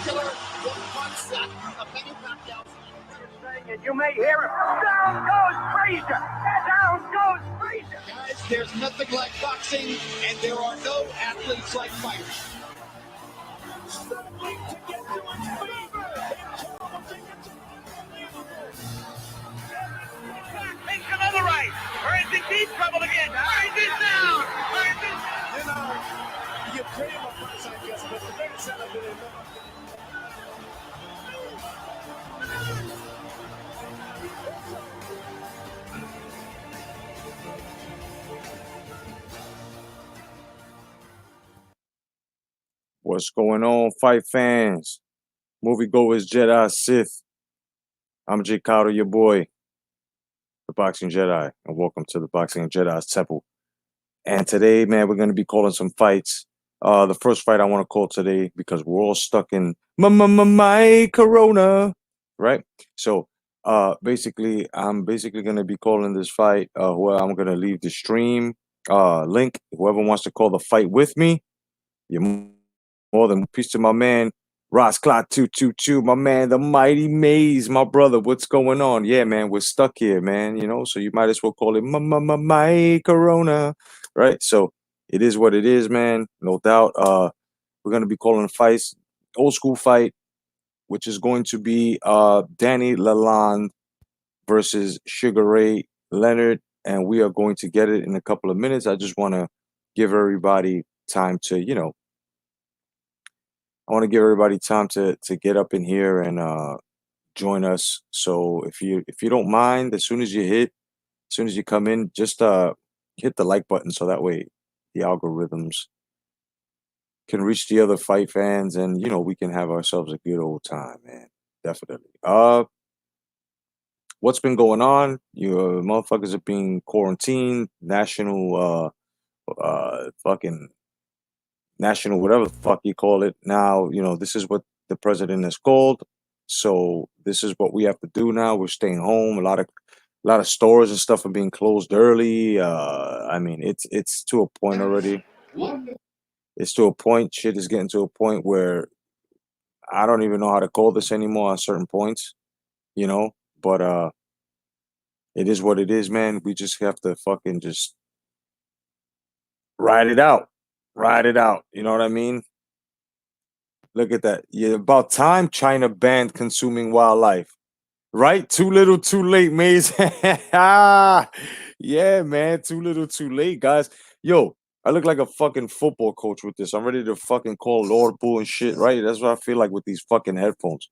killer one-punch shot of many knockouts. And you may hear it. Down goes Frazier. Down goes Frazier. Guys, there's nothing like boxing, and there are no athletes like fighters. Struggling to get to his feet. Takes another right. Or is in deep trouble again? Or is it down? Or is it down? You know, you pay him a price, I guess, but the thing set up in it. What's going on, fight fans? Moviegoers, Jedi, Sith. I'm Jay Cowder, your boy, the Boxing Jedi, and welcome to the Boxing Jedi's Temple. And today, man, we're going to be calling some fights. The first fight I want to call today, because we're all stuck in my Corona, right? So, basically, I'm going to be calling this fight. Where I'm going to leave the stream link. Whoever wants to call the fight with me, you're more than peace to my man, Ross Clot 222, my man, the Mighty Maze, my brother. What's going on? Yeah, man, we're stuck here, man. You know, so you might as well call it my Corona, right? So it is what it is, man. No doubt. We're gonna be calling fights, old school fight, which is going to be Danny Lalonde versus Sugar Ray Leonard, and we are going to get it in a couple of minutes. I just want to give everybody time to, I want to give everybody time to get up in here and join us. So if you don't mind, as soon as you come in, just hit the like button so that way the algorithms can reach the other fight fans, and we can have ourselves a good old time, man. Definitely. What's been going on? You motherfuckers are being quarantined, national fucking national, whatever the fuck you call it. Now, this is what the president has called. So this is what we have to do now. We're staying home. A lot of stores and stuff are being closed early. I mean, it's to a point already. It's to a point. Shit is getting to a point where I don't even know how to call this anymore on certain points, but it is what it is, man. We just have to fucking just ride it out. Ride it out. You know what I mean? Look at that. Yeah, about time China banned consuming wildlife. Right? Too little, too late, Maze. Yeah, man. Too little, too late, guys. Yo, I look like a fucking football coach with this. I'm ready to fucking call Lord Bull and shit, right? That's what I feel like with these fucking headphones.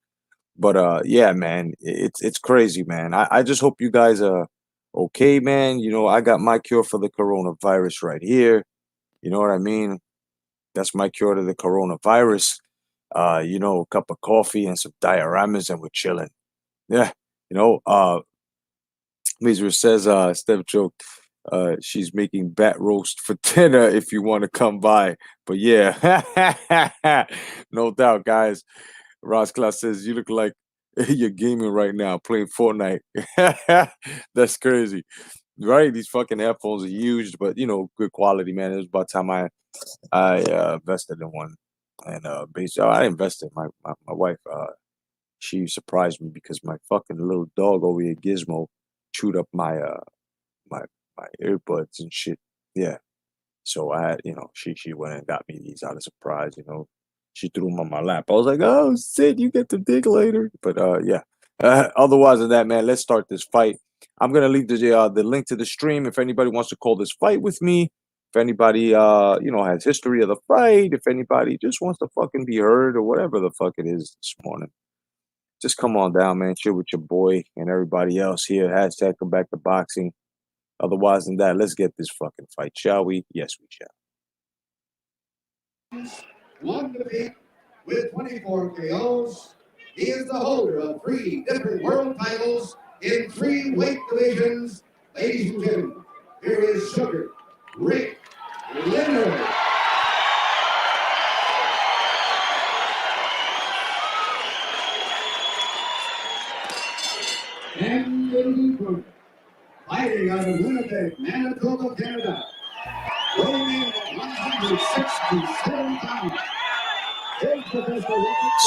But yeah, man, it's crazy, man. I just hope you guys are okay, man. I got my cure for the coronavirus right here. You know what I mean? That's my cure to the coronavirus. A cup of coffee and some dioramas, and we're chilling. Yeah, Mizra says, Steph joke, she's making bat roast for dinner if you want to come by. But yeah, no doubt, guys. Ross Class says, you look like you're gaming right now, playing Fortnite. That's crazy. Right? These fucking headphones are huge, but good quality, man. It was about time I invested in one. And basically, I invested. My wife, she surprised me because my fucking little dog over here, Gizmo, chewed up my my earbuds and shit. Yeah. So I had, she went and got me these out of surprise. She threw them on my lap. I was like, oh shit, you get to dig later. But yeah. Otherwise than that, man, let's start this fight. I'm gonna leave the link to the stream if anybody wants to call this fight with me. If anybody has history of the fight, if anybody just wants to fucking be heard or whatever the fuck it is this morning, just come on down, man. Chill with your boy and everybody else here. Hashtag come back to boxing. Otherwise than that, let's get this fucking fight, shall we? Yes, we shall. One defeat with 24 KOs. He is the holder of 3 different world titles in 3 weight divisions. Ladies and gentlemen, here is Sugar Ray Leonard. And the fighting out of Winnipeg, Manitoba, Canada, weighing in at 167 pounds.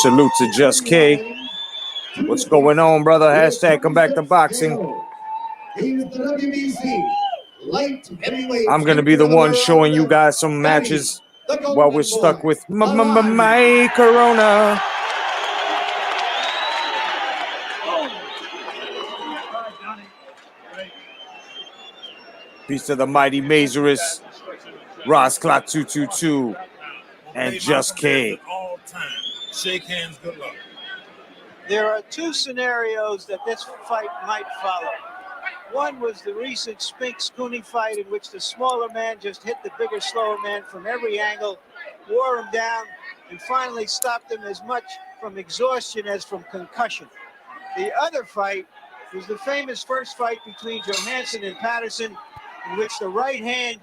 Salute to Just K. What's going on, brother? Hashtag come back to boxing. I'm going to be the one showing you guys some matches while we're stuck with my Corona. Peace to the mighty Mazurus, Ross Clock 222, and Just K. Shake hands, good luck. There are two scenarios that this fight might follow. One was the recent Spinks-Cooney fight in which the smaller man just hit the bigger, slower man from every angle, wore him down, and finally stopped him as much from exhaustion as from concussion. The other fight was the famous first fight between Johansson and Patterson, in which the right hand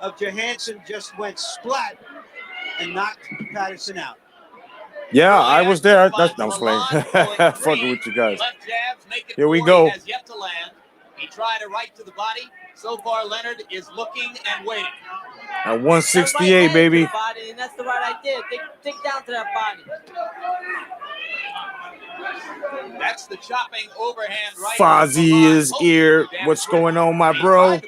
of Johansson just went splat and knocked Patterson out. Yeah, I was there. That's no slang. Fucking with you guys. Here we go. He tried a right to the body. So far, Leonard is looking and waiting. At 168, baby. Body, and that's the right idea. Dig down to that body. That's the chopping overhand right. Fozzie is here. What's going on, my bro?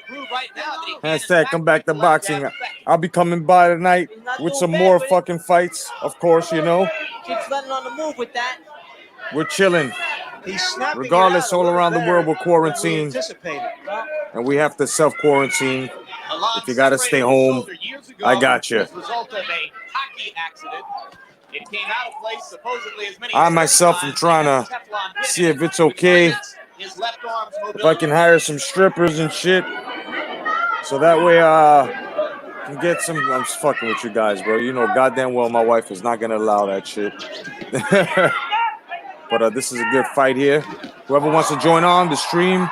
Hashtag come back to boxing. I'll be coming by tonight with some more fucking fights. Of course, you know. Keeps Leonard on the move with that. We're chilling. Regardless, all around the world, we're quarantined. And we have to self-quarantine. If you got to stay home, I got you. I myself am trying to see if it's okay, if I can hire some strippers and shit, so that way I can get some. I'm just fucking with you guys, bro. You know goddamn well my wife is not gonna allow that shit. But this is a good fight here. Whoever wants to join on the stream,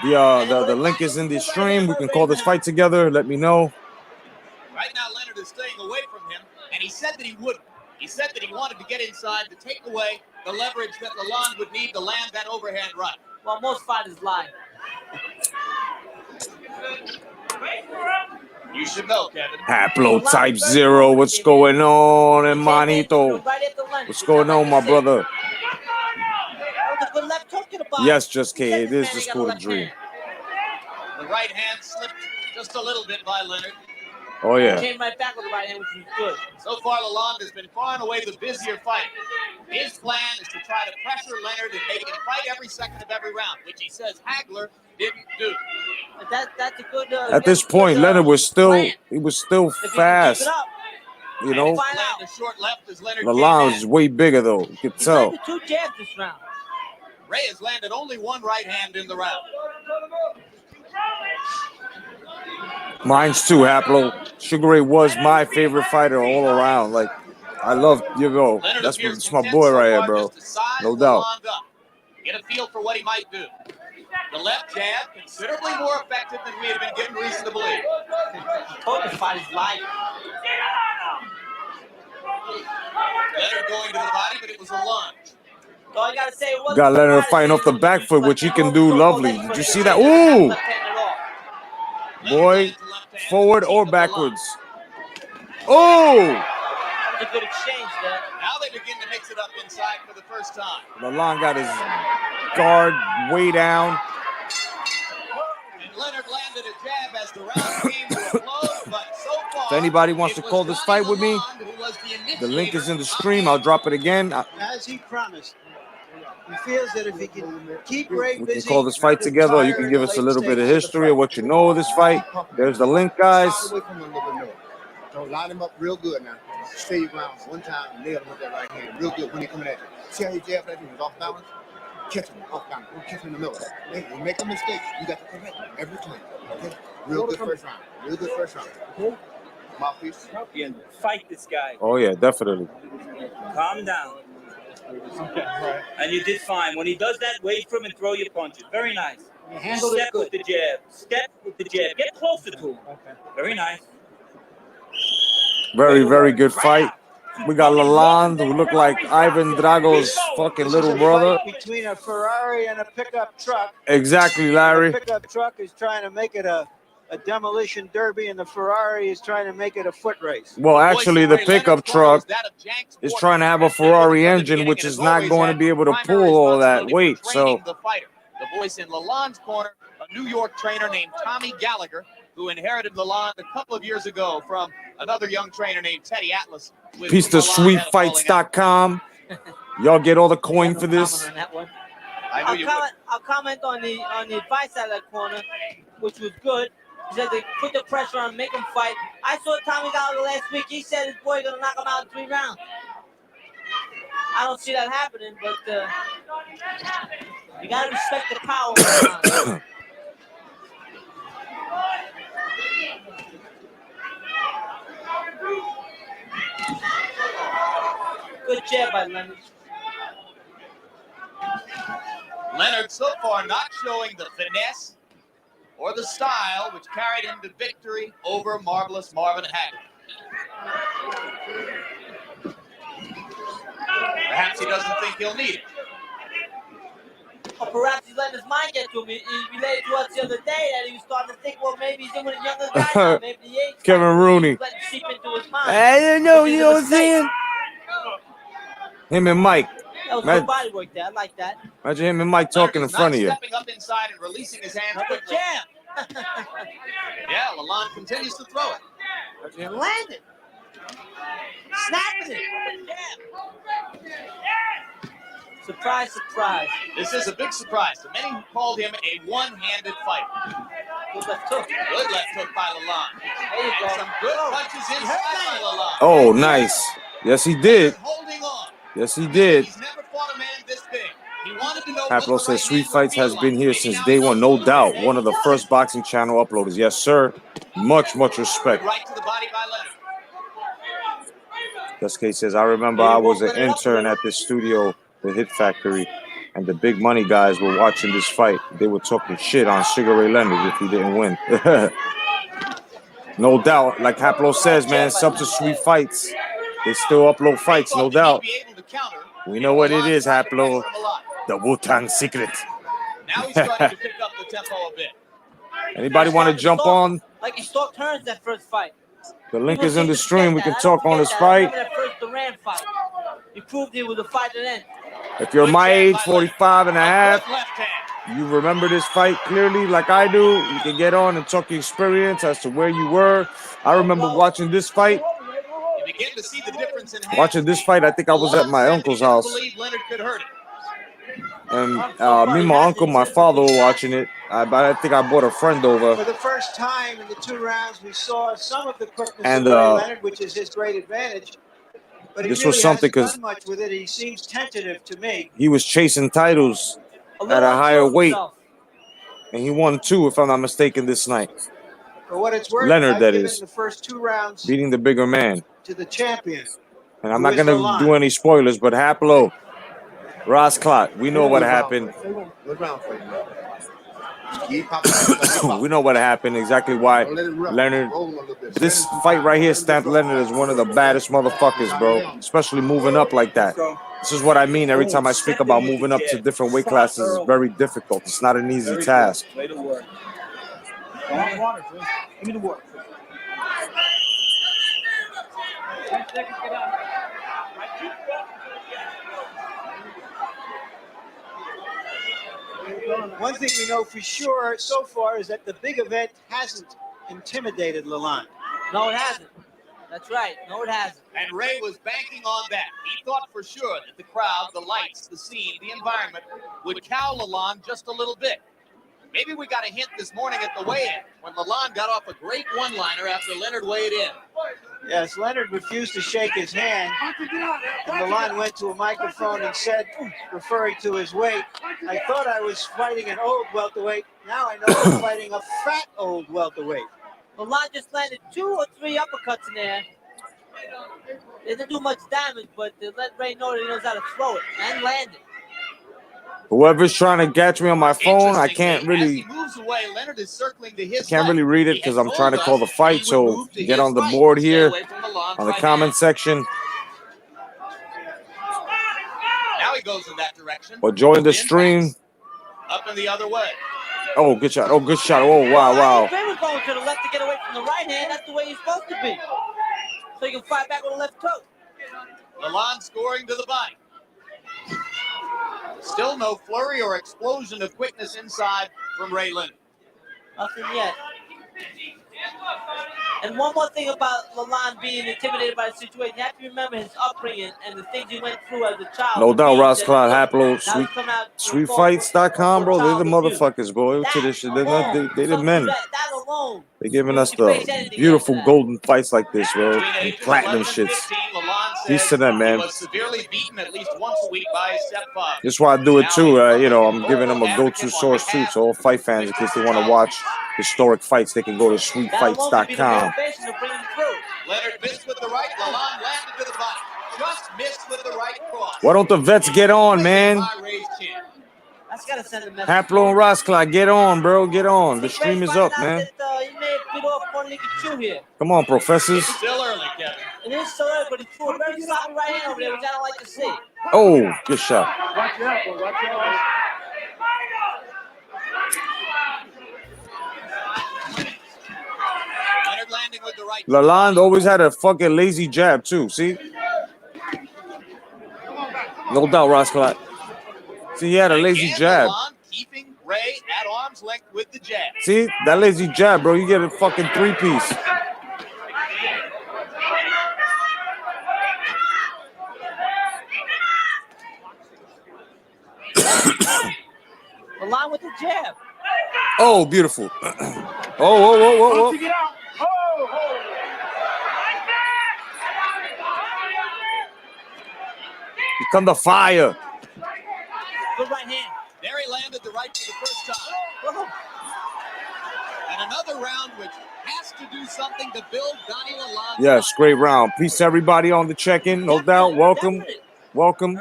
the link is in the stream. We can call this fight together. Let me know. Right now, Leonard is staying away from him, and he said that he wouldn't. He said that he wanted to get inside to take away the leverage that Lalonde would need to land that overhand right. Well, most fighters lie. You should know, Kevin. Haplo Type 0. What's going on, hermanito? What's going on, my brother? Yes, Just K. It is just cool to dream. The right hand slipped just a little bit by Leonard. Oh, yeah. Came right back with the right hand, which was good. So far, Lalonde has been far and away the busier fighter. His plan is to try to pressure Leonard and make him fight every second of every round, which he says Hagler didn't do. But that's a good. At this point, Leonard was still fast. You know, Lalonde is way bigger though. You could tell. Two jabs this round. Ray has landed only one right hand in the round. Mine's too, Haplo. Sugar Ray was my favorite fighter all around. Like, I love you, bro. That's my boy right here, bro. No doubt. Get a feel for what he might do. The left jab, considerably more effective than we had been given reason to believe. Told the fight is light. Leonard going to the body, but it was a lunge. All you gotta say was got Leonard fighting off the back foot, which he can do lovely. Did you see that? Ooh! Boy, forward or backwards. Oh! That was a good exchange there. Now they begin to mix it up inside for the first time. Lalonde got his guard way down. And Leonard landed a jab as the round came to a close, but so far, if anybody wants to call this fight with me, the link is in the stream. I'll drop it again. As he promised, he feels that if he can keep Ray busy, we can call this fight together, or you can give us a little bit of history of what you know of this fight. There's the link, guys. So line him up real good now. Stay your ground. One time, nail him with that right hand. Real good when he coming at you. See how he jabbed at you? He's off balance. Catch him off balance. Don't catch him in the middle. Hey, you make a mistake, you got to correct him every time. Okay? Real good first round. Real good first round. Okay? Mouthpiece. Yeah, fight this guy. Oh, yeah, definitely. Calm down. And you did fine. When he does that, wait for him and throw your punches. Very nice. Step with the jab. Step with the jab. Get closer to him. Okay. Very nice. Very, very good fight. We got Lalonde, who looked like Ivan Drago's fucking little brother. Between a Ferrari and a pickup truck. Exactly, Larry. The pickup truck is trying to make it a a demolition derby, and the Ferrari is trying to make it a foot race. Well, The actually, voice the of Ray pickup Leonard's corner truck was that of Jenks is Morton. trying to have a And Ferrari from the engine, beginning, which it is has not always going to had be able to primary pull all that responsibility weight. for training So the fighter. The voice in Lalonde's corner, a New York trainer named Tommy Gallagher, who inherited Lalonde a couple of years ago from another young trainer named Teddy Atlas. with whom Lalonde had a falling out. PieceOfSweetFights.com. Y'all get all the coin for Comment this. on that one. I knew you would. I'll comment on the advice out of that corner, which was good. He said they put the pressure on, make him fight. I saw Tommy Gallagher last week. He said his boy gonna knock him out in 3 rounds. I don't see that happening, but you gotta respect the power of Lalonde. Good jab by Leonard. Leonard so far not showing the finesse or the style which carried him to victory over Marvelous Marvin Hagler. Perhaps he doesn't think he'll need it. Or perhaps he's letting his mind get to him. He related to us the other day that he was starting to think, well, maybe he's in with a younger guy now. Maybe the age. Kevin Rooney. Letting it seep into his mind. I don't know, Which is you a know what I'm mistake. saying? Him and Mike. That was good body work there. I like that. Imagine him and Mike talking in Leonard is front of you. not stepping up inside and releasing his hands Another quickly. jab. Yeah, Lalonde continues to throw it. And landed. Snapping it. Jab. Surprise, surprise. This is a big surprise to many who called him a one-handed fighter. Good left hook. Good left hook by Lalonde. There you And go. some good punches inside by Lalonde. Oh, nice. Yes, he did. Holding on. Yes, he did. He's never fought a man this big. He wanted to know Haplo what the says right Sweet hand would Fights feel has been like. here Maybe since now day he one, knows no a doubt. little One of the first boxing channel uploaders. Yes, sir. Much respect. right to the body by Leonard. This case says, I remember I was an intern at this studio, the Hit Factory, and the big money guys were watching this fight. They were talking shit on Sugar Ray Leonard if he didn't win. No doubt. Like Haplo says, man, sub to Sweet Fights. They still upload fights, no doubt. We know what it is, Haplo. The Wu-Tang secret. Now he's starting to pick up the tempo a bit. Anybody want to jump on? Like he stole turns that first fight. The link is in the stream. We can talk on this fight. Remember that first Duran fight? He proved he was a fighter then. If you're my age, 45 and a half, Left hand. you remember this fight clearly like I do, you can get on and talk your experience as to where you were. I remember watching this fight. You begin to see the difference in hands. Watching this fight, I think I was at my uncle's house. Believe Leonard could hurt it. And me and my uncle, my father were watching it. I think I brought a friend For over. the first time in the 2 rounds, we saw some of the quickness And, of Ray Leonard, which is his great advantage. But he this really was something hasn't done 'cause much with it. He seems tentative to me. He was chasing titles at a higher weight. And he won 2, if I'm not mistaken, this night. For what it's worth, Leonard, I've that given is. the first 2 rounds Beating the bigger man. to the champion. And I'm Who not is going to Lalonde? do any spoilers, but Haplo, Ross Clot, we know what happened. Good round for you, man. Keep popping. We know what happened, exactly why Don't let it run. Leonard. Roll him a little bit. This fight right here stamped Leonard as one of the baddest motherfuckers, bro. Especially moving up like that. This is what I mean every time I speak about moving up to different weight classes. It's very difficult. It's not an easy task. Way to work. Water, please. Give me the water. One thing we know for sure so far is that the big event hasn't intimidated Lalonde. No, it hasn't. That's right. No, it hasn't. And Ray was banking on that. He thought for sure that the crowd, the lights, the scene, the environment would cow Lalonde just a little bit. Maybe we got a hint this morning at the weigh-in when Lalonde got off a great one-liner after Leonard weighed in. Yes, Leonard refused to shake his hand, and Lalonde went to a microphone and said, referring to his weight, I thought I was fighting an old welterweight. Now I know I'm fighting a fat old welterweight. Lalonde just landed 2 or 3 uppercuts in there. They didn't do much damage, but they let Ray know that he knows how to throw it and land it. Whoever's trying to catch me on my phone, I can't As really he moves away, Leonard is circling to his can't left. really read it He because has I'm trying to told call the us fight. he would So move to get his on the right. board Stay here away from Lalonde on the right comment section now he goes in that direction. or join the In stream. backs, up and the other way. Oh, good shot. Oh, good shot. Oh, wow, I wow. agree with going to the left to get away from the right hand. That's the way you're supposed to be. So you can fight back with the left hook. Lalonde scoring to the body. Still no flurry or explosion of quickness inside from Ray Leonard. Nothing yet. And one more thing about Lalonde being intimidated by the situation, you have to remember his upbringing and the things he went through as a child. No doubt, Ross Now Cloud, he's Haplo, coming out sweetfights.com, bro. They're the child abuse. motherfuckers, bro. To That this shit. They're not, alone, they the men. that alone. They're giving You us can face the anything beautiful after that. golden fights like this, bro. Between And ages platinum 11 and shits. 15, Lalonde Peace says to them, man. he was severely beaten at least once a week by his stepfather. That's why I do it Now too. he's You know, I'm public giving them a advocate go-to on source too. behalf So all fight fans, in case they want to watch historic fights, they can go to That alone could be the sweetfights.com. motivation to bring him through. Leonard missed with the right. Lalonde landed to the body. Just missed with the right cross. Why don't the vets get on, man? By Ray's chin. That's got to send a message. Haplo and Ross Cloud, get on, bro. Get on. The Ray's stream is finding up, out man. That, he may have bit off more than he could chew here. Come on, professors. It's still early, Kevin. It is so early, but he threw a very sloppy right hand over there, which I don't like to see. Oh, good shot. Watch out, boy. Watch out. Leonard landing with the right. Lalonde always had a fucking lazy jab too. See, no doubt, Ross Cloud. See, he had a lazy Again, jab. Lalonde keeping Ray at arm's length with the jab. See, that lazy jab, bro. You get a fucking three-piece. Lalonde with the jab. Oh, beautiful. Oh. Get out. Oh. Here come the fire. Good right hand. There he landed the right for the first time. And another round which has to do something to build Donnie Lalonde. Yes, great round. Peace to everybody on the check-in. No doubt. Welcome. Welcome.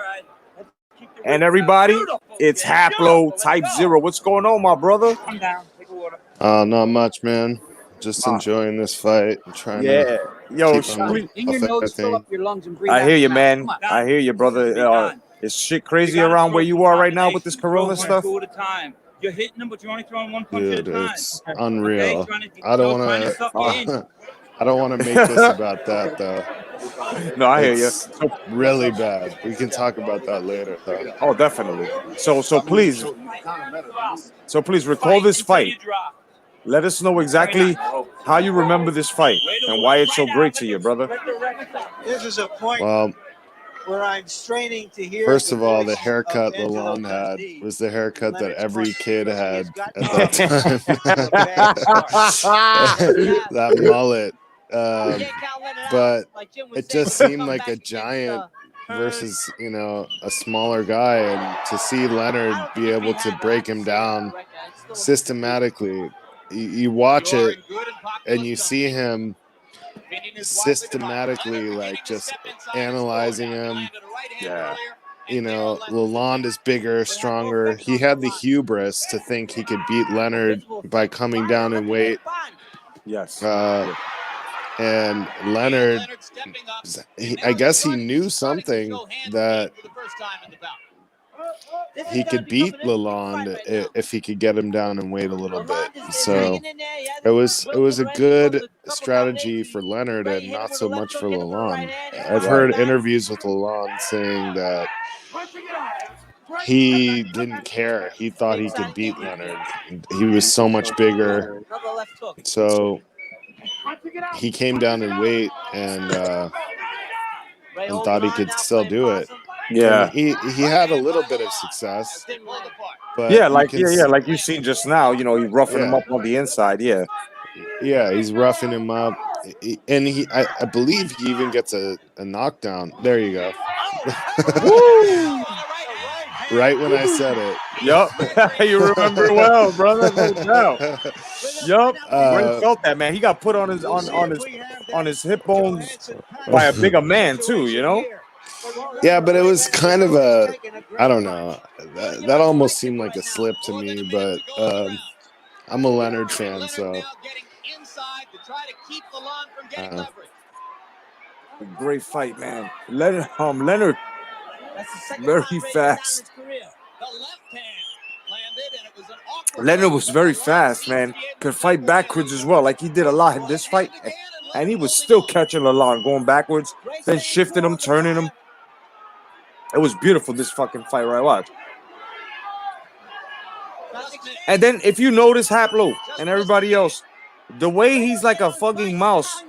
And everybody, it's Haplo Type 0. What's going on, my brother? Come down. Take a water. Not much, man. Just enjoying this fight. Trying Yeah. Yo, keep on please- In your off nose, fill everything. up your lungs and breathe I out hear you, your mouth. man. Come on. I hear you, brother. Is shit crazy around where you are right now with this corona stuff? Two at a time. You're hitting them, but you're only throwing one punch Dude, at a time. it's unreal. Okay? I don't trying to want suck you in. to. I don't want to make this about that though. No, I hear you. It's really bad. We can talk about that later, though. Oh, definitely. So please recall this Until fight. you drop. Let us know exactly how you remember this fight and why it's so great to you, brother. This is a point Well, where I'm straining to hear. first of all, the voice haircut Angelo Lalonde had Dundee. was the haircut that Leonard's every partner. kid had He's got at that time. That mullet. But it just seemed like a giant versus, a smaller guy, and to see Leonard be able to break him down systematically, you watch it and you see him systematically, like, just analyzing him. Yeah. Lalonde is bigger, stronger. He had the hubris to think he could beat Leonard by coming down in weight. Yes. And Leonard, I guess he knew something that he could beat Lalonde if he could get him down and weight a little bit. So it was a good strategy for Leonard and not so much for Lalonde. I've heard interviews with Lalonde saying that he didn't care. He thought he could beat Leonard. He was so much bigger. So he came down in weight and thought he could still do it. Yeah. And he had a little bit of success. But like you seen just now, he's roughing him up on the inside. Yeah. Yeah, he's roughing him up. And I believe he even gets a knockdown. There you go. Right when I said it. Yup. You remember well, brother. No doubt. Yup. Ray felt that, man. He got put on his hip bones by a bigger man too, Yeah, but it was kind of I don't know. That almost seemed like a slip to me, but I'm a Leonard fan, so. Great fight, man. Leonard very fast. The left hand landed, and it was Leonard was very fast, man. Could fight backwards as well, like he did a lot in this fight. And he was still catching Lalonde, going backwards, then shifting him, turning him. It was beautiful, this fucking fight right watch. And then if you notice Haplo and everybody else, the way he's like a fucking mouse,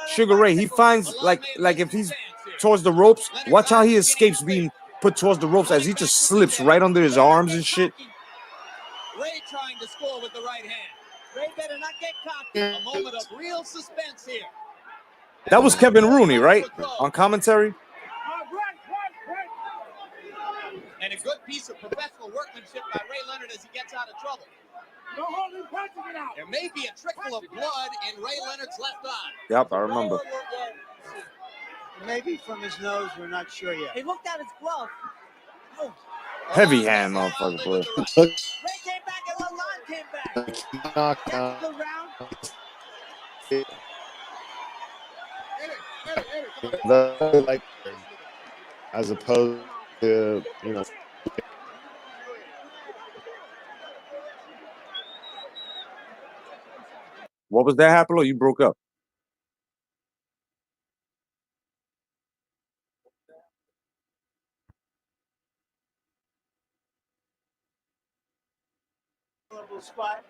Sugar Ray, he finds like if he's towards the ropes, watch how he escapes being put towards the ropes as he just slips right under his arms and shit. Ray trying to score with the right hand. Ray better not get cocky. A moment of real suspense here. That was Kevin Rooney, right? On commentary. And a good piece of professional workmanship by Ray Leonard as he gets out of trouble. There may be a trickle of blood in Ray Leonard's left eye. Yep, I remember. Maybe from his nose, we're not sure yet. He looked at his glove. Oh. Heavy hand, motherfucker. Boy. Ray came back and Lalonde came back. Knocked That's out. the round. Like, as opposed to, you know. What was that, Haplo? You broke up. Spot.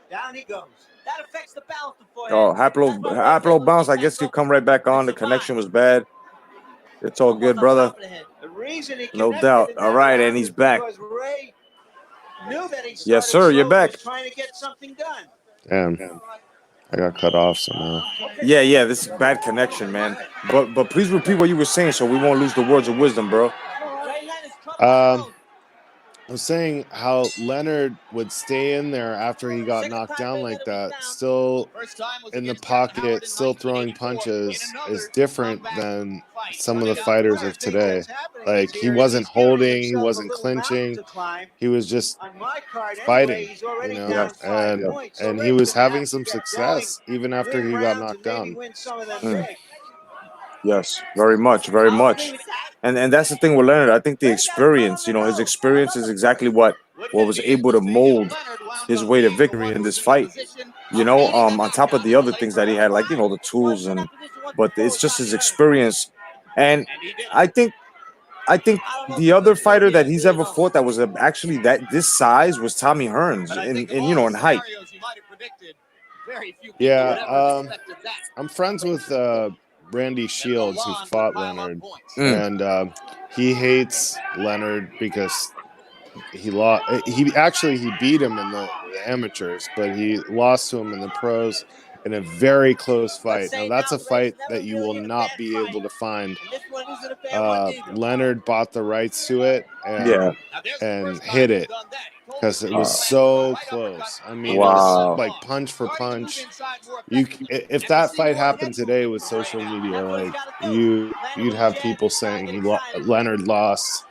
Down he goes. That affects the balance before. Oh, Haplo bounced. I guess he'll come right back on. The connection was bad. It's all good, brother. The reason he No doubt. All right, and he's back. Ray knew that he Yes, sir. You're back. trying to get something done. Damn. I got cut off somehow. Yeah. This is bad connection, man. But please repeat what you were saying so we won't lose the words of wisdom, bro. I was saying how Leonard would stay in there after he got knocked down like that, still in the pocket, still throwing punches, is different than some of the fighters of today. Like, he wasn't holding, he wasn't clinching, he was just fighting, you know, and he was having some success even after he got knocked down. Yes, very much, very much. And that's the thing with Leonard. I think the experience, you know, his experience is exactly what was able to mold his way to victory in this fight. You know, on top of the other things that he had, like, you know, the tools but it's just his experience. And I think the other fighter that he's ever fought that was actually this size was Tommy Hearns in height. Yeah, I'm friends with Randy Shields, who fought Leonard, and he hates Leonard because he lost. He beat him in the amateurs, but he lost to him in the pros in a very close fight. Now that's a fight that you will not be able to find. Leonard bought the rights to it and hit it because it was so close. I mean, it was like punch for punch. If that fight happened today with social media, like you'd have people saying Leonard lost.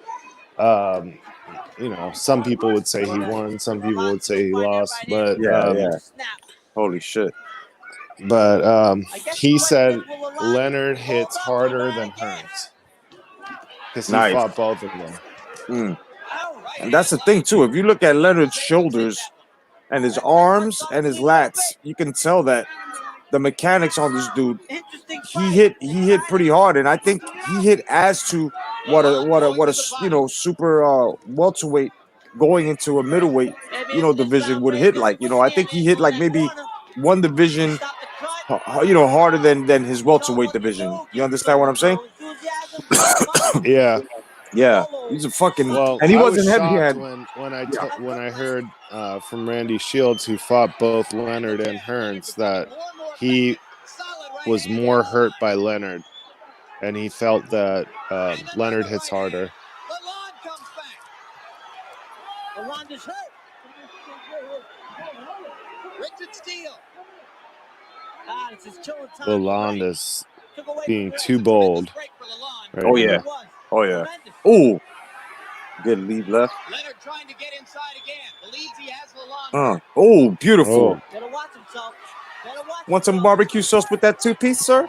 You know, some people would say he won, some people would say he lost, but holy shit. But he said Leonard hits harder than Hearns because he fought both of them. And that's the thing too. If you look at Leonard's shoulders and his arms and his lats, you can tell that the mechanics on this dude, he hit pretty hard, and I think he hit as to what a super welterweight going into a middleweight division would hit like. I think he hit like maybe one division harder than his welterweight division. You understand what I'm saying? Yeah, he's a fucking and he wasn't heavy when I heard from Randy Shields, who fought both Leonard and Hearns, that he was more hurt by Leonard, and he felt that Leonard hits harder. Lalonde is hurt. Richard Steele. Lalonde is being too bold. Right? Oh yeah. Oh, good lead left. Leonard trying to get inside again. Believes he has Lalonde. Oh, beautiful. Better watch himself. Want some barbecue sauce with that 2-piece, sir?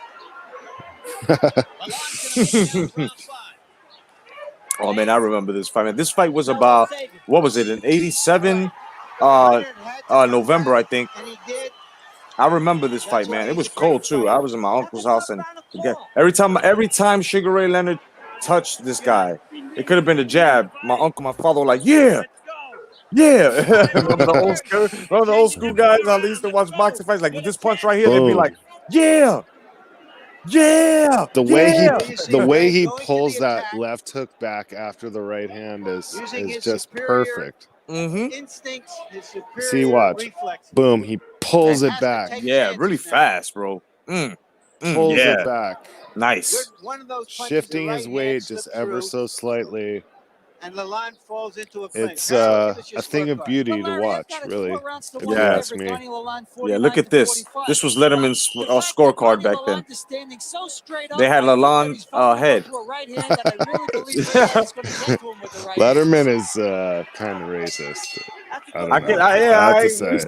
Oh man, I remember this fight. Man, this fight was about, what was it, in 87? November, I think. And he did. I remember this fight, man. It was cold too. I was in my uncle's house, and every time Sugar Ray Leonard touched this guy, it could have been a jab. My father were like, yeah. remember the old school guys? I used to watch boxing fights. Like with this punch right here, they'd be like, yeah. The way he pulls that left hook back after the right hand is just perfect. Instincts, his superior See, watch. reflexes. Boom, he pulls it back. Yeah, really fast, bro. Pulls it back. Nice. One of those punches, Shifting the his right weight hand just slipped ever through, so slightly. and Lalonde falls into a clinch. It's Now, give us your a thing of scorecard. beauty to watch, really. If you Yeah. ask me. Yeah, look at this. This was Letterman's scorecard back then. They had Lalonde head. Letterman is kind of racist. I don't know. I have to say.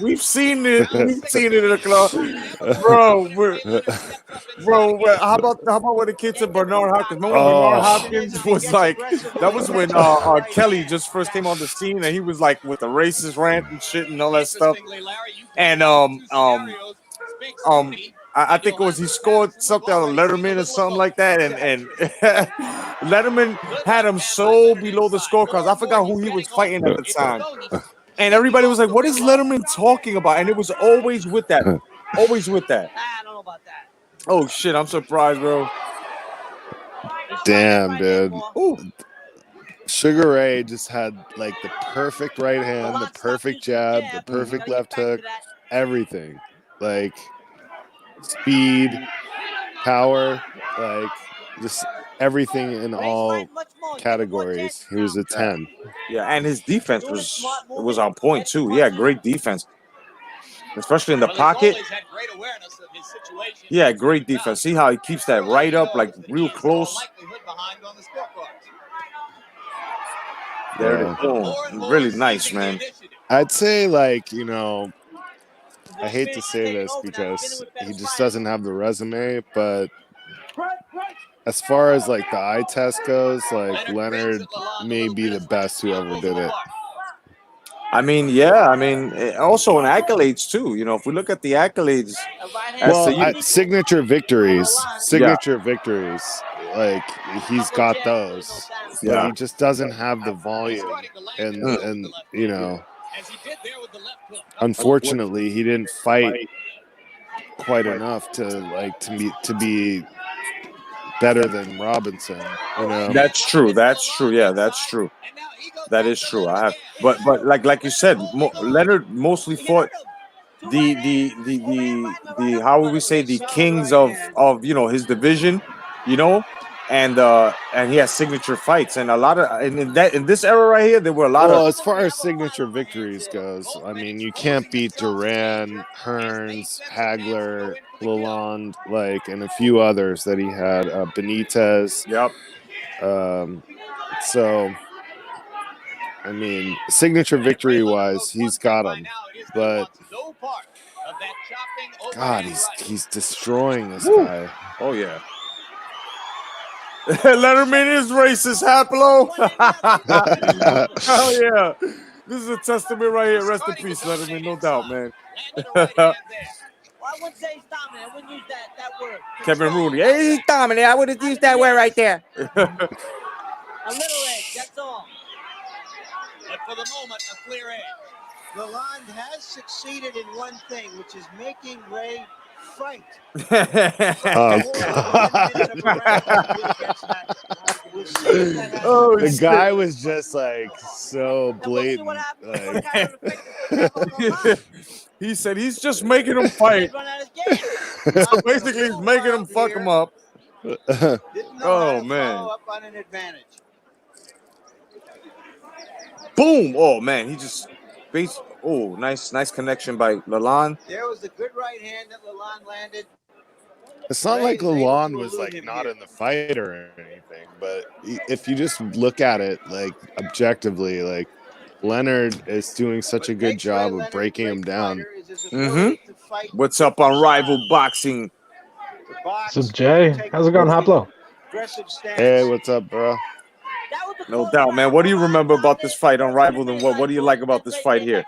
We've seen it in the club, bro. How about when the kid said Bernard Hopkins? Remember when Bernard Hopkins was like, that was when Kelly just first came on the scene, and he was like with the racist rant and shit and all that stuff. And I think it was he scored something on Letterman or something like that, and Letterman had him so below the scorecards. I forgot who he was fighting at the time, and everybody was like, "What is Letterman talking about?" And it was always with that, always with that. I don't know about that. Oh shit! I'm surprised, bro. Damn, dude. Ooh. Sugar Ray just had like the perfect right hand, the perfect jab, the perfect left hook, everything. Like speed, power, like just everything in all categories. He was a 10. Yeah, and his defense was on point too. Yeah, great defense, especially in the pocket. Yeah, great defense. See how he keeps that right up, like real close. There it is. Boom. Really nice, man. I'd say, like, you know, I hate to say this because he just doesn't have the resume, but as far as like the eye test goes, like Leonard may be the best who ever did it. I mean, yeah. I mean, also in accolades too. You know, if we look at the accolades, signature victories, like he's got those. Yeah. But he just doesn't have the volume, and you know, unfortunately, he didn't fight quite enough to be better than Robinson. You know, that's true. That's true. Yeah, that's true. That is true. I have, but like you said, Leonard mostly fought the how would we say, the kings of you know, his division, you know, and he has signature fights, and a lot of in this era right here, there were a lot of. Well, as far as signature victories goes, I mean, you can't beat Duran, Hearns, Hagler, Lalonde, like, and a few others that he had. Benitez. Yep. So, I mean, signature victory-wise, he's got them. But, God, he's destroying this guy. Oh, yeah. Letterman is racist, Haplo. Hell yeah. This is a testament right here. Rest in peace, Letterman, no doubt, man. Well, I wouldn't say he's dominant. I wouldn't use that word. Kevin Rooney. Hey, he's dominant. I would have used that word right there. A little edge, that's all. But for the moment, a clear edge. Lalonde has succeeded in one thing, which is making Ray fight. Oh, Oh, the guy was just like so blatant. Like, he said he's just making him fight. So basically, he's making him fuck him up. Oh man! Up on an advantage. Boom! Oh man, he just base. Oh, nice connection by Lalonde. There was a good right hand that Lalonde landed. it's not like Lalonde was like not in the fight or anything, but if you just look at it like objectively, like Leonard is doing such a good job of breaking him down. What's up on Rival Boxing? What's up, Jay? How's it going, Haplo? Hey, what's up, bro? No doubt, man. What do you remember about this fight on Rival, and what do you like about this fight here?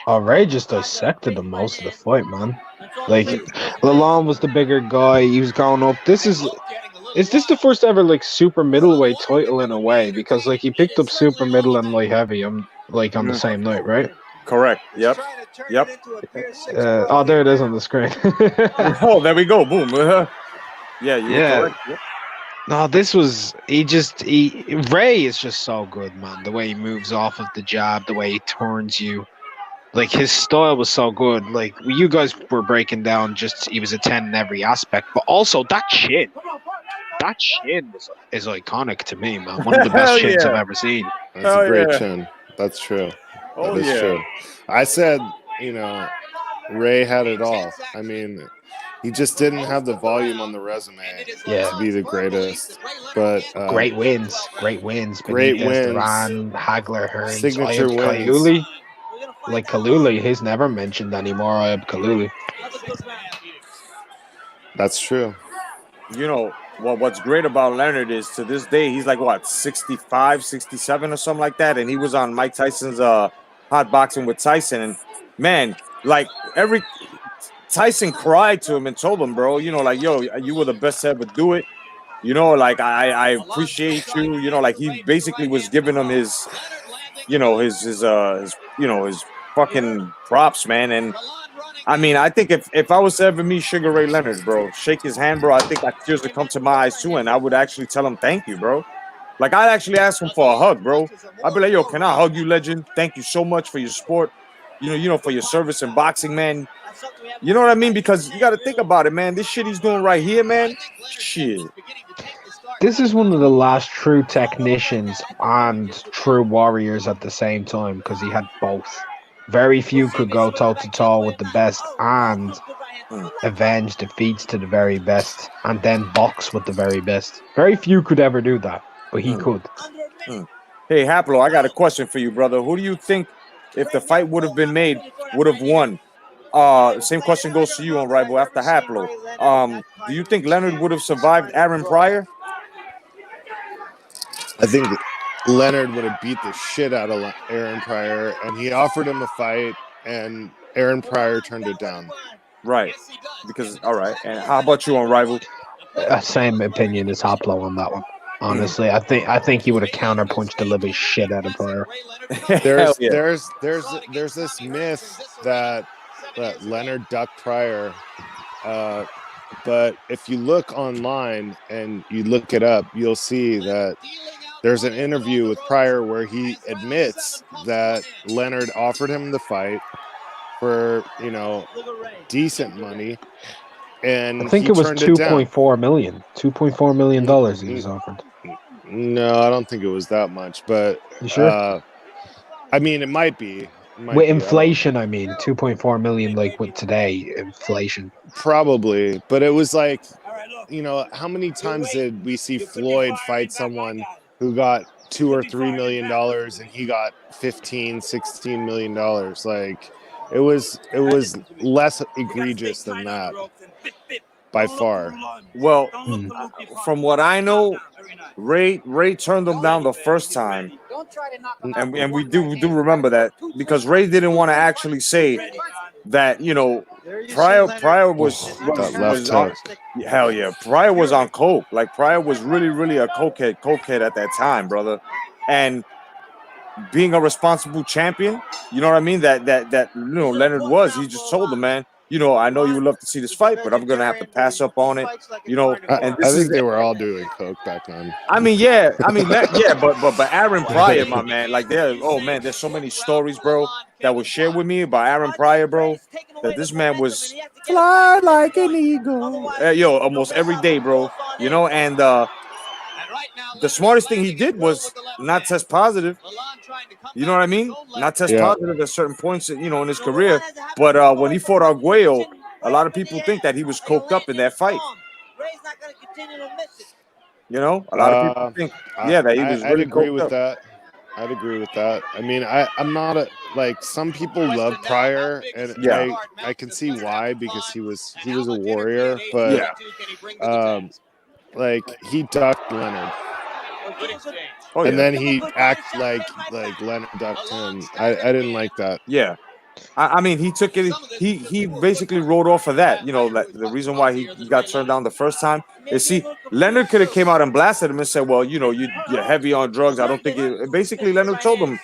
Ray just dissected him most of the fight, man. Like, Lalonde was the bigger guy. He was going up. Is this the first ever like super middleweight title in a way? Because like he picked up super middle and light heavy on the same night, right? Correct. Yep. Oh, there it is on the screen. Oh, there we go. Boom. Yeah, you were correct. Yep. No, Ray is just so good, man. The way he moves off of the jab, the way he turns you. Like, his style was so good. Like, you guys were breaking down he was a 10 in every aspect. But also, that chin is iconic to me, man. One of the best chins I've ever seen. That's a great chin. That's true. That is true. I said, Ray had it all. I mean, he just didn't have the volume on the resume to be the greatest. But great wins. Great wins. Duran, Hagler, Hearns, Signature wins. Kaluli. Like Kaluli, he's never mentioned anymore. I have Kaluli. That's true. What's great about Leonard is to this day, he's like, 65, 67 or something like that. And he was on Mike Tyson's Hot Boxing with Tyson. And, man, like, Tyson cried to him and told him, bro, like, yo, you were the best to ever do it. Like, I appreciate you. Like, he basically was giving him his fucking props, man. And I mean, I think if I was to ever meet Sugar Ray Leonard, bro, shake his hand, bro, I think tears would come to my eyes too, and I would actually tell him thank you, bro. Like, I'd actually ask him for a hug, bro. I'd be like, yo, can I hug you, legend? Thank you so much for your support, for your service in boxing, man. You know what I mean? Because you got to think about it, man. This shit he's doing right here, man. Shit. This is one of the last true technicians and true warriors at the same time, because he had both. Very few could go toe-to-toe with the best and avenge defeats to the very best and then box with the very best. Very few could ever do that, but he could. Hey, Haplo, I got a question for you, brother. Who do you think, if the fight would have been made, would have won? Same question goes to you on Rival after Haplo. Do you think Leonard would have survived Aaron Pryor? I think Leonard would have beat the shit out of Aaron Pryor, and he offered him a fight, and Aaron Pryor turned it down. Right. Because, all right. And how about you on Rival? Same opinion as Hoplo on that one. Honestly, I think he would have counterpunched the living shit out of Pryor. There's this myth that Leonard ducked Pryor, but if you look online and you look it up, you'll see that there's an interview with Pryor where he admits that Leonard offered him the fight for, decent money. And I think it was $2.4 million. $2.4 million he was offered. No, I don't think it was that much, but you sure? I mean, it might be. With inflation, I mean, 2.4 million, like with today, inflation. Probably, but it was like, how many times did we see Floyd fight someone who got $2 or $3 million and he got $15-16 million? Like, it was less egregious than that by far. Well, from what I know, Ray turned him down the first time, and we do remember that, because Ray didn't want to actually say that Pryor was on, hell yeah, Pryor was on coke. Like, Pryor was really a cokehead at that time, brother. And being a responsible champion, you know what I mean, that Leonard was, he just told him, man, I know you would love to see this fight, but I'm gonna have to pass up on it. And I think they were all doing coke back then. But Aaron Pryor, my man, like, there's so many stories, bro, that was shared with me about Aaron Pryor, bro, that this man was fly like an eagle, almost every day, bro. And the smartest thing he did was not test positive. You know what I mean? Not test positive at certain points, in his career. But when he fought Arguello, a lot of people think that he was coked up in that fight. A lot of people think, that he was really coked up. I'd agree with that. I mean, I'm not some people love Pryor, and I can see why, because he was a warrior, but he ducked Leonard. Oh, and yeah. then he act like Leonard ducked him. I didn't like that. Yeah. I mean, he took it. He basically wrote off of that. You know, like the reason why he got turned down the first time is Leonard could have came out and blasted him and said, "Well, you know, you're heavy on drugs. I don't think it." Basically, Leonard told him,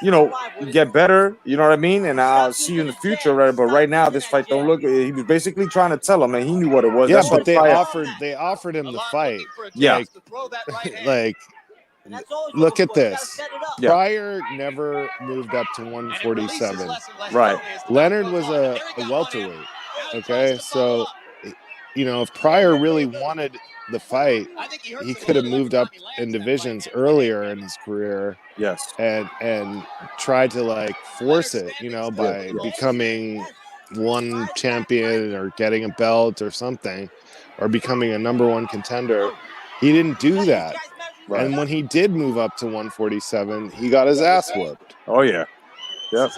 you know, get better. You know what I mean? And I'll see you in the future. Right? But right now, this fight don't look. He was basically trying to tell him, and he knew what it was. Yeah, That's but why they offered him the fight. Yeah. Like look at this. Yeah. Pryor never moved up to 147. Right. Leonard was a welterweight. Okay, so you know, if Pryor really wanted the fight, he could have moved up in divisions earlier in his career. Yes. And tried to like force it, you know, by becoming one champion or getting a belt or something, or becoming a #1 contender. He didn't do that. Right. And when he did move up to 147, he got his ass whooped. Oh yeah. Yep.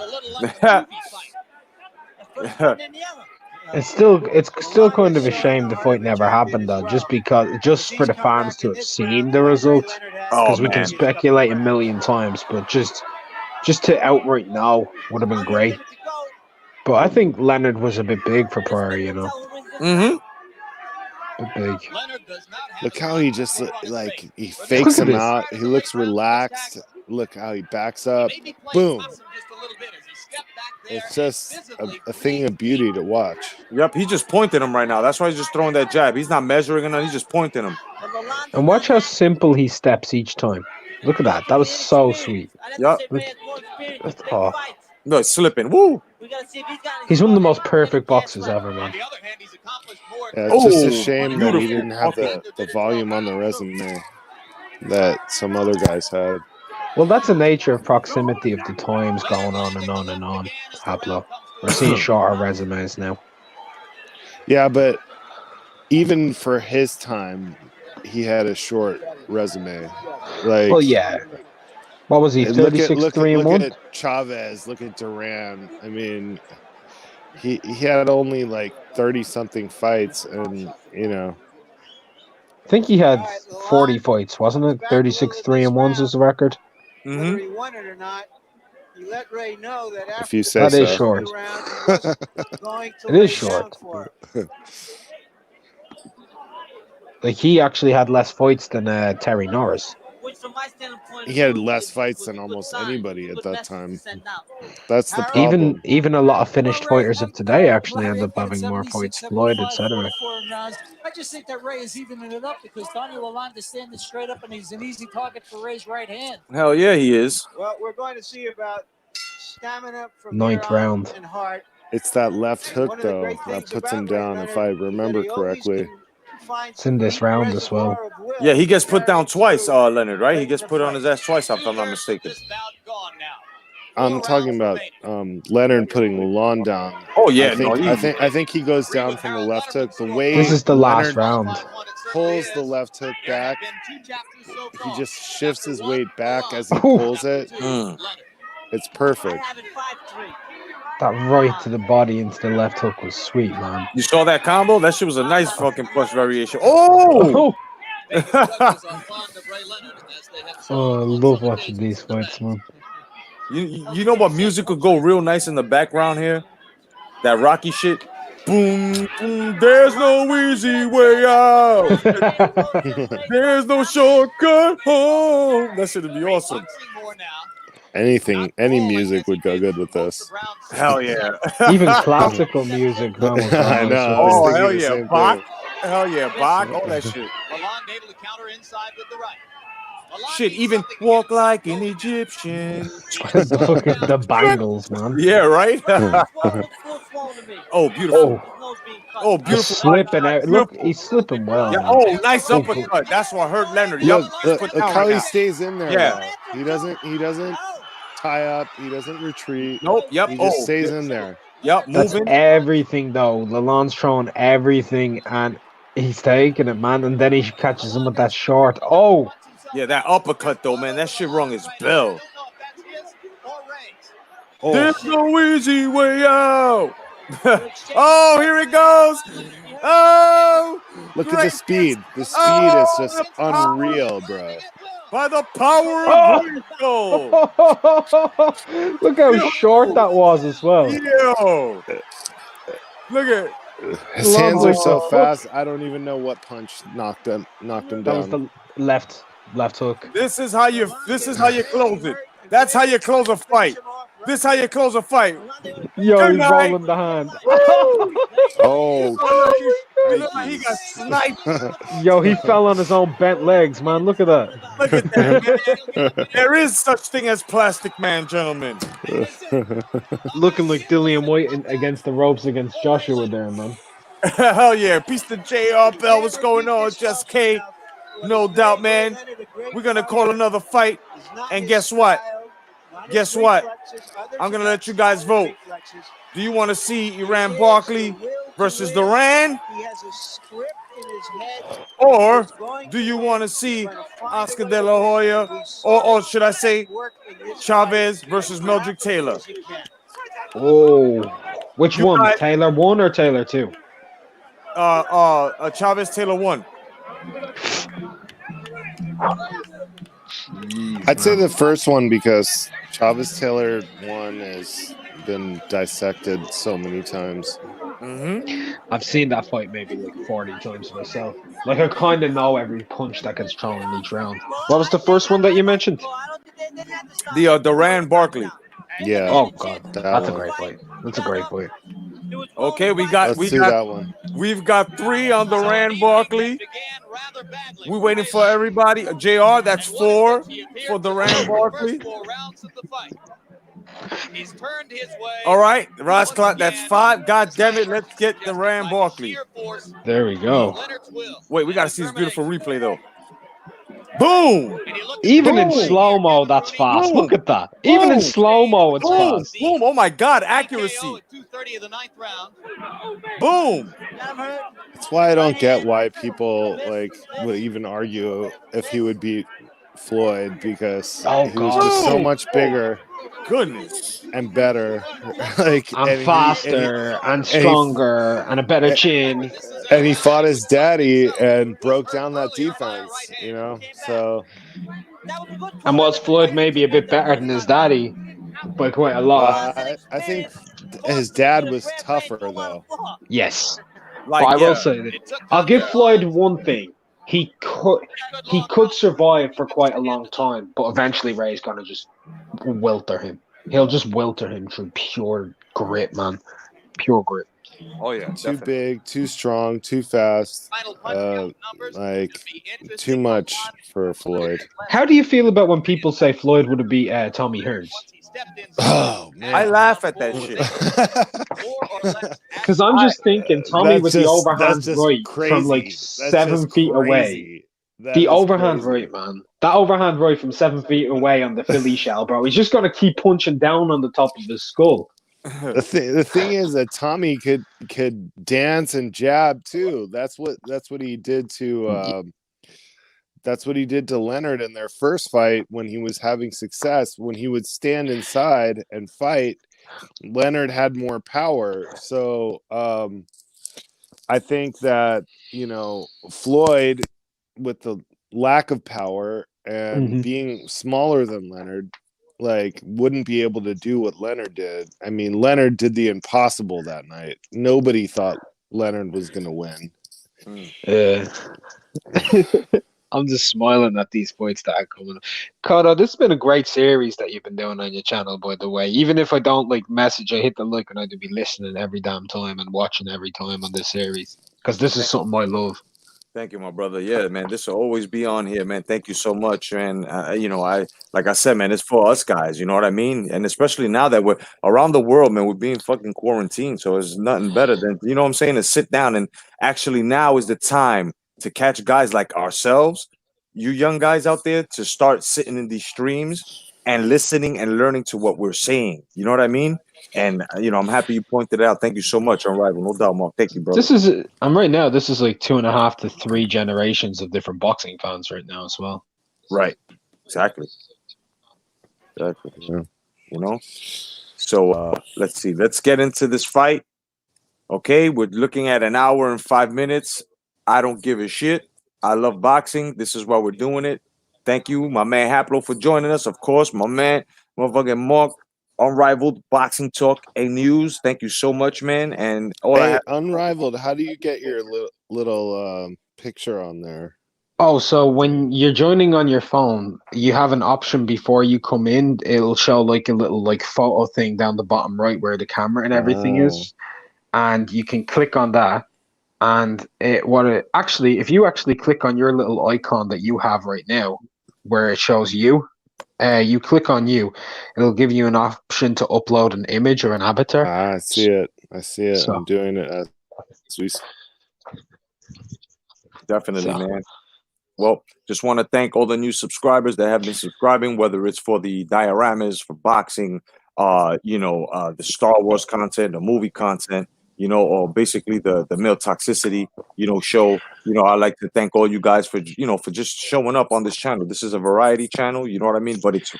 It's still kind of a shame the fight never happened though, just for the fans to have seen the result. Because we can speculate a million times, but just to outright know would have been great. But I think Leonard was a bit big for Pryor, you know. Mm-hmm. Big. Look how he just like he fakes him out. He looks relaxed. Look how he backs up. Boom. It's just a thing of beauty to watch. Yep, he just pointed him right now. That's why he's just throwing that jab. He's not measuring him. He's just pointing him. And watch how simple he steps each time. Look at that. That was so sweet. Yep. Oh. No, it's slipping. Woo! He's one of the most perfect boxers ever, man. Yeah, it's just a shame that he didn't have the volume on the resume that some other guys had. Well, that's the nature of proximity of the times going on and on and on, Pablo. We're seeing shorter resumes now. Yeah, but even for his time, he had a short resume. Like, well, yeah. What was he, 36-3-1? Look at Chavez, look at Duran. I mean, he had only like 30-something fights, and, you know. I think he had 40 fights, wasn't it? 36-3-1s was the record. Whether he won it or not, he let Ray know that after if you say that so. is short. It is short. Like, he actually had less fights than Terry Norris. He had less fights than almost anybody at that time. That's the problem. Even a lot of finished fighters of today actually end up having more fights. Floyd, etc. I just think that Ray is evening it up because Daniel Lalonde is standing straight up and he's an easy target for Ray's right hand. Hell yeah, he is. Well, we're going to see about stamina from ninth round. And heart. It's that left hook though that puts him down, if I remember correctly. It's in this round as well. Yeah, he gets put down twice, Leonard, right? He gets put on his ass twice, if I'm not mistaken. I'm talking about Leonard putting Lalonde down. Oh yeah, I think he goes down from the left hook. The way this is the last Leonard round. Pulls the left hook back. He just shifts his weight back as he pulls it. It's perfect. That right to the body into the left hook was sweet, man. You saw that combo? That shit was a nice fucking punch variation. Oh! Oh, I love watching these fights, man. You know what music could go real nice in the background here? That Rocky shit. Boom, boom, there's no easy way out. There's no shortcut home. That should be awesome. Any music would go good with this. Hell yeah. Even classical music. I know. Oh, hell yeah. Bach. Hell yeah. Bach. All that shit. Shit, even walk like an Egyptian. the bangles, man. Yeah, right? Oh, beautiful. Oh, beautiful. Just slipping out. Look, he's slipping well. Yeah, oh, nice uppercut. That's what hurt Leonard. Look how he stays in there. Yeah. Though. He doesn't tie up. He doesn't retreat. Nope. Yep. He just stays in there. Yep. That's moving. everything, though. Lalonde's throwing everything, and he's taking it, man. And then he catches him with that short. Oh. Yeah, that uppercut, though, man. That shit rung his bell. Oh. There's no easy way out. Oh, here it goes. Oh. Look at the speed. The speed is just unreal, bro. by the power Oh! of Rico. Look how short that was as well. Yo, look at His hands are so Oh. fast. I don't even know what punch knocked him That was down. the left hook. this is how you close it. That's how you close a fight. This is how you close a fight. Yo, Good he's night. rolling the hand. Oh, He got sniped. Yo, he fell on his own bent legs, man. Look at that. Look at that, man. There is such thing as Plastic Man, gentlemen. Looking like Dillian White against the ropes against Joshua there, man. Hell yeah. Peace to JR Bell. What's going on? Just K. No doubt, man. We're going to call another fight. And guess what? Guess what? I'm going to let you guys vote. Do you want to see Iran Barkley versus Duran? Or do you want to see Oscar De La Hoya, or should I say Chavez versus Meldrick Taylor? Oh, which You one? guys- Taylor 1 or Taylor 2? Chavez Taylor 1. I'd say the first one because Chavez Taylor 1 has been dissected so many times. I've seen that fight maybe like 40 times myself. Like I kind of know every punch that gets thrown in each round. What was the first one that you mentioned? The Duran Barkley. Yeah. Oh god, that's a one. great fight. That's a great fight. Okay, Let's do that one. We've got 3 on Duran Barkley. We're waiting for everybody. JR, that's 4 for Duran Barkley. He's turned his way. All right, Ross Clark, that's 5. God damn it, let's get Duran Barkley. There we go. Wait, we got to see this beautiful replay, though. Boom! Even in Boom! slow-mo, that's fast. Boom! Look at that. Even in Boom! slow-mo, it's Boom! fast. Boom! Oh my God, accuracy! Boom! That's why I don't get why people like would even argue if he would beat Floyd because he was just so much bigger. Goodness. And better. Like and faster and stronger and a better chin. And he fought his daddy and broke down that defense, you know? So And was Floyd maybe a bit better than his daddy by quite a lot? I think his dad was tougher though. Yes. Like, but I will say that I'll give Floyd one thing. He could survive for quite a long time, but eventually Ray's gonna just welter him. He'll just welter him through pure grit, man. Pure grit. Oh yeah, too big, too strong, too fast. Like too much for Floyd. How do you feel about when people say Floyd would have beat Tommy Hearns? Oh man, I laugh at that shit. Because I'm just thinking Tommy with the overhand right from like 7 feet away. The overhand right, man. That overhand right from 7 feet away on the Philly shell, bro. He's just gonna keep punching down on the top of his skull. The thing is that Tommy could dance and jab too. That's what he did to Leonard in their first fight when he was having success. When he would stand inside and fight, Leonard had more power. So I think that, you know, Floyd, with the lack of power and being smaller than Leonard, like wouldn't be able to do what Leonard did. I mean, Leonard did the impossible that night. Nobody thought Leonard was going to win. I'm just smiling at these fights that are coming up. Cotto, this has been a great series that you've been doing on your channel, by the way. Even if I don't like message, I hit the like and I'd be listening every damn time and watching every time on this series. Because this is something I love. Thank you, my brother. Yeah, man, this will always be on here, man. Thank you so much, man. You know, like I said, man, it's for us guys. You know what I mean? And especially now that we're around the world, man, we're being fucking quarantined. So there's nothing better than, you know what I'm saying, to sit down and actually now is the time to catch guys like ourselves, you young guys out there, to start sitting in these streams and listening and learning to what we're saying. You know what I mean? And, you know, I'm happy you pointed it out. Thank you so much. All right. Well, no doubt, Mark. Thank you, brother. This is, I'm right now, this is like 2.5 to 3 generations of different boxing fans right now as well. Right. Exactly. Exactly. Yeah. You know? So let's see. Let's get into this fight. Okay. We're looking at 1 hour and 5 minutes. I don't give a shit. I love boxing. This is why we're doing it. Thank you, my man Haplo, for joining us. Of course, my man, motherfucking Mark, Unrivaled Boxing Talk and News. Thank you so much, man. And all I Hey, have. Unrivaled, how do you get your little picture on there? Oh, so when you're joining on your phone, you have an option before you come in. It'll show like a little like photo thing down the bottom right where the camera and everything Oh. is, and you can click on that. And if you actually click on your little icon that you have right now, where it shows you, you click on you, it'll give you an option to upload an image or an avatar. I see it. So- I'm doing it as we. Definitely, man. Well, just want to thank all the new subscribers that have been subscribing, whether it's for the dioramas, for boxing, the Star Wars content, the movie content, or basically the male toxicity, show. I like to thank all you guys for just showing up on this channel. This is a variety channel, you know what I mean? But it's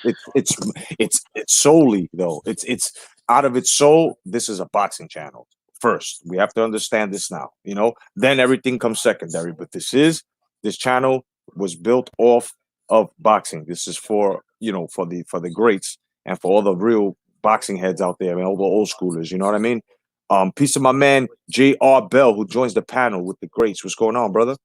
solely though. It's out of its soul. This is a boxing channel. First, we have to understand this now. Then everything comes secondary. But this channel was built off of boxing. This is for the greats and for all the real boxing heads out there, all the old schoolers. You know what I mean? Peace to my man J.R. Bell, who joins the panel with the greats. What's going on, brother?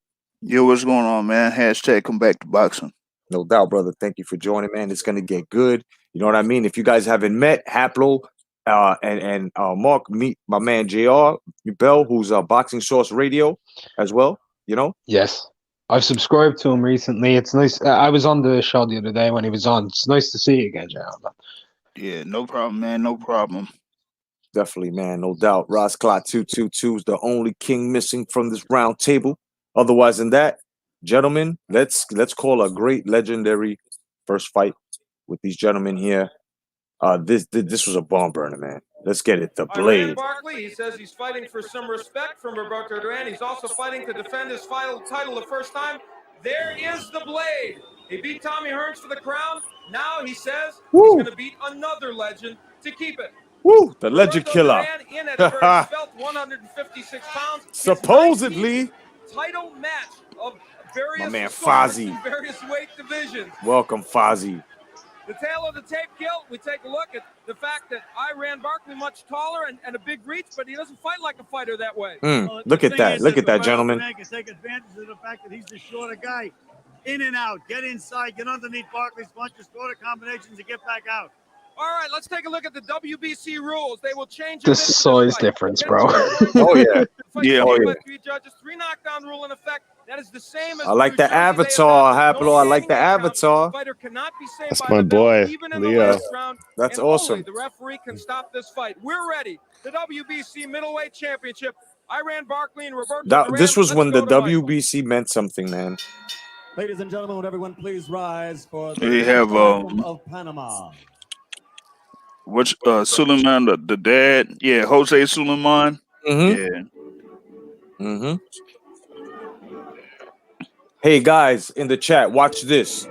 Yo, what's going on, man? Hashtag come back to boxing. No doubt, brother. Thank you for joining, man. It's gonna get good. You know what I mean? If you guys haven't met Haplo and Mark, meet my man J.R. Bell, who's Boxing Source Radio as well. Yes, I've subscribed to him recently. It's nice. I was on the show the other day when he was on. It's nice to see you again, J.R. Yeah, no problem, man. No problem. Definitely, man. No doubt. Ross Clot 222 is the only king missing from this round table. Otherwise than that, gentlemen, let's call a great legendary first fight with these gentlemen here. This was a bomb burner, man. Let's get it. The Blade. Rand Barkley, he says he's fighting for some respect from Roberto Duran. He's also fighting to defend his final title the first time. There is the Blade. He beat Tommy Hearns for the crown. Now he says he's going to beat another legend to keep it. Woo! The legend killer. In at a very svelte 156 pounds. Supposedly. Title match of various My man sorts Fozzy. in various weight divisions. Welcome, Fozzy. The tail of the tape kill, we take a look at the fact that Rand Barkley much taller and a big reach, but he doesn't fight like a fighter that way. Look at that. Look at that, gentlemen. Can take advantage of the fact that he's the shorter guy. In and out, get inside, get underneath Barkley's punches, throw the combinations, and get back out. All right, let's take a look at the WBC rules. They will change The size difference, bro. Oh yeah. Yeah. Oh yeah. 3 judges, 3 knockdown rule in effect. That is the same as I like the avatar, Haplo. I like the avatar. Fighter cannot be saved That's by my the bell, boy, even in the Leo. last round, That's and awesome. only the referee can stop this fight. We're ready. The WBC middleweight championship. Rand Barkley and Roberto Duran. This was Let's when the go to Michael. WBC meant something, man. Ladies and gentlemen, would everyone please rise for the We have of Panama. Which Suleiman, the dad? Yeah, Jose Suleiman. Mm-hmm. Yeah. Mm-hmm. Hey guys in the chat, watch this.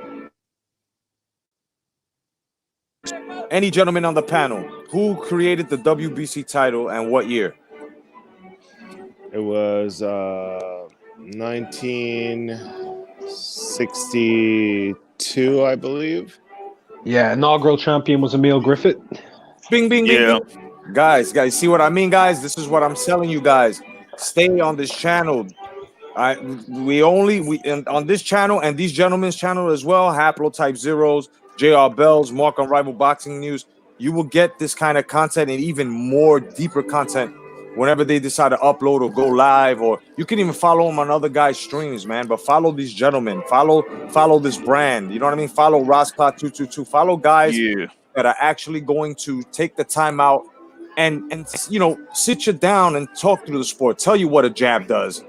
Any gentleman on the panel, who created the WBC title and what year? It was 1962, I believe. Yeah, inaugural champion was Emil Griffith. Bing, bing, bing. Yeah. Bing. Guys, see what I mean, guys? This is what I'm telling you guys. Stay on this channel. We on this channel and these gentlemen's channel as well, Haplo Type Zeros, JR Bells, Mark on Rival Boxing News. You will get this kind of content and even more deeper content whenever they decide to upload or go live, or you can even follow them on other guys' streams, man. But follow these gentlemen, follow this brand. You know what I mean? Follow Rosclot 222. Follow guys that are actually going to take the time out and sit you down and talk through the sport. Tell you what a jab does.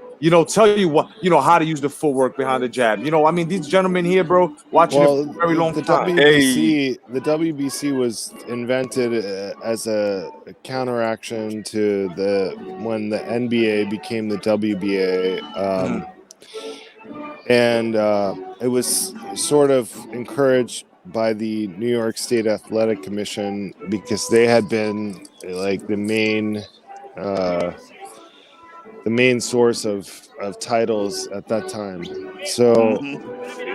Tell you what, how to use the footwork behind the jab. I mean, these gentlemen here, bro, watching it for a very long time. The WBC was invented as a counteraction to when the NBA became the WBA. And it was sort of encouraged by the New York State Athletic Commission because they had been like the main the main source of titles at that time. So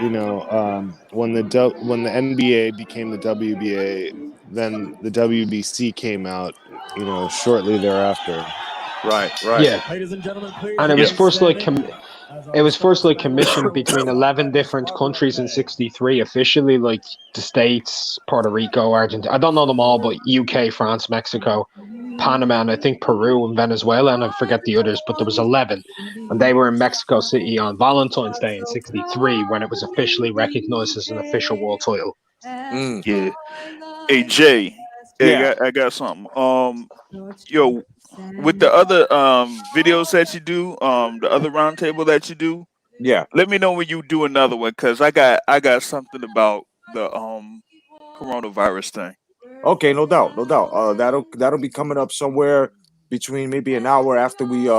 you know, when the NBA became the WBA, then the WBC came out, you know, shortly thereafter. Right. Yeah, Ladies and gentlemen, please. and it was first like It was commissioned between 11 different countries in '63 officially, like the States, Puerto Rico, Argentina. I don't know them all, but UK, France, Mexico, Panama, and I think Peru and Venezuela, and I forget the others, but there was 11, and they were in Mexico City on Valentine's Day in '63 when it was officially recognized as an official world title. Yeah. Hey Jay, I got something. Yo, with the other videos that you do, the other roundtable that you do, let me know when you do another one, because I got something about the coronavirus thing. Okay, no doubt. That'll be coming up somewhere between maybe an hour after we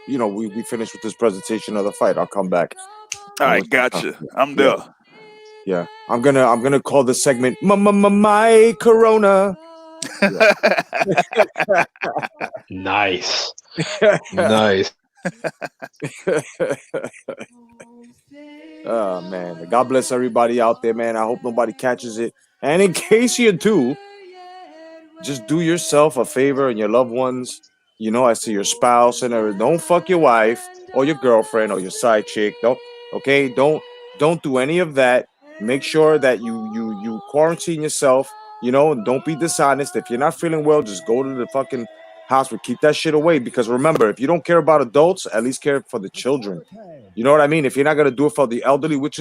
we finish with this presentation of the fight. I'll come back. All right, gotcha. I'm there. Yeah, I'm gonna call the segment my Corona. Nice. Nice. Oh man, God bless everybody out there, man. I hope nobody catches it. And in case you do, just do yourself a favor and your loved ones, you know, as to your spouse and everything. Don't fuck your wife or your girlfriend or your side chick. Don't do any of that. Make sure that you quarantine yourself, you know, and don't be dishonest. If you're not feeling well, just go to the fucking hospital. Keep that shit away, because remember, if you don't care about adults, at least care for the children. You know what I mean? If you're not gonna do it for the elderly, which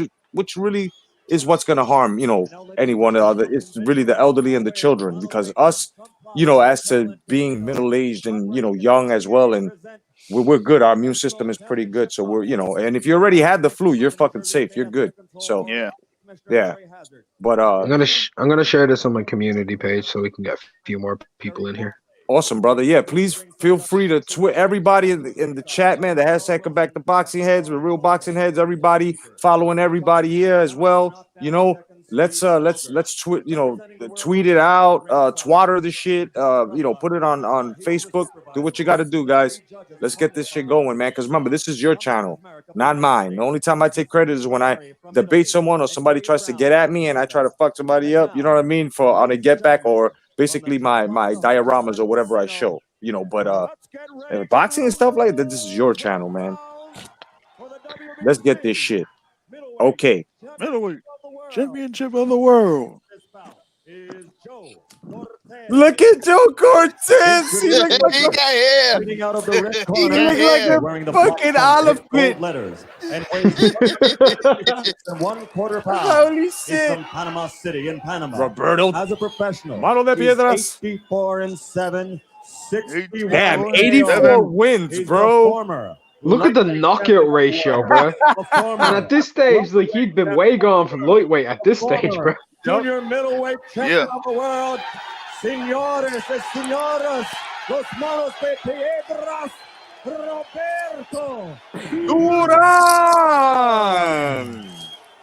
really is what's gonna harm, you know, anyone other. It's really the elderly and the children, because us, you know, as to being middle-aged and, you know, young as well, and we're good. Our immune system is pretty good, so we're, you know, and if you already had the flu, you're fucking safe. You're good. So yeah. But I'm gonna share this on my community page so we can get a few more people in here. Awesome, brother. Yeah, please feel free to tweet everybody in the chat, man. The hashtag come back to boxing heads with real boxing heads. Everybody following everybody here as well. You know, let's tweet, you know, tweet it out, twatter the shit, you know, put it on Facebook. Do what you got to do, guys. Let's get this shit going, man. Because remember, this is your channel, not mine. The only time I take credit is when I debate someone or somebody tries to get at me and I try to fuck somebody up. You know what I mean? On a get back, or basically my dioramas or whatever I show, you know. But boxing and stuff like that, this is your channel, man. Let's get this shit. Okay. Middleweight championship of the world. Look at Joe Cortez. He looks like He got hair. He looks like a fucking olive pit. Letters and weighs 1/4 pounds. Holy He's shit. from Panama City in Panama. Roberto. As a professional. Mano de Piedras. 84-7, 61. Damn, 84 wins, bro. Look at the knockout ratio, bro. And at this stage, like, he'd been way gone from lightweight at this stage, bro. Junior middleweight champion of the world. Señores y señoras, los manos de Piedras, Roberto Duran.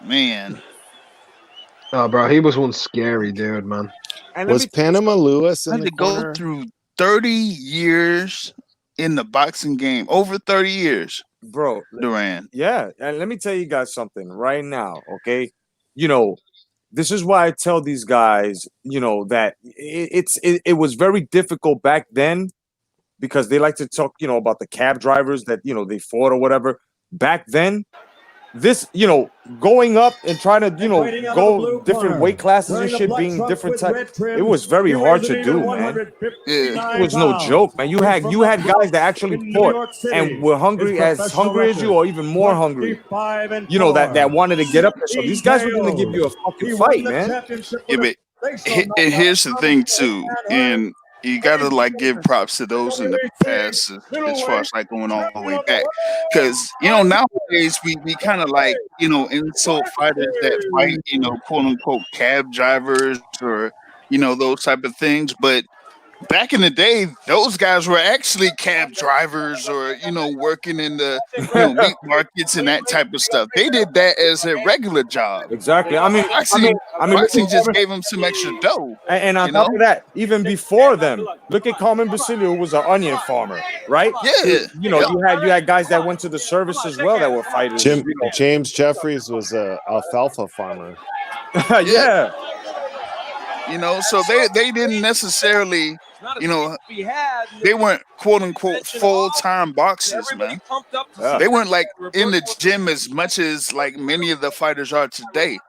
Man. Oh, bro, he was one scary dude, man. Was Panama Lewis in had the to go corner? through 30 years in the boxing game, over 30 years, bro. Duran. Yeah, and let me tell you guys something right now, okay? You know, this is why I tell these guys, you know, that it was very difficult back then, because they like to talk, you know, about the cab drivers that, you know, they fought or whatever. Back then, this, you know, going up and trying to, you know, go different weight classes and shit, being different type, it was very hard to do, man. It was no joke, man. You had guys that actually fought and were hungry as you, or even more hungry, you know, that wanted to get up there. So these guys were going to give you a fucking fight, man. Yeah, but here's the thing too, and you gotta like give props to those in the past as far as like going all the way back, because you know nowadays we kind of like, you know, insult fighters that fight, you know, quote unquote cab drivers or, you know, those type of things. But back in the day, those guys were actually cab drivers or, working in the, meat markets and that type of stuff. They did that as a regular job. Exactly. I mean, Boxing just gave them some extra dough. And on top of that, even before them, look at Carmen Basilio, who was an onion farmer, right? Yeah. You had guys that went to the service as well that were fighters. James Jeffries was a alfalfa farmer. Yeah. So they didn't necessarily, they weren't quote unquote full-time boxers, man. They weren't like in the gym as much as like many of the fighters are today.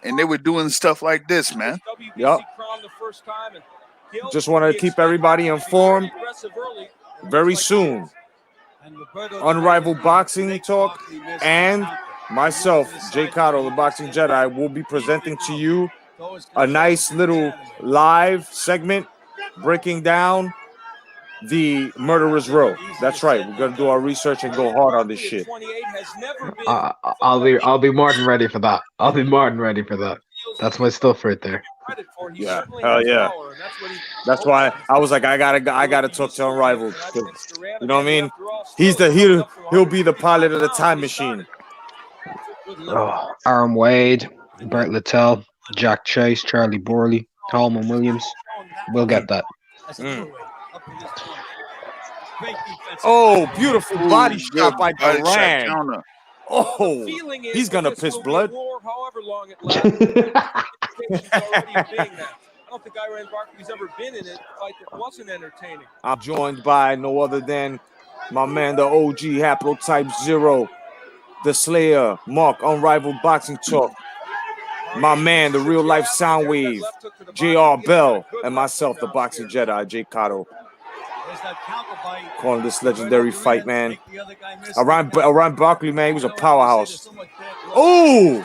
And they were doing stuff like this, man. Yep. Just wanted to keep everybody informed. Very soon, Unrivaled Boxing Talk and myself, Jay Cotto, the Boxing Jedi, will be presenting to you a nice little live segment breaking down the Murderer's Row. That's right. We're gonna do our research and go hard on this shit. I'll be more than ready for that. I'll be more than ready for that. That's my stuff right there. Yeah, hell yeah. That's why I was like, I gotta talk to Unrivaled. You know what I mean? He'll be the pilot of the time machine. Oh, Aaron Wade, Bert Littell, Jack Chase, Charlie Borley, Coleman Williams. We'll get that. Oh, beautiful body shot by Duran. Oh, he's gonna piss blood. don't think Iran Barkley's ever been in a fight that wasn't entertaining. I'm joined by no other than my man, the OG Haplotype Zero, the Slayer, Mark, Unrivaled Boxing Talk, my man, the real life Soundwave, JR Bell, and myself, the Boxing Jedi, Jay Cotto. Calling this legendary fight, man. Iran Barkley, man, he was a powerhouse. Oh!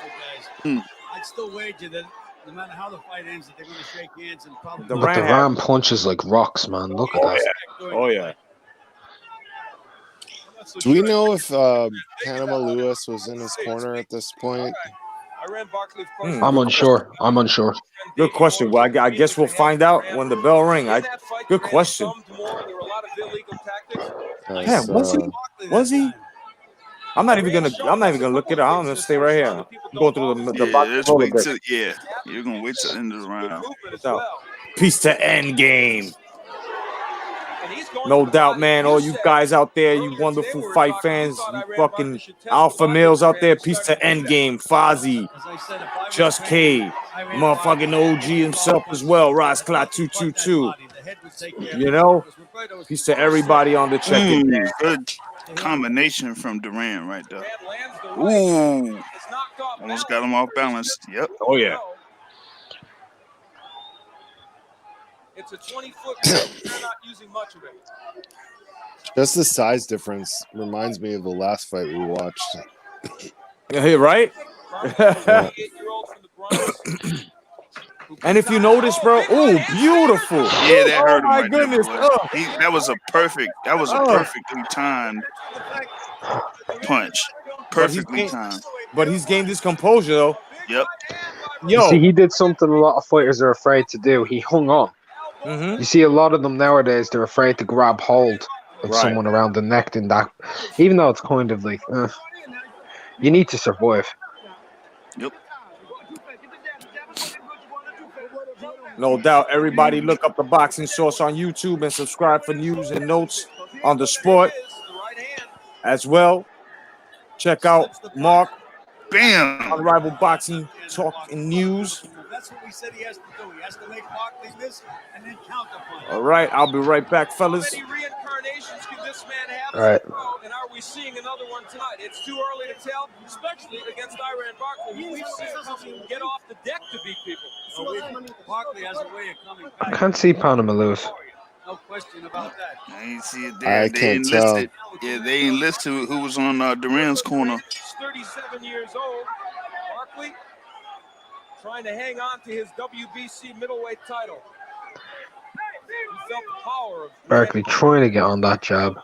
I'd still wager that no matter how the fight ends, that they're going to shake hands and probably. The Ram punches like rocks, man. Look at that. Yeah. Oh yeah. Do we know if Panama Lewis was in his corner at this point? I'm unsure. Good question. Well, I guess we'll find out when the bell ring. Good question. Yeah, was he? I'm not even gonna look it up. I'm gonna stay right here. I'm going through the box. You're gonna wait till the end of the round. Peace to end game. No doubt, man. All you guys out there, you wonderful fight fans, you fucking alpha males out there, peace to end game. Fozzy, Just K, motherfucking OG himself as well, Rosclot 222. You know, peace to everybody on the check. Good combination from Duran right there. Ooh, almost got him off balance. Yep. Oh yeah. It's a 20-foot. They're not using much of it. Just the size difference reminds me of the last fight we watched. Hey, right? And if you notice, bro, oh, beautiful. Yeah, that hurt him. My right goodness. There, that was a perfectly timed punch. Perfectly timed. But he's gained his composure, though. Yep. You see, he did something a lot of fighters are afraid to do. He hung on. You see, a lot of them nowadays, they're afraid to grab hold of someone around the neck. And that, even though it's kind of like, you need to survive. Yep. No doubt. Everybody look up the Boxing Source on YouTube and subscribe for news and notes on the sport as well. Check out Mark. Bam! Unrivaled Boxing Talk and News. That's what we said he has to do. He has to make Barkley miss and then counterpunch. All right, I'll be right back, fellas. How many reincarnations can this man have? All right. And are we seeing another one tonight? It's too early to tell, especially against Iran Barkley. We've seen him get off the deck to beat people. Barkley has a way of coming I back. can't see Panama Lewis. No question about that. I ain't see it there. I can't tell. Yeah, they ain't listed who was on Duran's corner. He's 37 years old. Barkley trying to hang on to his WBC middleweight title. felt the power of Barkley trying to get on that jab.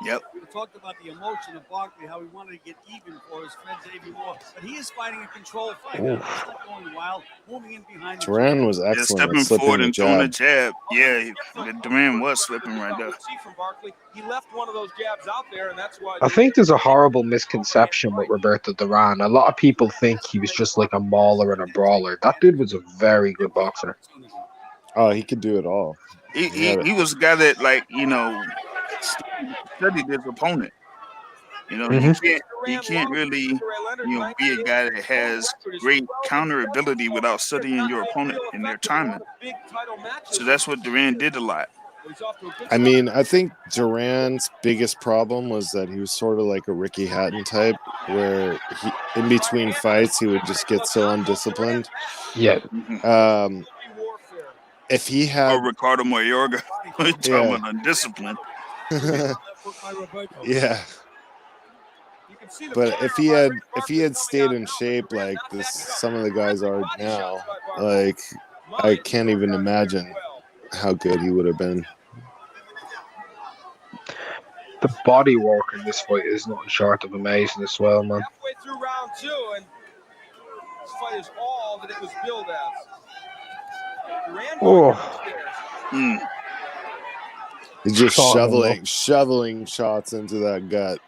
Yep. We talked about the emotion of Barkley, how he wanted to get even for his friend Xavier Moore, but he is fighting a controlled fight. Oof. He's not going wild, moving in behind the Duran was Yeah, excellent at stepping slipping forward the and throwing a jab. jab. Yeah, Duran was slipping right there. See from Barkley, he left one of those jabs out there, and that's why. I think there's a horrible misconception with Roberto Duran. A lot of people think he was just like a mauler and a brawler. That dude was a very good boxer. Oh, he could do it all. He was a guy that, like, you know, studied his opponent. You know, you can't really, you know, be a guy that has great counter ability without studying your opponent and their timing. So that's what Duran did a lot. I mean, I think Duran's biggest problem was that he was sort of like a Ricky Hatton type, where in between fights he would just get so undisciplined. Yeah. If he had Ricardo Mayorga, talking about undisciplined. Yeah. But if he had stayed in shape like this, some of the guys are now, like, I can't even imagine how good he would have been. The body work in this fight is nothing short of amazing as well, man. Halfway through round 2, and this fight is all that it was billed as. Duran He's just shoveling shots into that gut.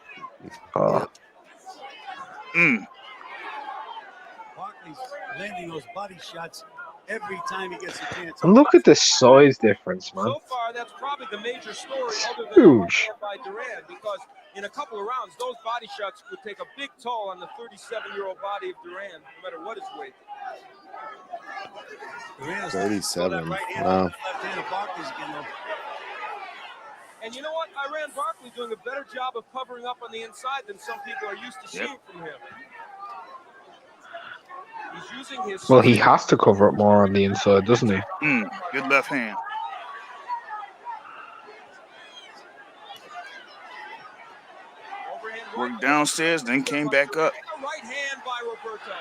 Barkley's landing those body shots every time he gets a chance. And look at the size difference, man. So far, that's probably the major story other than Huge. by Duran, because in a couple of rounds, those body shots would take a big toll on the 37-year-old body of Duran, no matter what his weight. 37. Wow. And you know what? Iran Barkley doing a better job of covering up on the inside than some people are used to seeing from him. He's using his. Well, he has to cover up more on the inside, doesn't he? Good left hand. Worked downstairs, then came back up. Right hand by Roberto.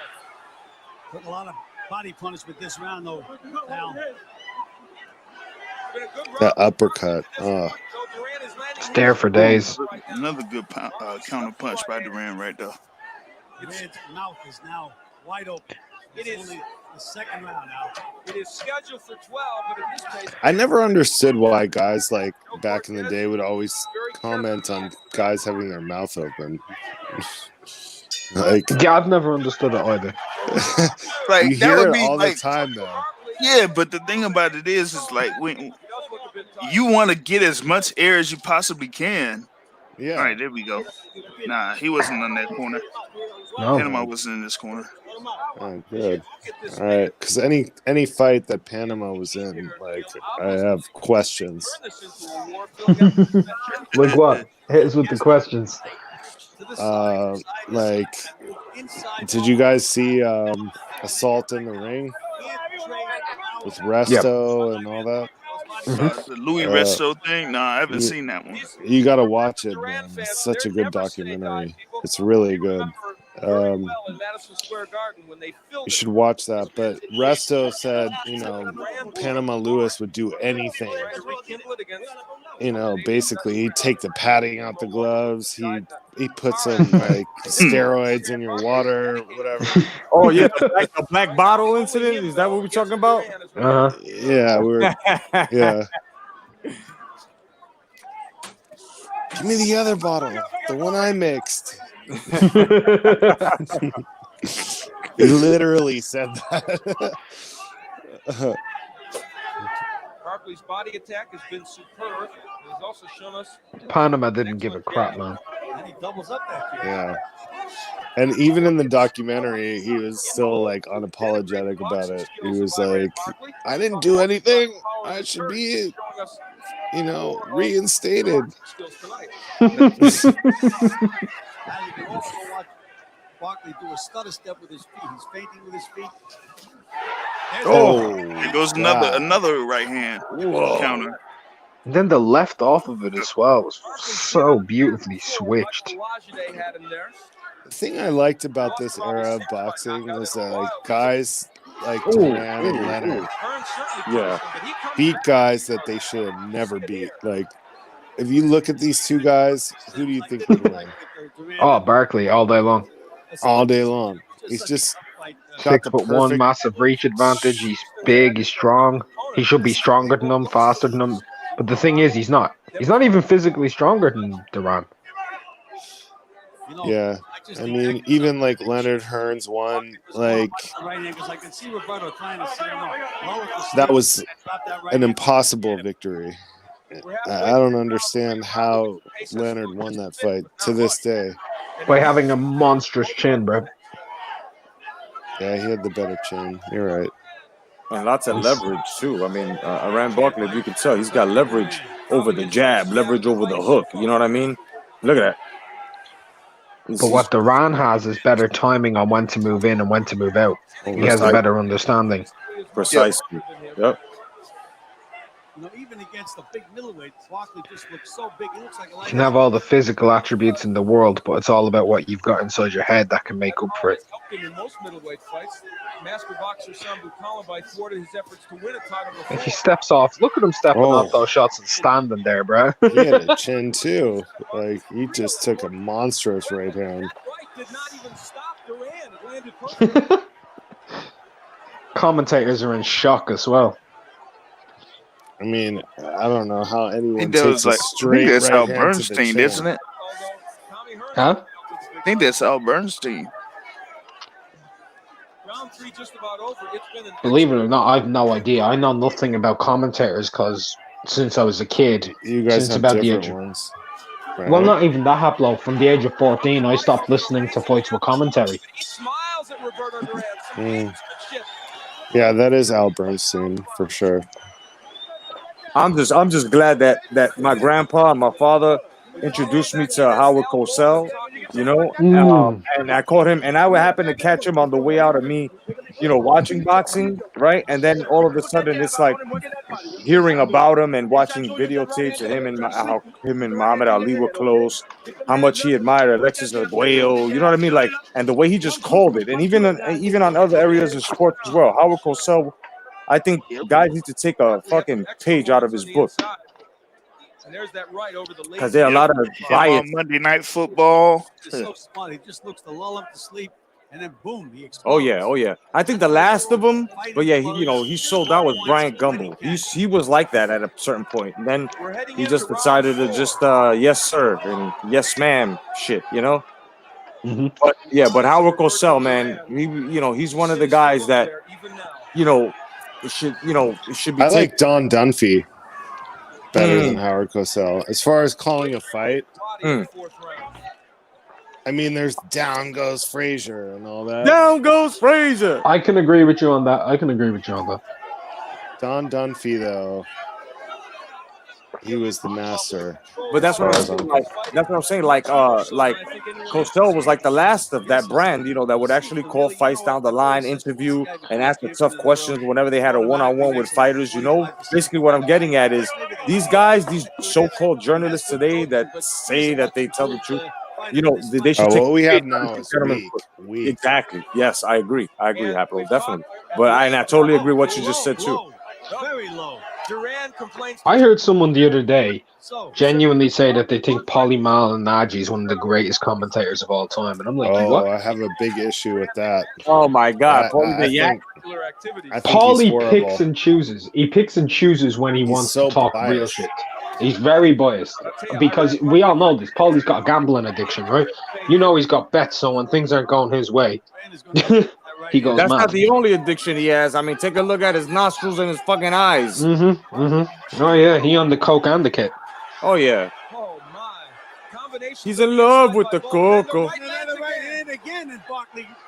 Put a lot of body punishment this round, though, pal. That uppercut. Oh. It's there for days. Another good counter punch by Duran right there. Duran's mouth is now wide open. It is only the second round now. It is scheduled for 12, but at this pace. I never understood why guys like back in the day would always comment on guys having their mouth open. Like, yeah, I've never understood it either. Like, you that hear would it be all like, the time, though. Yeah, but the thing about it is like when you want to get as much air as you possibly can. Yeah. All right, there we go. Nah, he wasn't in that corner. No. Panama wasn't in this corner. Oh, good. All right, because any fight that Panama was in, like, I have questions. Like what? Hit us with the questions. Like, did you guys see Assault in the Ring with Resto and all that? The Louis Resto thing? No, I haven't seen that one. You got to watch it, man. It's such a good documentary. It's really good. You should watch that. But Resto said, you know, Panama Lewis would do anything. You know, basically, he'd take the padding out the gloves. He put some like steroids in your water, whatever. Oh yeah, the black bottle incident. Is that what we're talking about? Yeah, yeah. Give me the other bottle, the one I mixed. He literally said that. Barkley's body attack has been superb. He's also shown us Panama didn't give a crap, man. And he doubles up that kick. Yeah. And even in the documentary, he was still like unapologetic about it. He was like, I didn't do anything. I should be, you know, reinstated. Now you can also watch Barkley do a stutter step with his feet. He's fainting with his feet. There goes another right hand counter. And then the left off of it as well was so beautifully switched. The thing I liked about this era of boxing was that like, guys like Duran and Leonard. Yeah. Beat guys that they should have never beat. Like, if you look at these two guys, who do you think would win? Oh, Barkley all day long. All day long. He's just got the 6'1", perfect. massive reach advantage. He's big. He's strong. He should be stronger than them, faster than them. But the thing is, he's not. He's not even physically stronger than Duran. Yeah, I mean, even like Leonard Hearns won. Like, that was an impossible victory. I don't understand how Leonard won that fight to this day. By having a monstrous chin, bro. Yeah, he had the better chin. You're right. And lots of leverage, too. I mean, Rand Barkley, if you can tell, he's got leverage over the jab, leverage over the hook. You know what I mean? Look at that. But what Duran has is better timing on when to move in and when to move out. He has a better understanding. Precisely. Yep. You know, even against the big middleweight, Barkley just looks so big. He looks like a You can have all the physical attributes in the world, but it's all about what you've got inside your head that can make up for it. In most middleweight fights, master boxer Sam Bukalambai thwarted his efforts to win a title before. If he steps off, look at him stepping off those shots and standing there, bro. He had a chin too. Like, he just took a monstrous right hand. Did not even stop Duran. It landed perfect. Commentators are in shock as well. I mean, I don't know how anyone think that takes was a like, I straight think that's right Al hand to the Bernstein, chin. isn't it? Huh? I think that's Al Bernstein. Round 3 just about over. It's been an Believe it or not, I have no idea. I know nothing about commentators because since I was a kid, You guys since have about the different age of, ones. Right? well, not even that, Haplo. From the age of 14, I stopped listening to fights with commentary. He smiles at Roberto Duran. Some Mm. gamesmanship. Yeah, that is Al Bernstein for sure. I'm just glad that my grandpa and my father introduced me to Howard Cosell, you know, and I caught him, and I would happen to catch him on the way out of me, you know, watching boxing, right? And then all of a sudden, it's like hearing about him and watching videotapes of him and how him and Muhammad Ali were close, how much he admired Alexis Arguello, you know what I mean? Like, and the way he just called it, and even on other areas of sports as well, Howard Cosell. I think guys need to take a fucking page out of his book because there are a lot of riots. Monday Night Football. It's so smart. He just looks to lull him to sleep, and then boom, he explodes. Oh yeah. I think the last of them, but yeah, he sold out with Brian Gumbel. He was like that at a certain point, and then he just decided to just yes sir and yes ma'am shit, you know. Mm-hmm. But Howard Cosell, man, he's one of the guys that it should be. I like Don Dunphy better than Howard Cosell. As far as calling a fight, I mean, there's Down Goes Frazier and all that. Down goes Frazier. I can agree with you on that. Don Dunphy, though, he was the master. But that's what I'm saying. Like Cosell was like the last of that brand, that would actually call fights down the line, interview, and ask the tough questions whenever they had a one-on-one with fighters. Basically what I'm getting at is these guys, these so-called journalists today that say that they tell the truth. They should take what we have now is weak. Exactly. Yes, I agree, Haplo, definitely. But I totally agree with what you just said too. Very low. Duran complains. I heard someone the other day genuinely say that they think Paulie Malignaggi is one of the greatest commentators of all time, and I'm like, what? I have a big issue with that. Oh my God, Paulie picks and chooses. He picks and chooses when he wants to talk real shit. He's very biased because we all know this. Paulie's got a gambling addiction, right? He's got bets, so when things aren't going his way, he goes That's mad. not the only addiction he has. I mean, take a look at his nostrils and his fucking eyes. Oh yeah, he on the coke and the kit. Oh yeah. He's in love with the cocoa.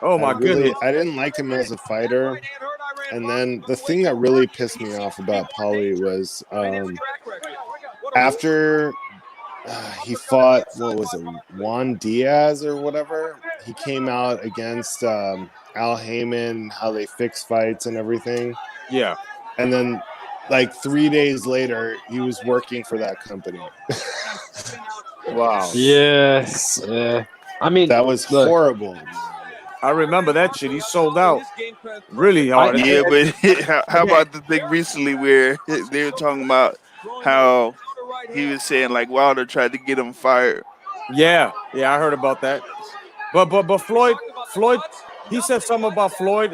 Oh my goodness. I didn't like him as a fighter. And then the thing that really pissed me off about Paulie was after he fought, Juan Diaz or whatever, he came out against Al Heyman, how they fix fights and everything. Yeah. And then like 3 days later, he was working for that company. Wow. Yeah. I mean, that was horrible. I remember that shit. He sold out really hard. Yeah, but how about the thing recently where they were talking about how he was saying like Wilder tried to get him fired? Yeah, I heard about that. But Floyd, he said something about Floyd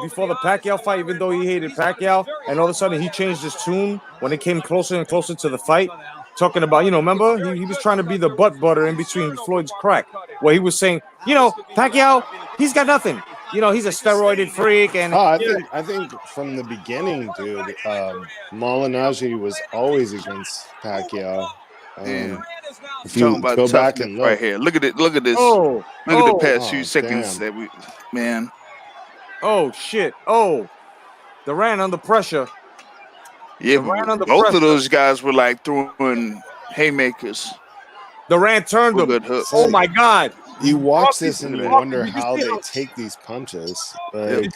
before the Pacquiao fight, even though he hated Pacquiao, and all of a sudden he changed his tune when it came closer and closer to the fight, talking about, remember, he was trying to be the butt butter in between Floyd's crack, where he was saying, Pacquiao, he's got nothing. He's a steroided freak. And I think from the beginning, dude, Malignaggi was always against Pacquiao. If you go back and look right here, look at it. Look at this. Look at the past few seconds that we, man. Oh shit! Oh, Duran under pressure. Yeah, both of those guys were like throwing haymakers. Duran turned him. Oh my God! You watch this and you wonder how they take these punches. Like,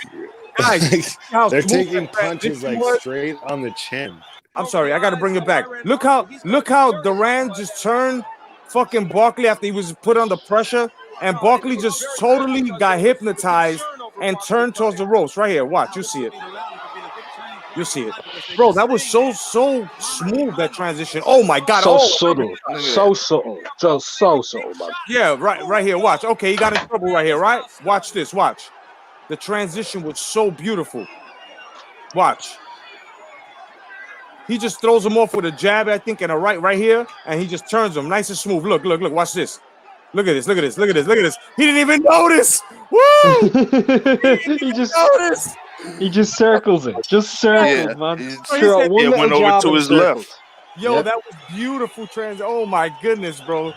guys, they're taking punches like straight on the chin. I'm sorry, I got to bring it back. Look how Duran just turned fucking Barkley after he was put under pressure, and Barkley just totally got hypnotized and turned towards the ropes. Right here, watch, you see it. You see it, bro. That was so smooth, that transition. Oh my God, subtle, so subtle, just so subtle, man. Yeah, right here. Watch. Okay, he got in trouble right here. Right. Watch this. Watch. The transition was so beautiful. Watch. He just throws him off with a jab, I think, and a right here, and he just turns him nice and smooth. Look. Watch this. Look at this. He didn't even notice. Woo! He just circles it. Just circles, man. It went over to his left. Yo, that was beautiful transition. Oh my goodness, bro.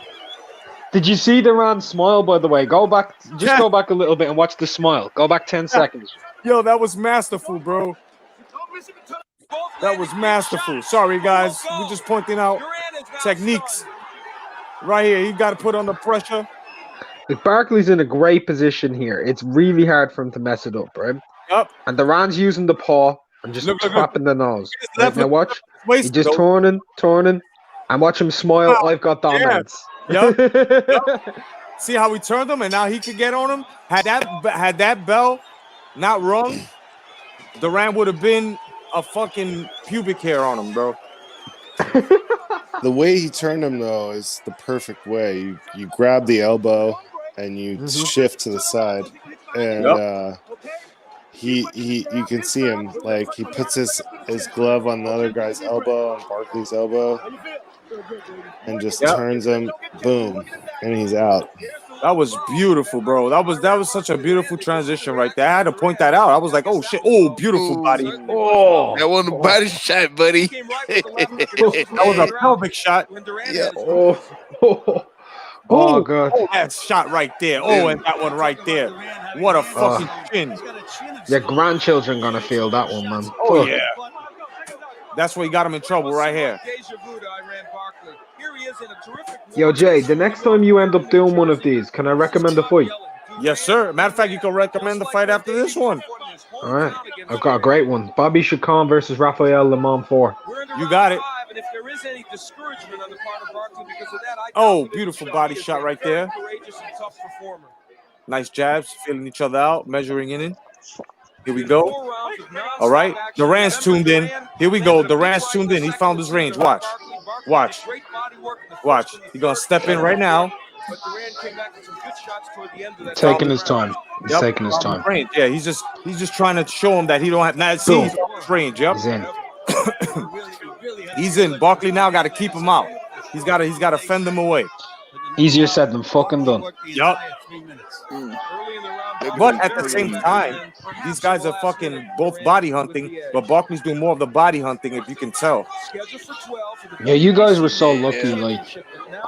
Did you see Duran's smile, by the way? Go back a little bit and watch the smile. Go back 10 seconds. Yo, that was masterful, bro. That was masterful. Sorry, guys. We're just pointing out techniques. Right here, you got to put under pressure. If Barkley's in a great position here, it's really hard for him to mess it up, right? Yep. And Duran's using the paw and just tapping the nose. Right, now watch. He's just turning. And watch him smile. I've got dominance. Yeah. Yep. See how he turned him, and now he could get on him. Had that bell not rung, Duran would have been a fucking pubic hair on him, bro. The way he turned him, though, is the perfect way. You grab the elbow and you shift to the side, and you can see him, like, he puts his glove on the other guy's elbow, on Barkley's elbow, and just turns him, boom, and he's out. That was beautiful, bro. That was such a beautiful transition right there. I had to point that out. I was like, oh shit, oh, beautiful body. Oh, that wasn't a body shot, buddy. That was a pelvic shot. Yeah. Oh God. Oh, that shot right there. Oh, and that one right there. What a fucking chin. Your grandchildren gonna feel that one, man. Oh yeah. That's where he got him in trouble right here. Yo, Jay, the next time you end up doing one of these, can I recommend a fight? Yes, sir. Matter of fact, you can recommend the fight after this one. All right. I've got a great one. Bobby Chacon versus Rafael Lemon 4. You got it. Oh, beautiful body shot right there. Nice jabs, feeling each other out, measuring in. Here we go. All right. Duran's tuned in. Here we go. Duran's tuned in. He found his range. Watch. He's going to step in right now. Taking his time. He's taking his time. Yeah, he's just trying to show him that he don't have not see his range. Yep. He's in. He's in. Barkley now got to keep him out. He's got to fend him away. Easier said than fucking done. Yup. But at the same time, these guys are fucking both body hunting, but Barkley's doing more of the body hunting, if you can tell. Yeah, you guys were so lucky. Like,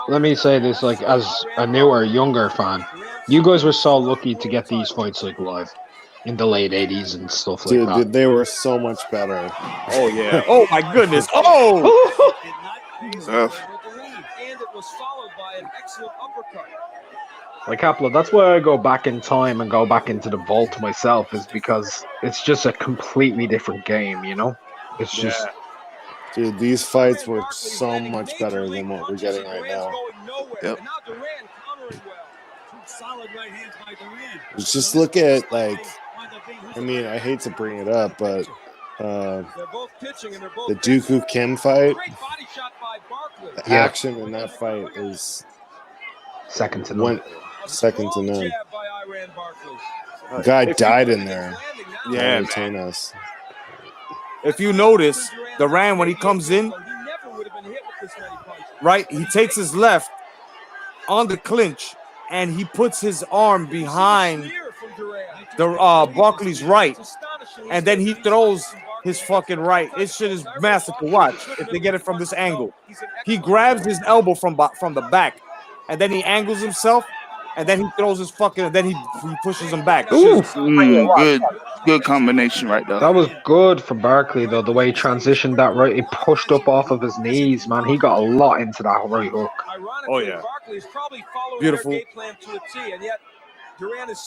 let me say this, like, as a newer, younger fan, you guys were so lucky to get these fights like live in the late '80s and stuff like that. Dude, they were so much better. Oh yeah. Oh my goodness. Oh. And it was followed by an excellent uppercut. Like, Kapla, that's why I go back in time and go back into the vault myself, is because it's just a completely different game, you know? It's just... Dude, these fights were so much better than what we're getting right now. Yep. solid right hands by Duran. Just look at, like, I mean, I hate to bring it up, but They're both pitching and they're both the Dooku Kim fight, Great body shot by Barkley. the action in that fight is second to none. Second to none. Jab by Iran Barkley. Guy died in there. Yeah, Martinez. If you notice, Duran, when he comes in, right, he takes his left on the clinch and he puts his arm behind the Barkley's right, and then he throws his fucking right. This shit is massive to watch if they get it from this angle. He grabs his elbow from the back, and then he angles himself, and then he throws his fucking, and then he pushes him back. Good combination right there. That was good for Barkley, though, the way he transitioned that right. He pushed up off of his knees, man. He got a lot into that right hook. Oh, yeah. Beautiful.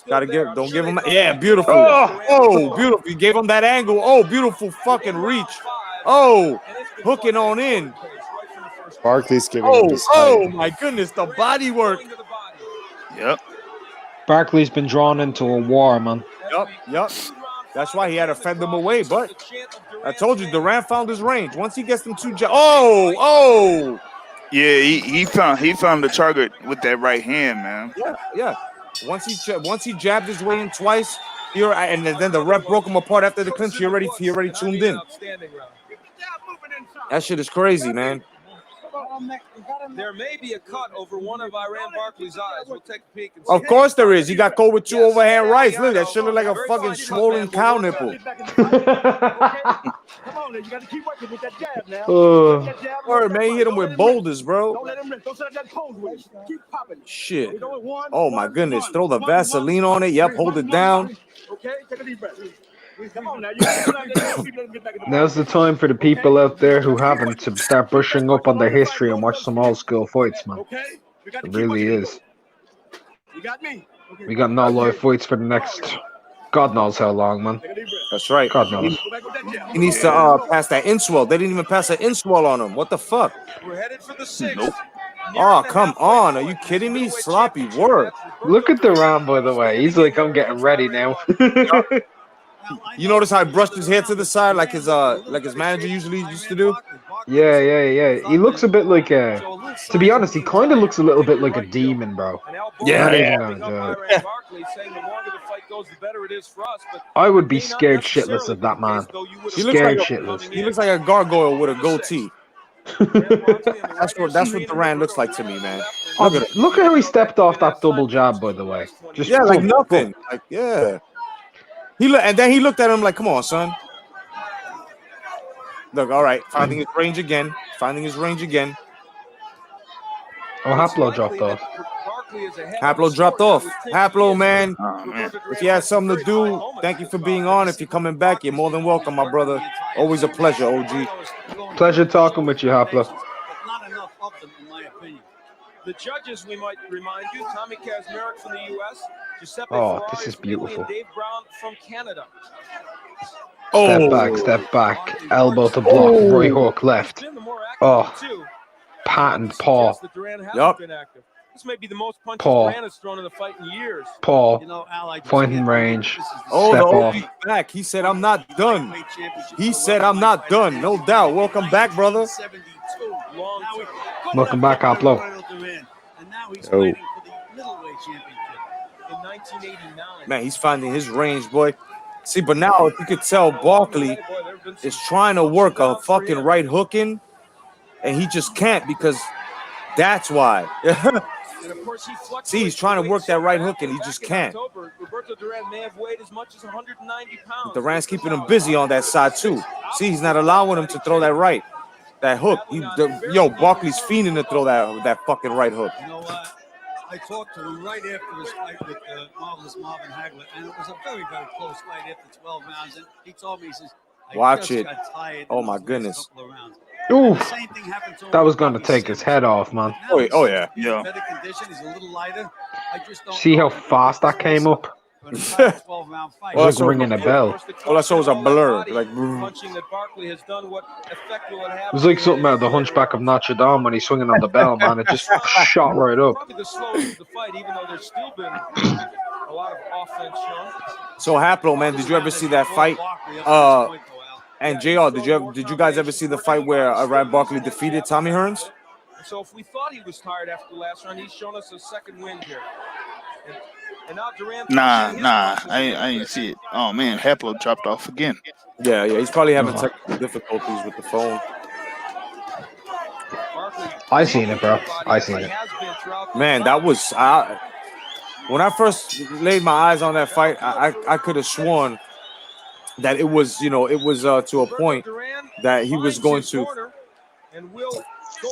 Gotta give, don't give him, yeah, beautiful. Oh, beautiful. He gave him that angle. Oh, beautiful fucking reach. Oh, hooking on in. Barkley's giving him his oh my goodness, the body work. Yep. Barkley's been drawn into a war, man. Yep. That's why he had to fend them away. But I told you, Duran found his range. Once he gets them two jabs. Oh. Yeah, he found the target with that right hand, man. Yeah. Once he jabbed his way in twice, and then the ref broke him apart after the clinch. He already tuned in. That shit is crazy, man. There may be a cut over one of Iran Barkley's eyes. We'll take a peek. Of course there is. He got caught with two overhand rights. Look, that shit look like a fucking swollen cow nipple. Word, man, he hit him with boulders, bro. Shit. Oh my goodness. Throw the Vaseline on it. Yep, hold it down. Now's the time for the people out there who haven't to start brushing up on their history and watch some old school fights, man. It really is. We got no live fights for the next God knows how long, man. That's right. God knows. He needs to pass that inswell. They didn't even pass an inswell on him. What the fuck? We're headed for the sixth. Nope. Oh, come on. Are you kidding me? Sloppy work. Look at Duran, by the way. He's like, I'm getting ready now. You notice how he brushed his hair to the side like his manager usually used to do? Yeah. He looks a bit like a... To be honest, he kind of looks a little bit like a demon, bro. Yeah. I would be scared shitless of that man. Scared shitless. He looks like a gargoyle with a goatee. That's what Duran looks like to me, man. Look at how he stepped off that double jab, by the way. Just like nothing. Like, yeah. And then he looked at him like, come on, son. Look, all right. Finding his range again. Oh, Haplo dropped off. Haplo dropped off. Haplo, man. If you had something to do, thank you for being on. If you're coming back, you're more than welcome, my brother. Always a pleasure, OG. Pleasure talking with you, Haplo. Not enough of them, in my opinion. The judges, we might remind you, Tommy Kazmarek from the U.S., Giuseppe Oh, Ferrari this is from Italy, beautiful. and Dave Brown from Canada. Step back. Elbow to block. Right hook left. Oh, patent paw. Yup. This may be the most punches Paul. Duran has thrown in the fight in years. Paul. Pointing range. Oh, Step the off. OG's back. He said, I'm not done. No doubt. Welcome back, brother. Welcome back, Haplo. Oh. Man, he's finding his range, boy. See, but now if you could tell, Barkley is trying to work a fucking right hook in, and he just can't because that's why. See, he's trying to work that right hook, and he just can't. Duran's keeping him busy on that side, too. See, he's not allowing him to throw that right. That hook. Barkley's fiending to throw that fucking right hook. You know what? I talked to him right after his fight with Marvelous Marvin Hagler, and it was a very, very close fight after 12 rounds. And he told me, he says, Watch it. Oh, my goodness. Oof. That was going to take his head off, man. Oh, yeah. Better condition. He's a little lighter. I just don't See how fast that came up? an entire 12-round fight. It was ringing a bell. All I saw was a blur. Like, punching that Barkley has done. What effect will it have? It was like something out of the Hunchback of Notre Dame when he's swinging on the bell, man. It just shot right up. Probably the slowest of the fight, even though there's still been a lot of offense shown. So Haplo, man, did you ever see that fight? And JR, did you guys ever see the fight where Ryan Barkley defeated Tommy Hearns? So if we thought he was tired after the last round, he's shown us a second win here. And now Durant. Nah, I didn't see it. Oh man, Haplo dropped off again. Yeah, he's probably having technical difficulties with the phone. I seen it, bro. I seen it. Man, that was when I first laid my eyes on that fight, I could have sworn that it was, to a point that he was going to.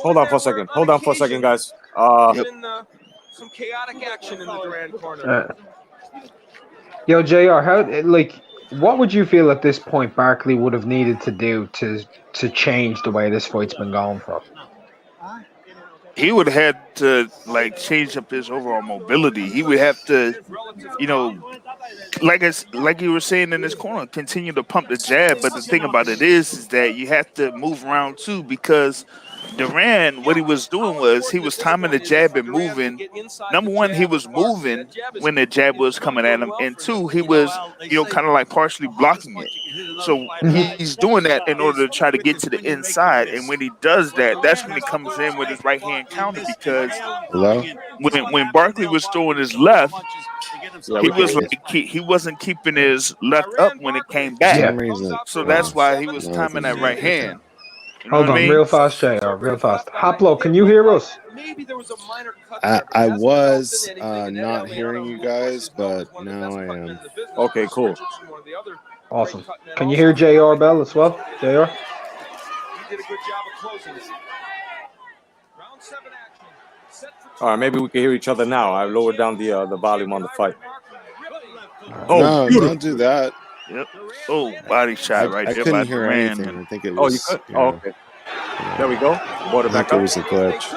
Hold on for a second. Hold on for a second, guys. Some chaotic action in the Durant corner. Yo, JR, what would you feel at this point Barkley would have needed to do to change the way this fight's been going for? He would have had to change up his overall mobility. He would have to, like you were saying in this corner, continue to pump the jab. But the thing about it is that you have to move around too, because Duran, what he was doing was he was timing the jab and moving. Number one, he was moving when the jab was coming at him, and two, he was kind of like partially blocking it. So he's doing that in order to try to get to the inside. And when he does that, that's when he comes in with his right hand counter. Because when Barkley was throwing his left, he wasn't keeping his left up when it came back. So that's why he was timing that right hand. Hold on, real fast, JR, real fast. Haplo, can you hear us? I was not hearing you guys, but now I am. Okay, cool. Awesome. Can you hear JR Bell as well? JR? He did a good job of closing it. Round 7 action. All right, maybe we can hear each other now. I lowered down the volume on the fight. No, don't do that. Yep. Oh, body shot right I there. couldn't hear anything. I think it was. Oh, you could? Oh, okay. There we go. Brought it back up. It was a glitch.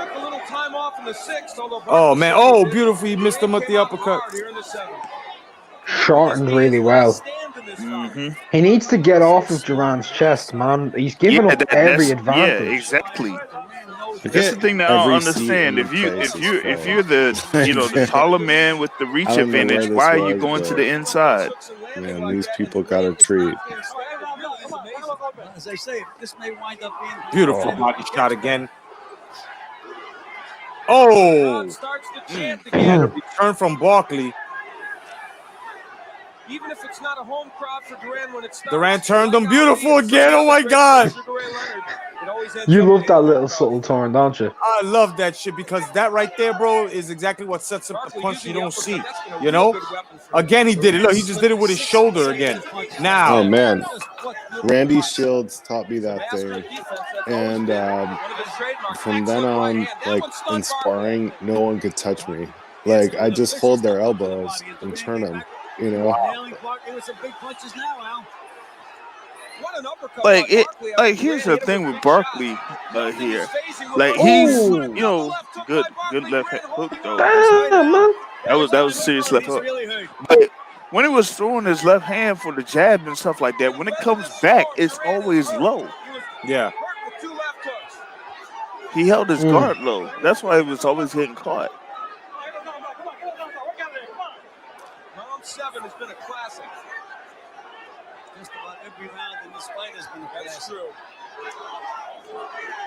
Oh, man. Oh, beautiful. He missed him with the uppercut. Shortened really well. Mm-hmm. He needs to get off of Duran's chest, man. He's giving up every advantage. Yeah, exactly. That's the thing that I don't understand. If you're the the taller man with the reach advantage, why are you going to the inside? Man, these people got a treat. As I say, this may wind up being beautiful body shot again. Oh, return from Barkley. Even if it's not a home crowd for Duran when it's Duran turned him beautiful again. Oh my God. You love that little subtle turn, don't you? I love that shit because that right there, bro, is exactly what sets up the punch you don't see. Again, he did it. Look, he just did it with his shoulder again. Now. Oh, man. Randy Shields taught me that thing. And from then on, in sparring, no one could touch me. I just hold their elbows and turn them, Here's the thing with Barkley here. He's good left hook though. That was serious left hook. But when he was throwing his left hand for the jab and stuff like that, when it comes back, it's always low. Yeah. He held his guard low. That's why he was always getting caught. Round 7 has been a classic. Just about every round in this fight has been a classic. That's true.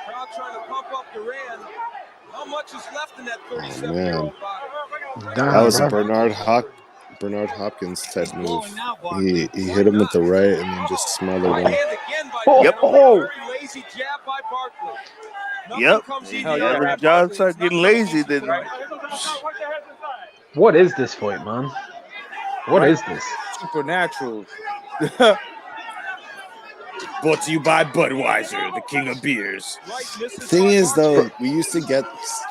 Crowd trying to pump up Duran. How much is left in that 37-year-old body? That was a Bernard Hopkins type move. He hit him with the right and then just smothered him. Yep. Very lazy jab by Barkley. Yep. When John started getting lazy, then. What is this fight, man? What is this? Supernatural. Brought to you by Budweiser, the king of beers. The thing is, though, we used to get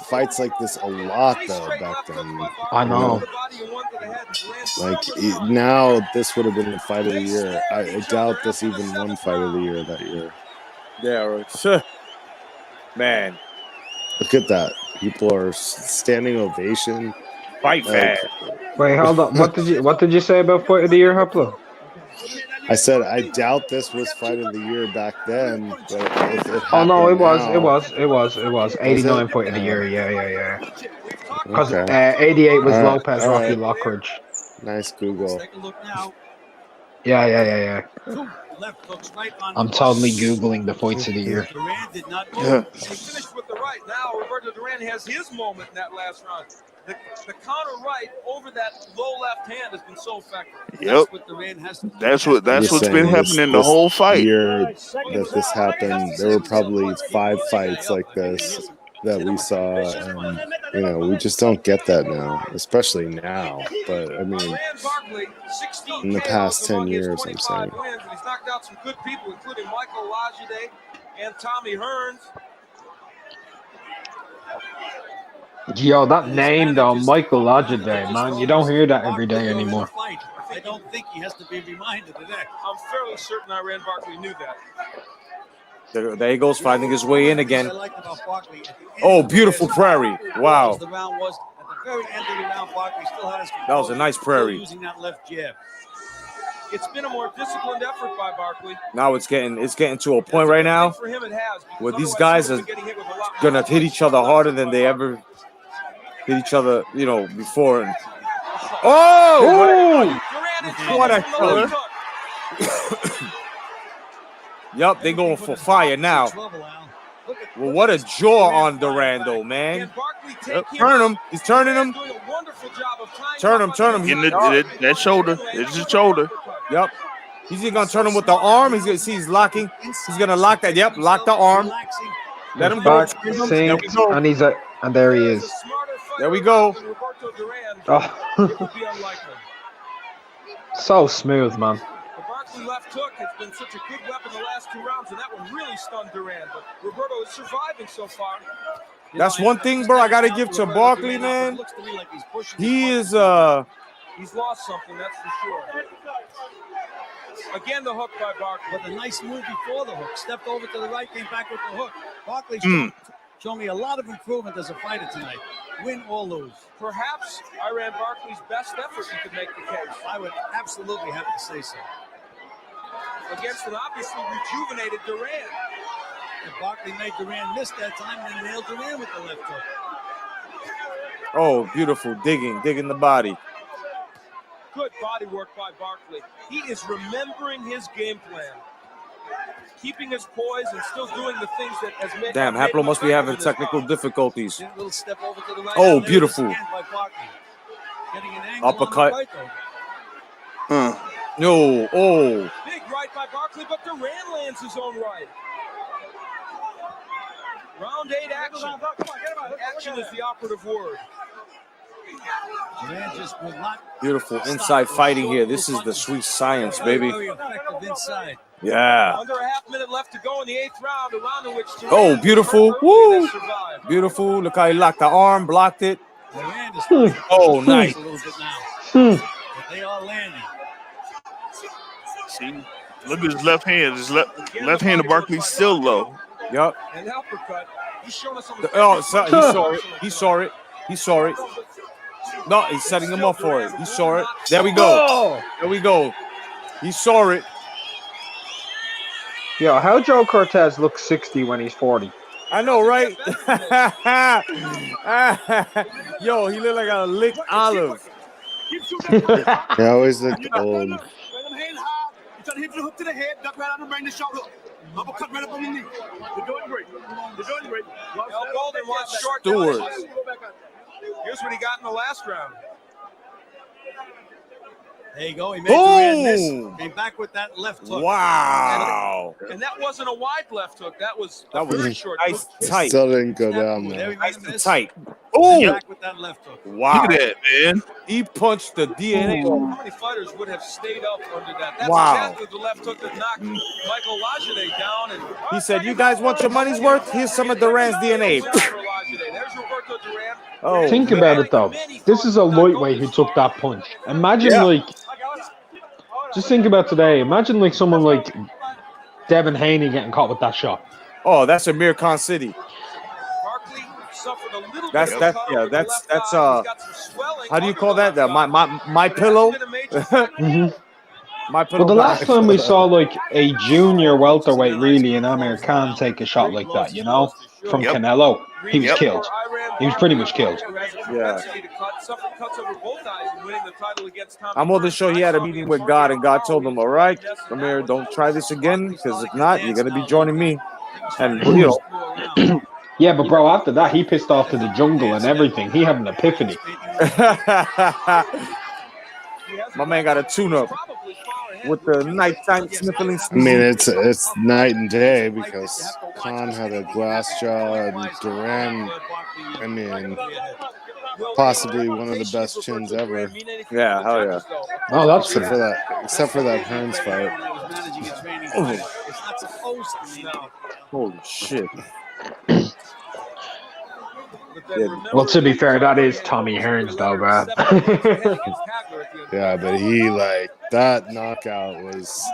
fights like this a lot, though, back then. I know. Now, this would have been the fight of the year. I doubt this even won fight of the year that year. Yeah, right. Man. Look at that. People are standing ovation. Fight fan. Wait, hold on. What did you say about fight of the year, Hoplo? I said I doubt this was fight of the year back then, but if it Oh no, it happened was. now, Was 89 fight of the year. Yeah. Because okay. 88 was All right, Lopez, all Rocky right. Lockridge. Nice Google. Take a look now. Yeah. Two left hooks right on I'm the totally googling the fights of the year. Duran did not move. He finished with the right. Now Roberto Duran has his moment in that last round. The counter right over that low left hand has been so effective. Yep. That's You're what's been saying happening the whole fight. year that this happened, there were probably 5 fights like this that we saw, and you know, we just don't get that now, especially now. But I mean, in the past 10 years, I'm saying. Wins, and he's knocked out some good people, including Michael Lalonde and Tommy Hearns. Yo, that name though, Michael Lalonde, man, you don't hear that every day anymore. I don't think he has to be reminded of that. I'm fairly certain Iran Barkley knew that. There he goes, finding his way in again. Oh, beautiful prairie. Wow. The round was at the very end of the round, Barkley still had his control. That was a nice prairie. Using that left jab. It's been a more disciplined effort by Barkley. Now it's getting to a point right now For him, it has, where these guys are gonna hit each other harder than they ever hit each other, you know, before. And oh, what a color! Yup, they going for fire now. Well, what a jaw on Duran, though, man. Yep. Turn him. He's turning him. Turn him. Getting that shoulder. It's his shoulder. Yep. He's either gonna turn him with the arm. He's gonna see he's locking. He's gonna lock that. Yep, lock the arm. Let him go. There we go. And there he is. There we go. Oh. So smooth, man. The Barkley left hook has been such a good weapon the last 2 rounds, and that one really stunned Duran. But Roberto is surviving so far. That's one thing, bro. I gotta give to Barkley, man. He is He's lost something, that's for sure. Again, the hook by Barkley. With a nice move before the hook. Stepped over to the right, came back with the hook. Barkley's shown me a lot of improvement as a fighter tonight. Win or lose. Perhaps Iran Barkley's best effort, you could make the case. I would absolutely have to say so. Against an obviously rejuvenated Duran. If Barkley made Duran miss that time, then nailed Duran with the left hook. oh, beautiful digging the body. Good body work by Barkley. He is remembering his game plan. Keeping his poise and still doing the things that has made. Damn, Haplo must be having technical difficulties. Step over to the right. Oh, beautiful. Uppercut. No, oh. Big right by Barkley, but Duran lands his own right. Round 8 action. Action is the operative word. Duran just will not. Beautiful inside fighting here. This is the sweet science, baby. Very effective inside. Yeah. Under a half minute left to go in the 8th round, a round in which Duran Oh, beautiful. Woo. Beautiful. Look how he locked the arm, blocked it. Oh, nice. A little bit now. But they are landing. See, look at his left hand. His left hand of Barkley's still low. Yup. An uppercut. He's showing us some Oh, so he saw it. He saw it. He saw it. No, he's setting him up for it. He saw it. There we go. There we go. He saw it. Yo, how Joe Cortez looks 60 when he's 40? I know, right? Yo, he looked like a licked olive. He always looked old. Hit the hook to the head, duck right on the brain, the short hook. Uppercut right up on the knee. You're doing great. You're doing great. Golden wants short Stewart. dodges. Here's what he got in the last round. There you go. He made Duran miss. Came back with that left hook. Wow. And that wasn't a wide left hook. That was very short. Nice, tight. Still didn't go down there. Nice and tight. Oh, Back with that left hook. wow. Look at that, man. He punched the DNA. How many fighters would have stayed up under that? That's Wow. exactly the left hook that knocked Michael Lalonde down. And He said, "You guys want your money's worth? Here's some of Duran's DNA." There's Roberto Duran. Oh, Think about it though. This is a lightweight who took that punch. Imagine just think about today. Imagine like someone like Devin Haney getting caught with that shot. Oh, that's Amir Khan City. Barkley suffered a little That's bit of that's cut yeah. over the That's left that's eye. He's got some swelling How do you under call the that? left eye. My But it hasn't pillow. been a major factor. My Well, pillow the got last time we saw like a junior welterweight Nice really in big Amir close Khan line. take a shot Big like blows that, you as know, close to from sure. Canelo, he was Remember killed. Iran He was pretty Barkley, much killed. who has a Yeah. propensity to cut, suffered cuts over both eyes in winning the title against Tommy I'm more than Hearns. sure he I had a saw the meeting with God, and God told power him, he "All was right, possessing that Amir, one. don't try this again, because if Barkley's not, starting you're to gonna be dance joining now, me." He was And trying to you push know, through around. Yeah, but bro, after that, he pissed off to the jungle and everything. He had an epiphany. my man got a tune-up with the nighttime sniffling I mean, sneezing. it's night and day because Khan had a glass jaw and Duran, I mean, possibly one of the best chins ever. Yeah, hell yeah. Oh, that's Except true. for that Hearns fight. Oh, It's not supposed to mean anything. holy shit. Yeah. Well, to be fair, that is Tommy Hearns, though, bro. Yeah, but he like that knockout was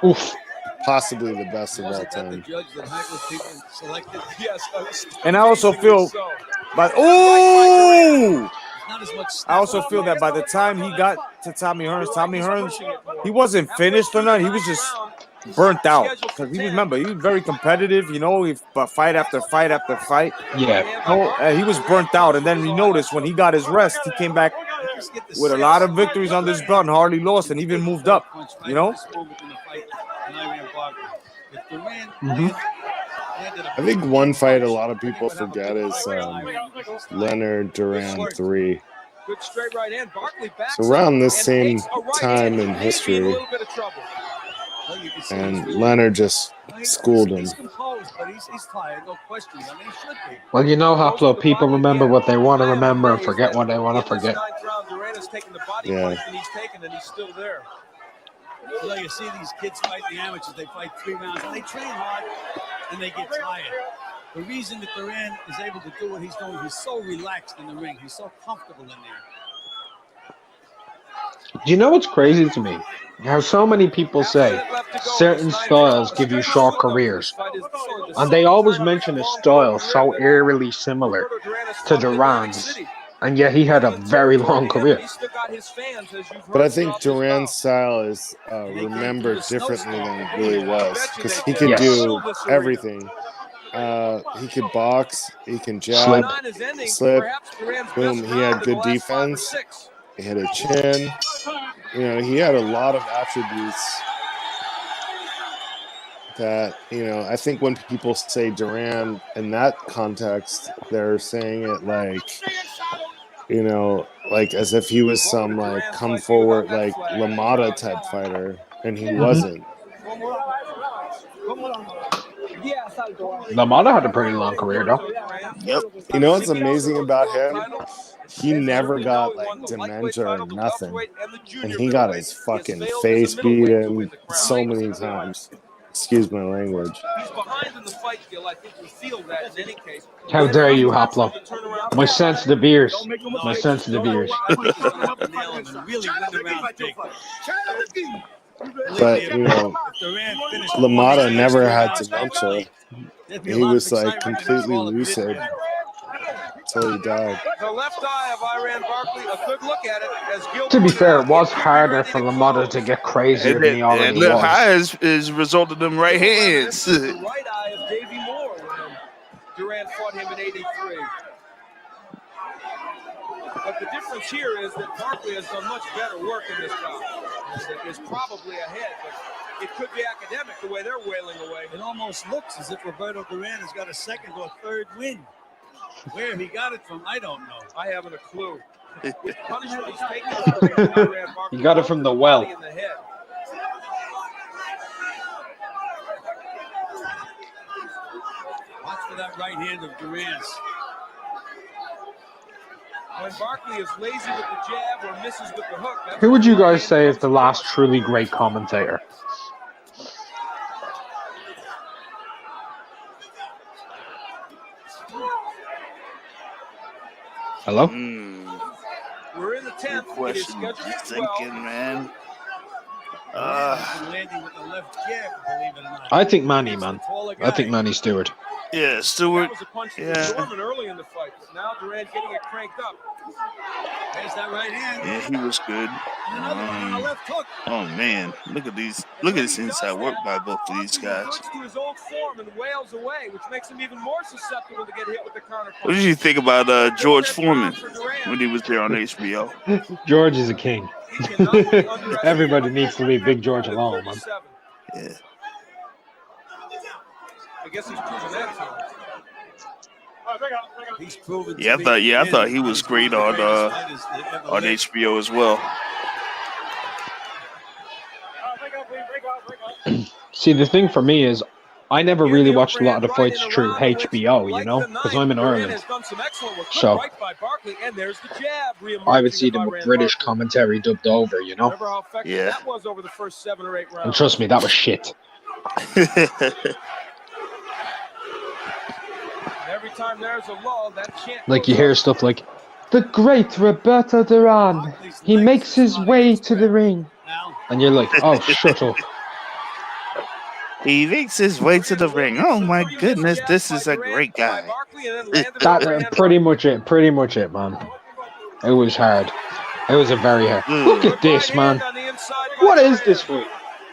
Oof. possibly the best of all time. And I also feel, but ooh, I also feel that by the time he got to Tommy Hearns, he wasn't finished or not. He was just burnt out because he was very competitive. You know, fight after fight after fight. Yeah. He was burnt out, and then you notice when he got his rest, he came back with a lot of victories on this belt and hardly lost, and even moved up. You know. I think one fight a lot of people forget is Leonard Duran 3. Good straight right hand. Barkley backs So around up this and same takes a right time hand. in He may be in a history, little bit of trouble. and Leonard just schooled him. He's composed, but he's tired, no question. I mean, he should be. Well, you know, Hoplo, people remember what they want to remember and forget what they want to forget. Yeah. And he's taken, and he's still there. You know, you see these kids fight the amateurs, they fight 3 rounds, and they train hard, and they get tired. The reason that Duran is able to do what he's doing, he's so relaxed in the ring. He's so comfortable in there. Do you know what's crazy to me? How so many people say certain styles give you short careers, and they always mention a style so eerily similar to Duran's, and yet he had a very long career. But I think Duran's style is remembered differently than it really was, because he could do everything. He could box, he can jab, slip, boom. He had good defense. He had a chin. You know, he had a lot of attributes that, you know, I think when people say Duran in that context, they're saying it like, you know, like as if he was some like come forward like LaMotta type fighter, and he wasn't. LaMotta had a pretty long career, though. Yep. You know what's amazing about him? He never got like dementia or nothing, and he got his fucking face beaten so many times. Excuse my language. How dare you, Hoplo? My sensitive ears. My sensitive ears. But, you know, LaMotta never had dementia. He was like completely lucid until he died. The left eye of Iran Barkley, a good look at it as Gil. To be fair, it was harder for LaMotta to get crazier than he already look, was. high is a result of them right hands. The right eye of Davey Moore when Duran fought him in '83. But the difference here is that Barkley has done much better work in this bout. Is probably ahead, but it could be academic the way they're wailing away. It almost looks as if Roberto Duran has got a second or third win. Where he got it from, I don't know. I haven't a clue. With punishment he's taking, He got it from the well. in the head. Watch for that right hand of Duran's. When Barkley is lazy with the jab or misses with the hook. Who would you guys say is the last truly great commentator? Hello? We're in the 10th. It is scheduled for 12. Thinking, man. Landing with the left jab, believe it or not. I think Manny, man. I think Manny Stewart. Yeah, Stewart. That was a punch to Yeah. Dorman early in the fight. Now Duran getting it cranked up. There's that right hand. Yeah, he was good. Oh man, look at these. Look at this inside work by both of these guys. He to his old form and wails away, which makes him even more susceptible to get hit with the counter punch. What did you think about George Foreman when he was there on HBO? George is a king. Everybody needs to leave Big George alone, man. Yeah. I guess he's proven that to him. He's proven. Yeah, I thought he was great on HBO as well. See, the thing for me is, I never really watched a lot of the fights through HBO, you know, because I'm in Ireland. So I would see them with British commentary dubbed over, you know. Yeah. That was over the first 7 or 8 rounds. And trust me, that was shit. Every time there's a lull, that chant Like you hear stuff like, "The great Roberto Duran, he makes his way to the ring," and you're like, "Oh, shut up." He makes his way to the ring. Oh my goodness, this is a great guy. That pretty much it, man. It was hard. It was a very hard. Look at this, man. What is this for?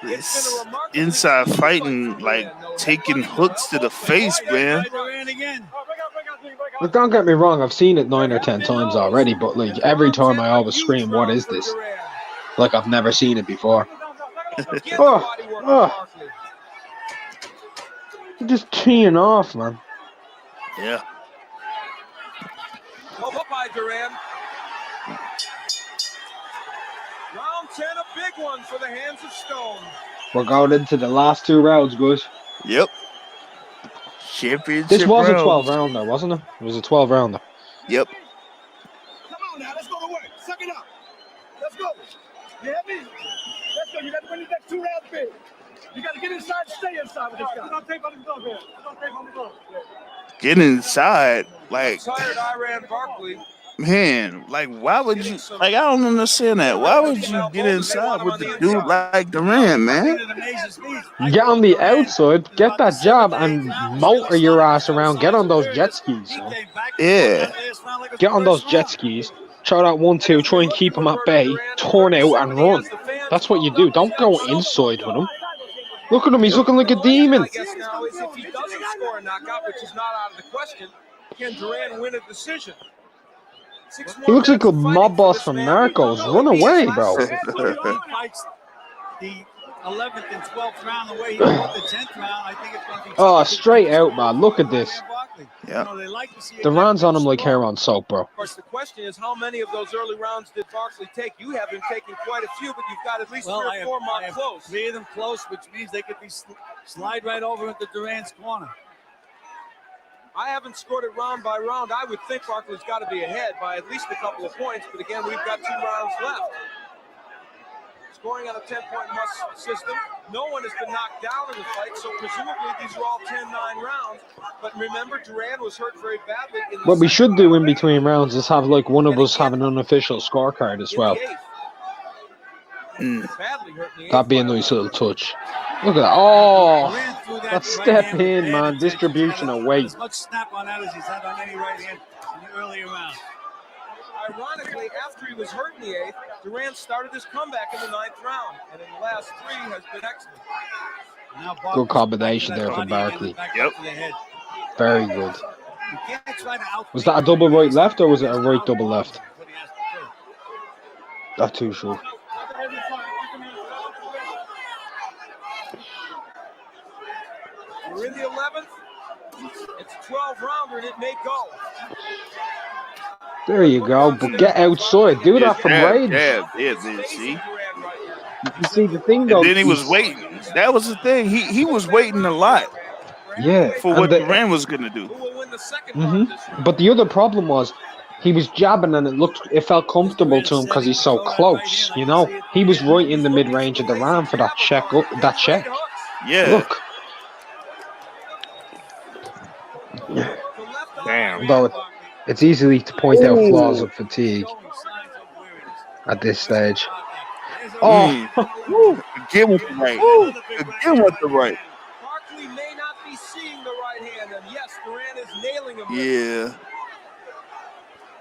This inside fighting, like taking hooks to the face, man. Look, don't get me wrong, I've seen it 9 or 10 times already, but like every time I always scream, "What is this?" Like I've never seen it before. Oh. You're just teeing off, man. Yeah. Oh, bye, Duran. Round 10, a big one for the hands of Stone. We're going into the last 2 rounds, guys. Yep. Championship. This was round. a 12 rounder, wasn't it? It was a 12 rounder. Yep. Come on now, let's go to work. Suck it up. Let's go. You hear me? Let's go. You got to win these next 2 rounds, big. You got to get inside and stay inside with this guy. Don't take on the glove here. Don't take on the glove. Get inside, like, Tired Iran Barkley. man, like, why would you? Like, I don't understand that. Why would you get inside with the dude like Duran, man? Get on the outside, get that jab, and motor your ass around. Get on those jet skis. You know? Yeah. Get on those jet skis. Try that 1-2. Try and keep him at bay. Turn out and run. That's what you do. Don't go inside with him. Look at him. He's looking like a demon. I guess now is if he doesn't score a knockout, which is not out of the question, can Duran win a decision? He looks like a mob boss from Narcos. Run away, bro. The 11th and 12th round, the way he won the 10th round, I think it's going to be. Oh, straight out, man. Look at this. Yeah. Duran's on him like hair on soap, bro. Of course, the question is how many of those early rounds did Barkley take? You have been taking quite a few, but you've got at least 3 or 4 more close. 3 of them close, which means they could be slide right over into Duran's corner. I haven't scored it round by round. I would think Barkley's got to be ahead by at least a couple of points, but again, we've got 2 rounds left. Scoring on a 10-point must system. No one has been knocked down in the fight, so presumably these are all 10-9 rounds. But remember, Duran was hurt very badly. What we should do in between rounds is have like one of us have an unofficial scorecard as well. That'd be a nice little touch. Look at that. Oh, that step in, man. Distribution of weight. As much snap on that as he's had on any right hand in the earlier round. Ironically, after he was hurt in the 8th, Duran started his comeback in the 9th round, and in the last 3 has been excellent. Good combination there from Barkley. Yep. Very good. Was that a double right left or was it a right double left? Not too sure. We're in the 11th. It's a 12-rounder, and it may go. There you go. But get outside. Do that from range. Yeah, see? You see the thing though. And then he was waiting. That was the thing. He was waiting a lot. Yeah. For what Duran was gonna do. But the other problem was he was jabbing and it felt comfortable to him because he's so close. You know, he was right in the mid range of the round for that check. Yeah. Look. Damn. Though it's easy to point out flaws of fatigue at this stage. Oh, Again with the right. Again with the right. Barkley may not be seeing the right hand, and yes, him. Yeah.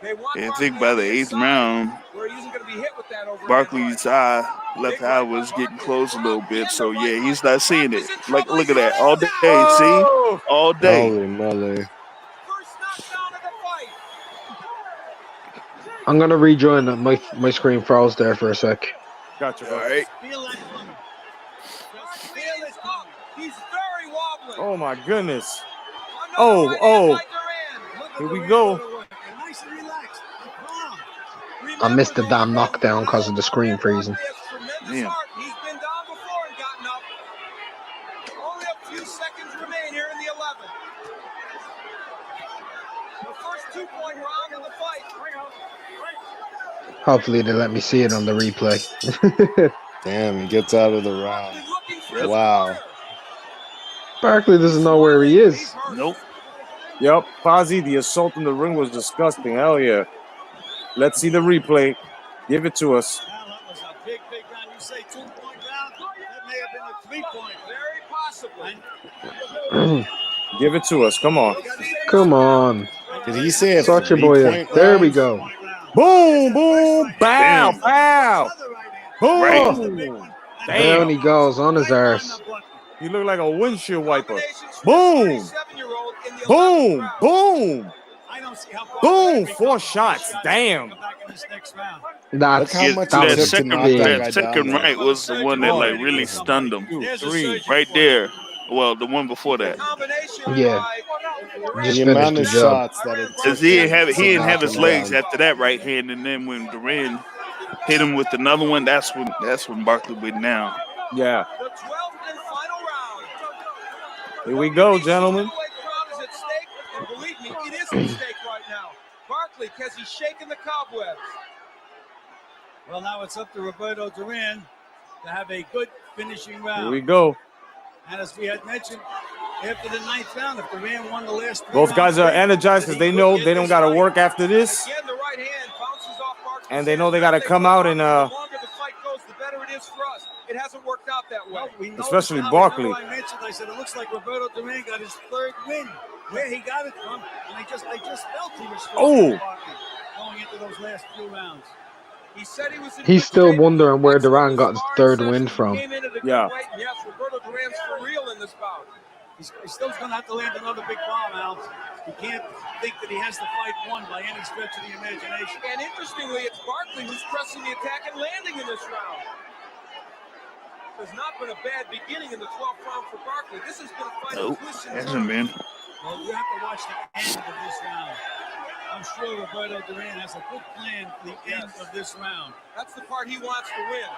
They want And I Barkley think by on the the 8th inside, round, where he isn't going to be hit with that overhand Barkley's right. left eye was getting closed a little bit. So the right yeah, he's leg. not seeing it. Barkley's in Like, trouble. look He's at that running all it down. day. See, Oh, all day. Holy moly. First knockdown of the fight. I'm gonna rejoin. My screen froze there for a sec. gotcha. All right. Feel that coming. Just feel it He's coming. up. He's very wobbly. Oh my goodness. Another Oh, right hand oh. by Duran. Look at Here we Durant go. to work. And nice and relaxed and calm. I missed the Remember, damn though, knockdown because of the screen freezing. Barkley has tremendous Damn. heart. He's been down before and gotten up. Only a few seconds remain here in the 11th. The first 2-point round of the fight. Hopefully they let me see it on the replay. Damn, he gets out of the round. Looking for his Wow. corner. Barkley doesn't know where he is. Nope. Yep, Fozzie, the assault in the ring was disgusting. Hell yeah. Let's see the replay. Give it to us. Now that was a big round. You say 2-point round? That may have been a 3-point. Very possibly. Give it to us. Come on. Come on. Did he say a Such a boy. 3-point There round? we go. Boom, boom, bow, Damn. bow. Boom. Right. Down Damn. he goes on his arse. He looked like a windshield wiper. Boom. Boom. Boom. I don't see how Boom. 4 shots. Damn. back in this next round. That's Look how much that it That was took to knock big. that guy that second down. right was the one that like really stunned him. 2, 3. Right there. Well, the one before that. Yeah. Just The finished amount the of job. shots that it Cause took he didn't have to he didn't knock have his him legs down. after that right hand, and then when Duran hit him with another one, that's when Barkley went down. Yeah. The 12th and final round. Here we go, gentlemen. Middleweight crowd is at stake, and believe me, it is at stake right now. Barkley, has he shaken the cobwebs? Well, now it's up to Roberto Duran to have a good finishing round. Here we go. And as we had mentioned, after the 9th round, if Duran won the last 3 Both guys are rounds, energized because they know they don't got to work after this. Again, the right hand bounces off Barkley's And they know they got to come out and The longer the fight goes, the better it is for us. It hasn't worked out that way. Well, we know Especially now, Barkley. remember I mentioned, I said, it looks like Roberto Duran got his 3rd win. Where he got it from, and I just felt he was strong Oh. going into those last few rounds. He said he was in He's good still shape. wondering where Excellent Duran got his sparring 3rd win session. from. Came in at a good Yeah. weight, and yes, Roberto Duran's for real in this bout. He's still going to have to land another big bomb, Al. He can't think that he has the fight won by any stretch of the imagination. And interestingly, it's Barkley who's pressing the attack and landing in this round. There's not been a bad beginning in the 12th round for Barkley. This has been a fight Nope, of twists and hasn't turns. been. Well, you have to watch the end of this round. I'm sure Roberto Duran has a good plan for the end of this round. That's the part he wants to win.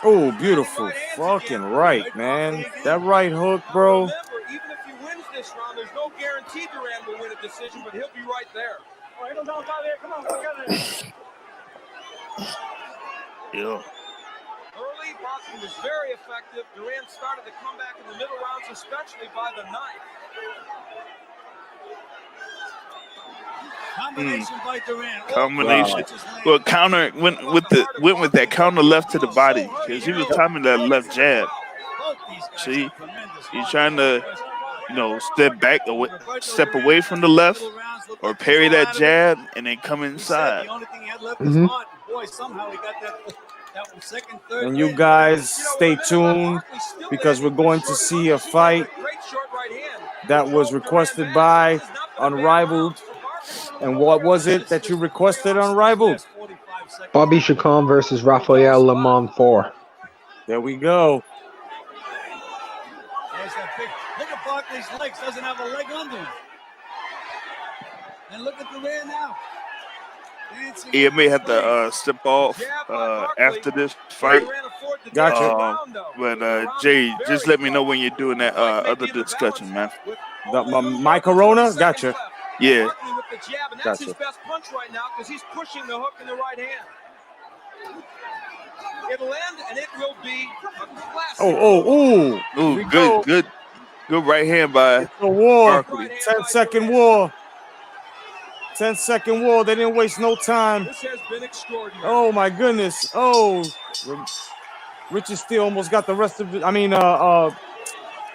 Oh, beautiful. Fucking right, man. That right hook, bro. Remember, even if he wins this round, there's no guarantee Duran will win a decision, but he'll be right there. Oh, hit him down by there. Come on, together. Yeah. Early, Barkley was very effective. Duran started to come back in the middle rounds, especially by the 9th. Combination by Duran. Combination. Well, counter went with that counter left to the body because he was timing that left jab. See, he's trying to, step away from the left or parry that jab and then come inside. The only thing he had left was heart. Boy, somehow he got that second, third. And you guys stay tuned because we're going to see a fight that was requested by Unrivaled. And what was it that you requested, Unrivaled? Bobby Chacon versus Rafael Lamont 4. There we go. There's that big. Look at Barkley's legs. Doesn't have a leg under him. And look at Duran now. He may have to step off after this fight. Gotcha. But Jay, just let me know when you're doing that other discussion, man. My Corona? Gotcha. Yeah. With the jab, and that's his best punch right now because he's pushing the hook in the right hand. It'll end, and it will be a classic. Ooh, good right hand by the war. Barkley. 10-second war. 10-second war. They didn't waste no time. This has been extraordinary. Oh my goodness. Oh, Richard Steele almost got the rest of it.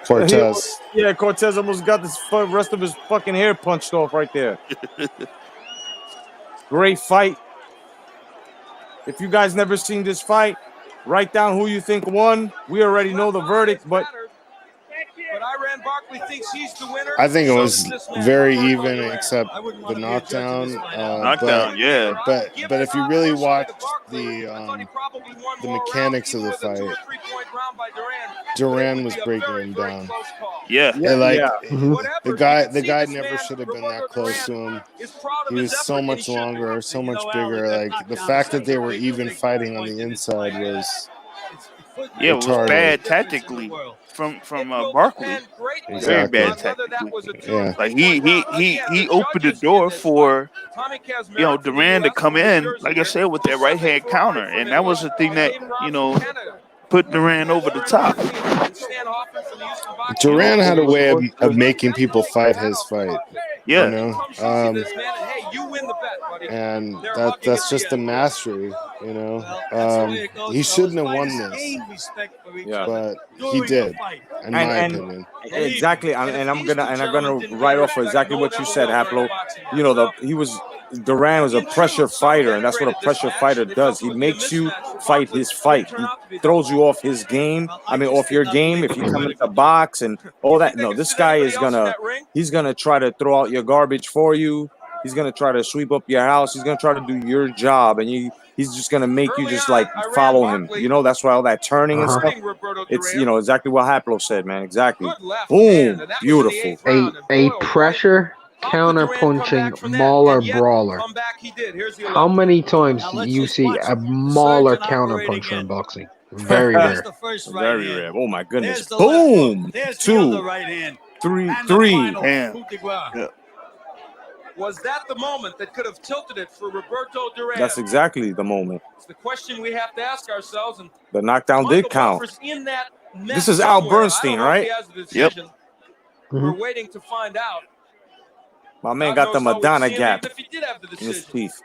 Cortez. Yeah, Cortez almost got the rest of his fucking hair punched off right there. Great fight. If you guys never seen this fight, write down who you think won. We already know the verdict, but Iran Barkley thinks he's the winner. I think it So was does this man, very Roberto even, Duran. except the knockdown. Knockdown, yeah. But if you really watch the mechanics of the fight, Duran was breaking him down. Yeah. The guy never should have been that close to him. He was so much longer, so much bigger. Like the fact that they were even fighting on the inside was it was bad tactically from Barkley. Very bad tactically. Yeah. Like he opened the door for Duran to come in, like I said, with that right hand counter, and that was the thing that put Duran over the top. Duran had a way of making people fight his fight. Yeah. And that's just the mastery, he shouldn't have won this, but he did, in my opinion. Exactly, and I'm gonna write off exactly what you said, Haplo. Duran was a pressure fighter, and that's what a pressure fighter does. He makes you fight his fight. He throws you off his game. Off your game. If you come into the box and all that. No, this guy is he's gonna try to throw out your garbage for you. He's gonna try to sweep up your house. He's gonna try to do your job, and he's just gonna make you just like follow him. That's why all that turning and stuff. It's exactly what Haplo said, man. Exactly. Boom. Beautiful. A pressure counter-punching mauler brawler. How many times do you see a mauler counter-puncher in boxing? Very rare. Very rare. Oh my goodness. Boom. 2, 3. Yeah. Was that the moment that could have tilted it for Roberto Duran? That's exactly the moment. It's the question we have to ask ourselves. And the knockdown did count. This is Al Bernstein, right? Yep. We're waiting to find out. My man got the Madonna gap in his teeth.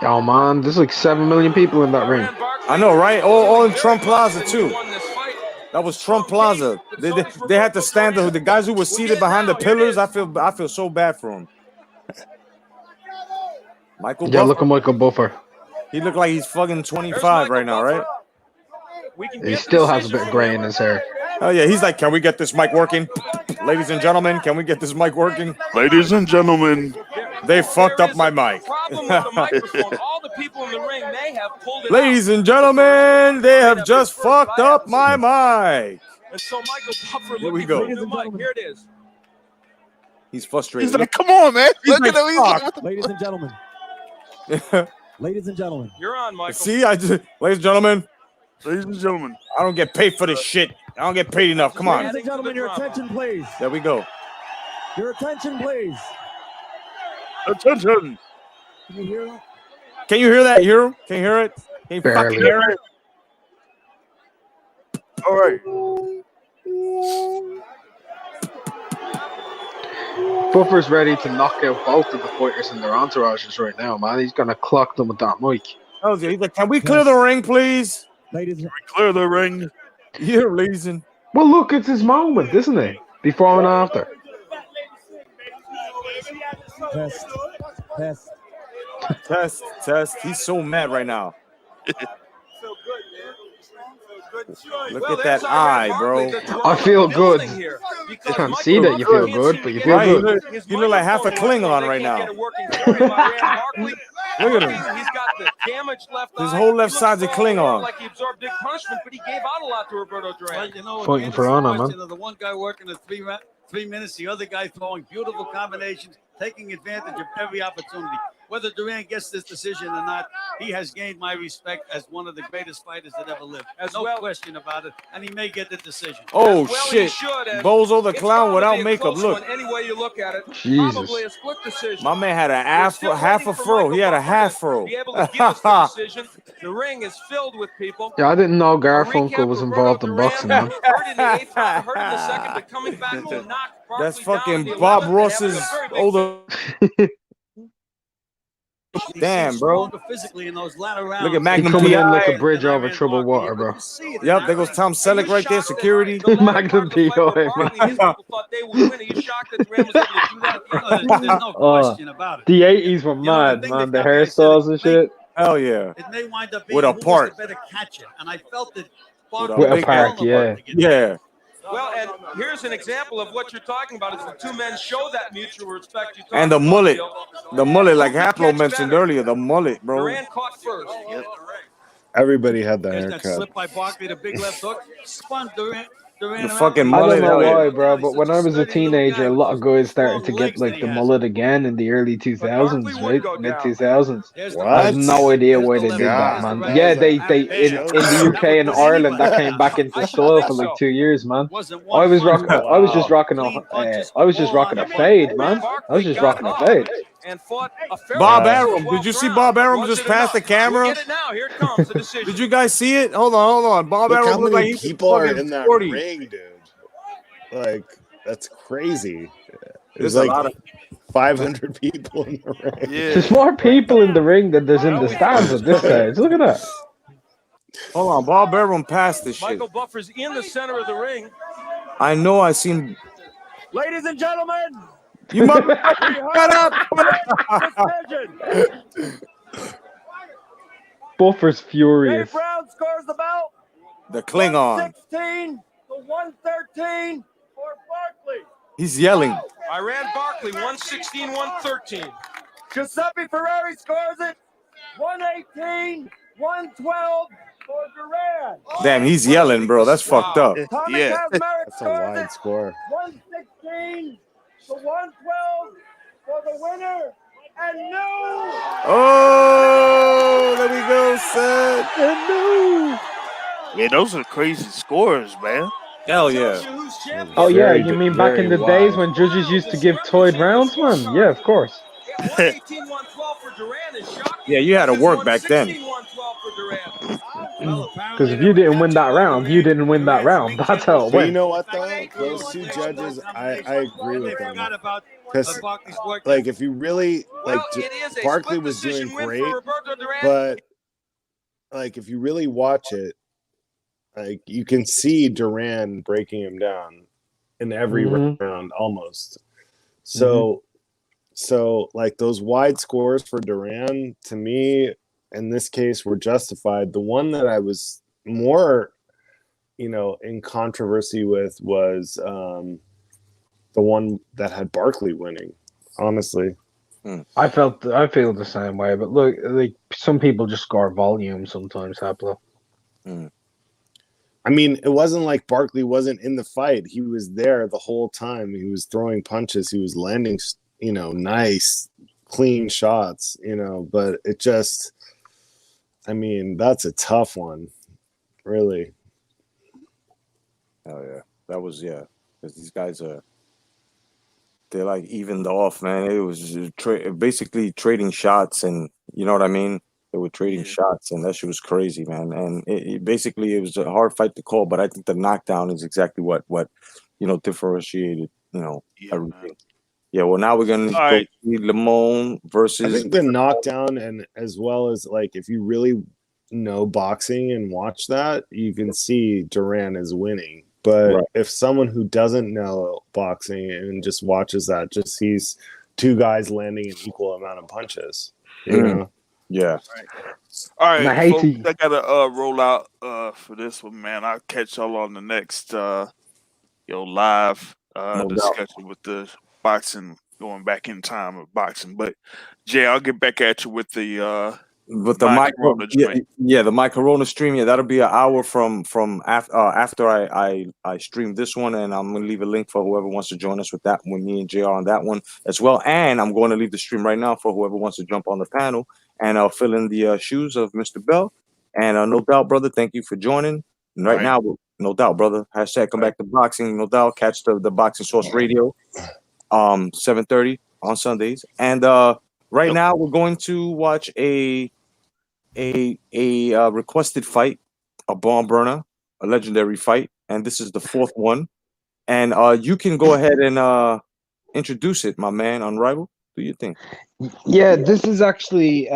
Oh man, there's like 7 million people in that ring. I know, right? All in Trump Plaza too. That was Trump Plaza. They had to stand the guys who were seated behind the pillars. I feel so bad for them. Michael Buffer. Look at Michael Buffer. He looked like he's fucking 25 right now, right? He still has a bit of gray in his hair. Oh yeah, he's like, can we get this mic working? Ladies and gentlemen, can we get this mic working? Ladies and gentlemen. They fucked up my mic. Ladies and gentlemen, they have just fucked up my mic. And so Michael Buffer Here we go. Here it is. He's frustrated. He's like, come on, man. He's like, Ladies and gentlemen. Ladies and gentlemen. You're on, Michael. See, ladies and gentlemen. Ladies and gentlemen. I don't get paid for this shit. I don't get paid enough. Come on. Ladies and gentlemen, your attention, please. There we go. Your attention, please. Attention. Can you hear that? Can you hear that, Hero? Can you hear it? Can you fucking hear it? All right. Buffer's ready to knock out both of the fighters in their entourages right now, man. He's gonna clock them with that mic. Oh, he's like, can we clear the ring, please? Ladies, clear the ring. Yeah, ladies and. Well, look, it's his moment, isn't it? Before and after. Test. He's so mad right now. Look at that eye, bro. I feel good. I can't see that you feel good, but you feel good. You look like half a Klingon right now. Look at him. He's got the damage left. His whole left side's a Klingon. Like he absorbed big punishment, but he gave out a lot to Roberto Duran. Fighting for honor, man. The one guy working the 3 minutes, the other guy throwing beautiful combinations, taking advantage of every opportunity. Whether Duran gets this decision or not, he has gained my respect as one of the greatest fighters that ever lived. No question about it, and he may get the decision. Oh, shit. Bozo the Clown without makeup. Look. Any way you look at it, Jesus. probably a split decision. My man had half a fro. He had a half fro. Be able to give us the decision. The ring is filled with people. Yeah, I didn't know Garfunkel was involved in boxing, man. Hurt in the 8th round, hurt in the 2nd, but coming back to knock That's fucking Bob Ross's older. He Damn, seems bro. stronger physically in those latter rounds. Look at He Magnum coming in like a PI. bridge over troubled water, bro. Yep, there goes Tom Selleck right there, security. Magnum PI, man. People thought they would win. Are you shocked that Duran was able to do that? There's no question about it. The 80s were You know, the mad, thing man. that The got me, I said hairstyles and shit. Hell yeah. It may wind up being With a who was part. the better catcher, and I felt that With Barkley a was park, vulnerable yeah. to get Yeah. Well, and here's an example of what you're talking about. Is the two men show that mutual respect you talked And the about, mullet. Bill. The mullet, like Who could Haplo catch mentioned better? earlier, the mullet, bro. Duran caught first. Everybody had the There's that haircut. slip by Barkley, the big left hook. Spun Durant The around. fucking I don't mullet, know hell yeah. why, bro, but when I was a teenager, a lot of guys started to get like the mullet again in the early 2000s, right? Mid 2000s. I have no idea why they did that, man. Yeah, they in the UK and Ireland that came back into style for like 2 years, man. I was just rocking a fade, man. I was just rocking a fade. And fought a fairly Bob close Arum. 12th Did you see round. Bob Arum Was just it pass the enough? We'll camera? get it now. Here it comes. The decision. Did you guys see it? Hold on. Bob Look Arum how looked many like he people are fucking in that 40. ring, dude. Like, that's crazy. There's There's a like lot of 500 people in the ring. There's more people in the ring than there's in the stands at this stage. Look at that. Hold on, Bob Arum passed this shit. Michael Buffer's in the center of the ring. I know I seen. Ladies and gentlemen, You motherfucker, shut up! Buffer's Dave furious. Brown scores the bout. The Klingon. 116 to 113 for Barkley. He's yelling. Iran Barkley, 116, 113. Giuseppe Ferrari scores it. 118, 112 for Duran. Damn, he's yelling, bro. That's fucked up. Tommy Yeah, Kazmarek that's a scores wide it. score. 116 to 112 for the winner. And no. Oh, there we go, son. And no. Yeah, those are crazy scores, man. Hell yeah. Oh yeah, Very you good, mean back very in the wide. days when judges used to give toyed rounds, man? Yeah, of course. 118, 112 for Duran is shocking. Yeah, you had to work back then. 116, 112 for Duran. Because if you didn't win that round, you didn't win that round. That's how it But you went. know what, though? Those two judges, I agree with them. Because, like, if you really, like, Barkley was doing great, but, like, if you really watch it, like, you can see Duran breaking him down in every round, almost. So, like, those wide scores for Duran, to me, in this case, were justified. The one that I was more, in controversy with was the one that had Barkley winning, honestly. I feel the same way, but look, like some people just score volume sometimes, Haplo. I mean, it wasn't like Barkley wasn't in the fight. He was there the whole time. He was throwing punches. He was landing, nice, clean shots, but it just, I mean, that's a tough one, really. Oh yeah, that was because these guys they're like evened off, man. It was basically trading shots, and you know what I mean. They were trading shots, and that shit was crazy, man. And it was a hard fight to call, but I think the knockdown is exactly what differentiated, everything. Man. Yeah, well, now we're gonna go see Lamone versus. I think the knockdown, and as well as like if you really know boxing and watch that, you can see Duran is winning. But if someone who doesn't know boxing and just watches that, just sees two guys landing an equal amount of punches, you know. Yeah. All right, I folks, I gotta roll out for this one, man. I'll catch y'all on the next live discussion with the boxing, going back in time of boxing. But Jay, I'll get back at you with the My Corona stream. Yeah, that'll be an hour from after I stream this one, and I'm gonna leave a link for whoever wants to join us with that one, me and JR on that one as well. And I'm going to leave the stream right now for whoever wants to jump on the panel, and I'll fill in the shoes of Mr. Bell. And no doubt, brother, thank you for joining. And right now, no doubt, brother. # come back to boxing. No doubt, catch the Boxing Source Radio, 7:30 on Sundays. And right now, we're going to watch a requested fight, a barn burner, a legendary fight, and this is the fourth one. And you can go ahead and introduce it, my man, Unrivaled. Do your thing. Yeah, this is actually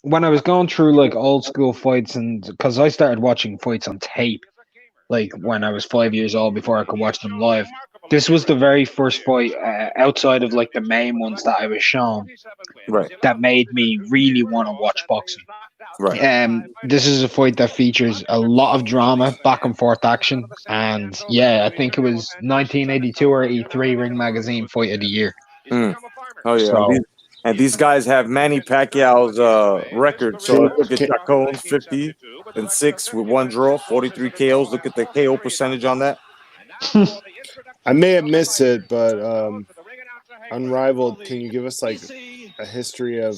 when I was going through like old school fights, and because I started watching fights on tape, like when I was 5 years old before I could watch them live. This was the very first fight outside of like the main ones that I was shown Right. that made me really want to watch boxing. Right. This is a fight that features a lot of drama, back and forth action, and yeah, I think it was 1982 or 83 Ring Magazine Fight of the Year. Mm. Oh yeah, So and these guys have Manny Pacquiao's record. So look at Chacon, 50-6 with 1 draw, 43 KOs. Look at the KO percentage on that. I may have missed it, but Unrivaled, can you give us like a history of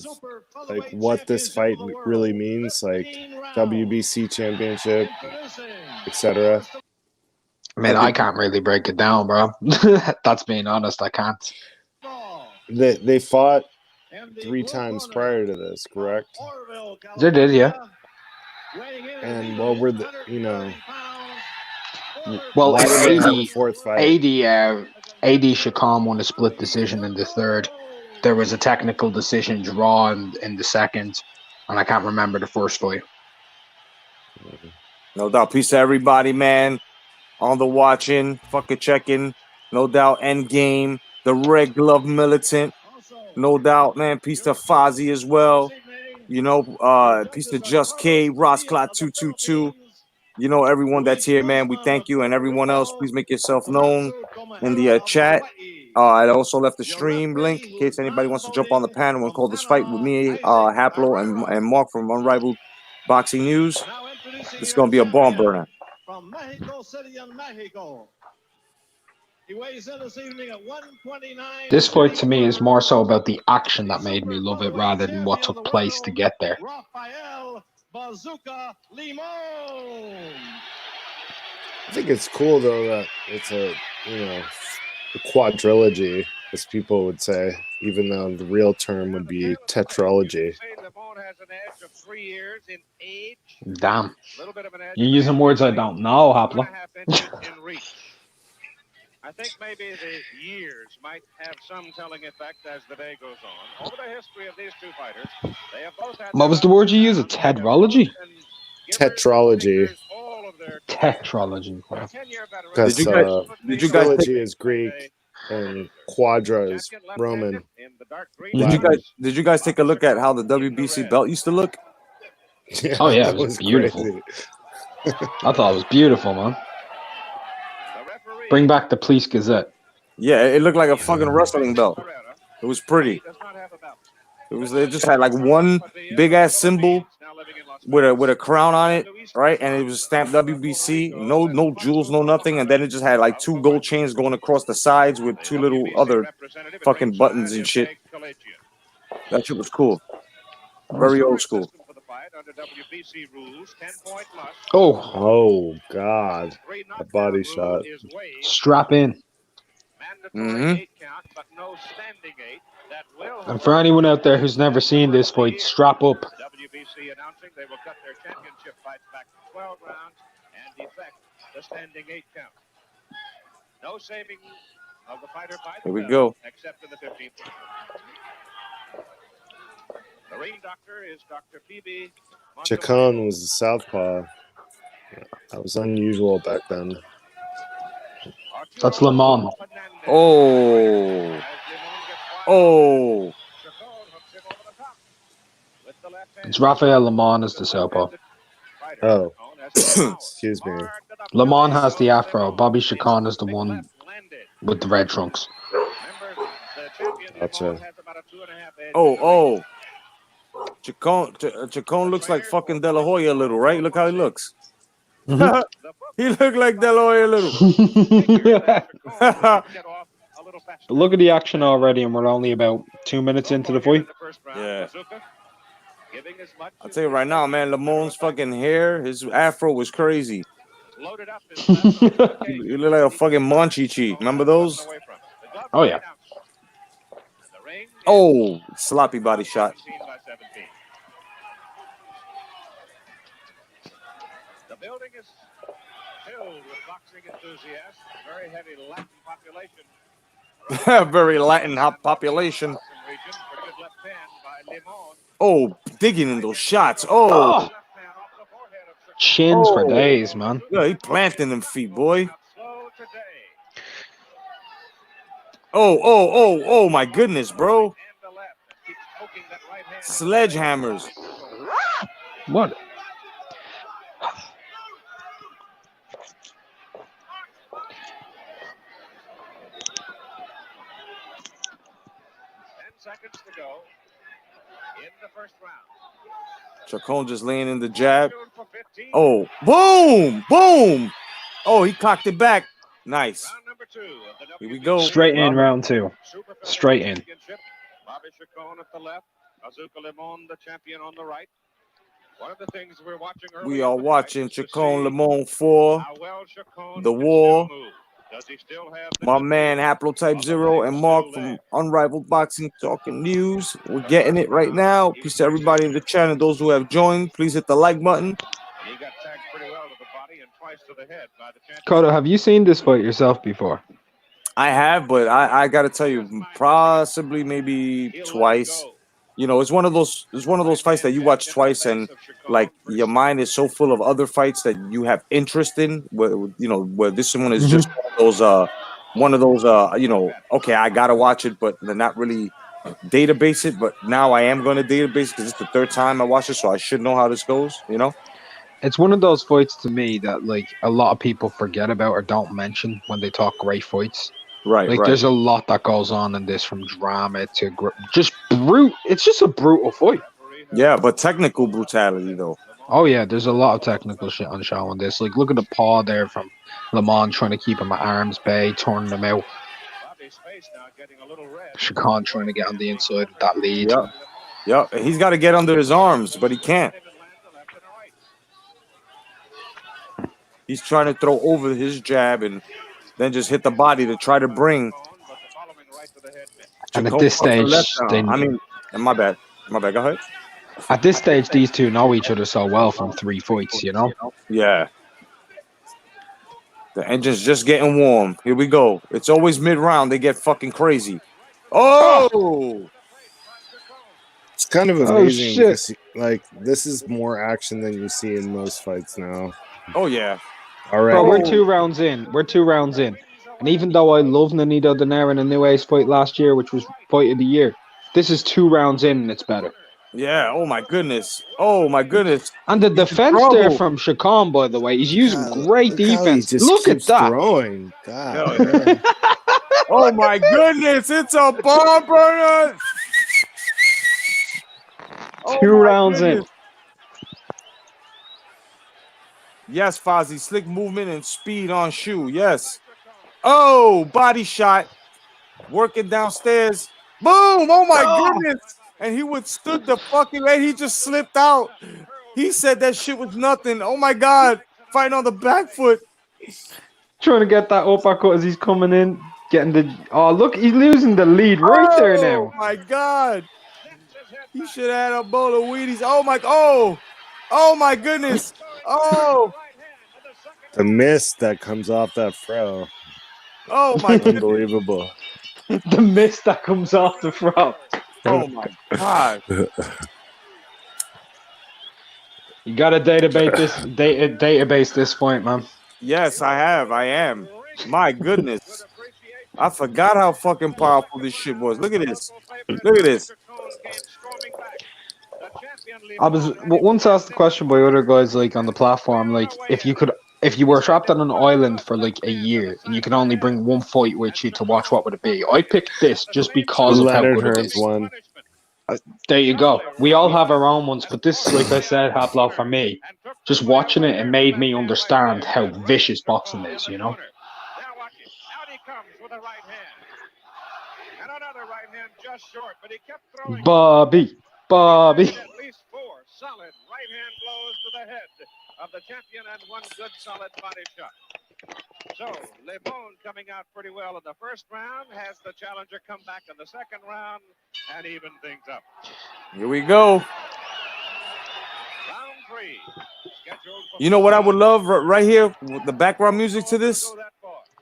like what this fight really means, like WBC championship, etc.? I mean, I can't really break it down, bro. That's being honest, I can't. They fought 3 times prior to this, correct? They did, yeah. And what were the, Well, why did they have a 4th fight? AD Chacon won a split decision in the 3rd. There was a technical decision draw in the 2nd, and I can't remember the 1st fight. No doubt. Peace to everybody, man. On the watching, fucking checking. No doubt. Endgame. The Red Glove Militant. No doubt, man. Peace to Fozzy as well. Peace to Just K, Rosclot 222. Everyone that's here, man. We thank you, and everyone else, please make yourself known in the chat. I also left the stream link in case anybody wants to jump on the panel and call this fight with me, Haplo, and Mark from Unrivaled Boxing News. This is gonna be a bomb burner. From Mexico City in Mexico. He weighs in this evening at 129. This fight to me is more so about the action that made me love it rather than what took place to get there. Rafael Bazooka Limon. I think it's cool though that it's a quadrilogy, as people would say, even though the real term would be tetralogy. Damn. You're using words I don't know, Haplo. I think maybe the years might have some telling effect as the day goes on. Over the history of these two fighters, they have both had. What was the word you used? A tetralogy? Tetralogy. Tetralogy. Because did you guys trilogy is Greek and quadra is Roman. Did you guys take a look at how the WBC belt used to look? Yeah, oh yeah, it was beautiful. I thought it was beautiful, man. Bring back the Police Gazette. Yeah, it looked like a fucking wrestling belt. It was pretty. It just had like one big ass symbol with a crown on it, right? And it was stamped WBC. No jewels, no nothing. And then it just had like 2 gold chains going across the sides with 2 little other fucking buttons and shit. That shit was cool. Very old school. Oh God, a body shot. Strap in. Mm-hmm. And for anyone out there who's never seen this fight, strap up. WBC announcing they will cut their championship fights back to 12 rounds and effect the standing 8 count. No saving of the fighter by the Here we go. Except in the 15th. The ring doctor is Dr. P.B. Chacon was a southpaw. That was unusual back then. That's Lamont. Oh. It's Rafael Lamont is the southpaw. Oh. Excuse me. Lamont has the afro. Bobby Chacon is the one with the red trunks. Gotcha. Oh. Chacon looks like fucking De La Hoya a little, right? Look how he looks. Mm-hmm. He looked like De La Hoya a little. But look at the action already, and we're only about 2 minutes into the fight. Yeah. I'll tell you right now, man, Lamon's fucking hair, his afro was crazy. You look like a fucking Monchichi. Remember those? Oh, yeah. Oh, sloppy body shot. The building is filled with boxing enthusiasts, very heavy Latin population. Very Latin population. Oh, digging in those shots. Oh. Oh. Chins for days, man. Yeah, he planting them feet, boy. Oh, my goodness, bro. Sledgehammers. What? Seconds to go in the first round. Chacon just laying in the jab. Oh, boom, boom. Oh, he cocked it back. Nice. Here we go. Straight in round 2. Straight in. Bobby Chacon at the left. Azuka Limon, the champion, on the right. One of the things we're watching early We are watching Chacon Limon 4, The War. My man Haplotype 0 and Mark from Unrivaled Boxing Talking News. We're getting it right now. Peace to everybody in the chat and those who have joined. Please hit the like button. He got tagged pretty well to the body and twice to the head by the champion. Cotto, have you seen this fight yourself before? I have, but I gotta tell you, possibly maybe twice. You know, it's one of those fights that you watch twice and like your mind is so full of other fights that you have interest in. Where this one is just one of those okay, I gotta watch it, but they're not really database it. But now I am gonna database because it's the third time I watch it, so I should know how this goes. You know. It's one of those fights to me that like a lot of people forget about or don't mention when they talk great fights. Right. Like there's a lot that goes on in this, from drama to just brute. It's just a brutal fight. Yeah, but technical brutality though. Oh yeah, there's a lot of technical shit on show on this. Like look at the paw there from Lamont trying to keep him at arm's bay, turning him out. Chacon trying to get on the inside with that lead. Yeah, he's got to get under his arms, but he can't. He's trying to throw over his jab and then just hit the body to try to bring. And at this stage, my bad. Go ahead. At this stage, these two know each other so well from 3 fights, you know? Yeah. The engine's just getting warm. Here we go. It's always mid-round. They get fucking crazy. Oh! It's kind of amazing. Because, like, this is more action than you see in most fights now. Oh, yeah. All right. Bro, we're 2 rounds in. And even though I love Nonito Donaire in a New Ace fight last year, which was fight of the year, this is 2 rounds in and it's better. Yeah, oh my goodness. And the defense there from Chacon, by the way, he's using great defense. Look at that. Throwing. God, oh my goodness, it's a bomb burner. 2 rounds in. Yes, Fozzie, slick movement and speed on shoe. Yes. Oh, body shot. Working downstairs. Boom. Oh my goodness. And he withstood the fucking way. He just slipped out. He said that shit was nothing. Oh my God. Fighting on the back foot. Trying to get that uppercut as he's coming in. Getting the... Oh, look. He's losing the lead right there now. Oh my God. He should have had a bowl of Wheaties. Oh my goodness. Oh. the mist that comes off that fro. Oh my goodness. Unbelievable. The mist that comes off the fro. Oh my God. You gotta database this point, man. Yes, I have. I am. My goodness. I forgot how fucking powerful this shit was. Look at this. Look at this. I was once asked the question by other guys like on the platform, like if you were trapped on an island for like a year and you could only bring one fight with you to watch, what would it be? I picked this just because of how good it is. One. There you go. We all have our own ones, but this, like I said, Haplo, for me, just watching it, it made me understand how vicious boxing is, you know? Bobby. At least 4 solid right-hand blows to the head of the champion and one good solid body shot. So, Lalonde coming out pretty well in the first round, has the challenger come back in the second round and even things up. Here we go. Round 3. You know what I would love right here with the background music to this?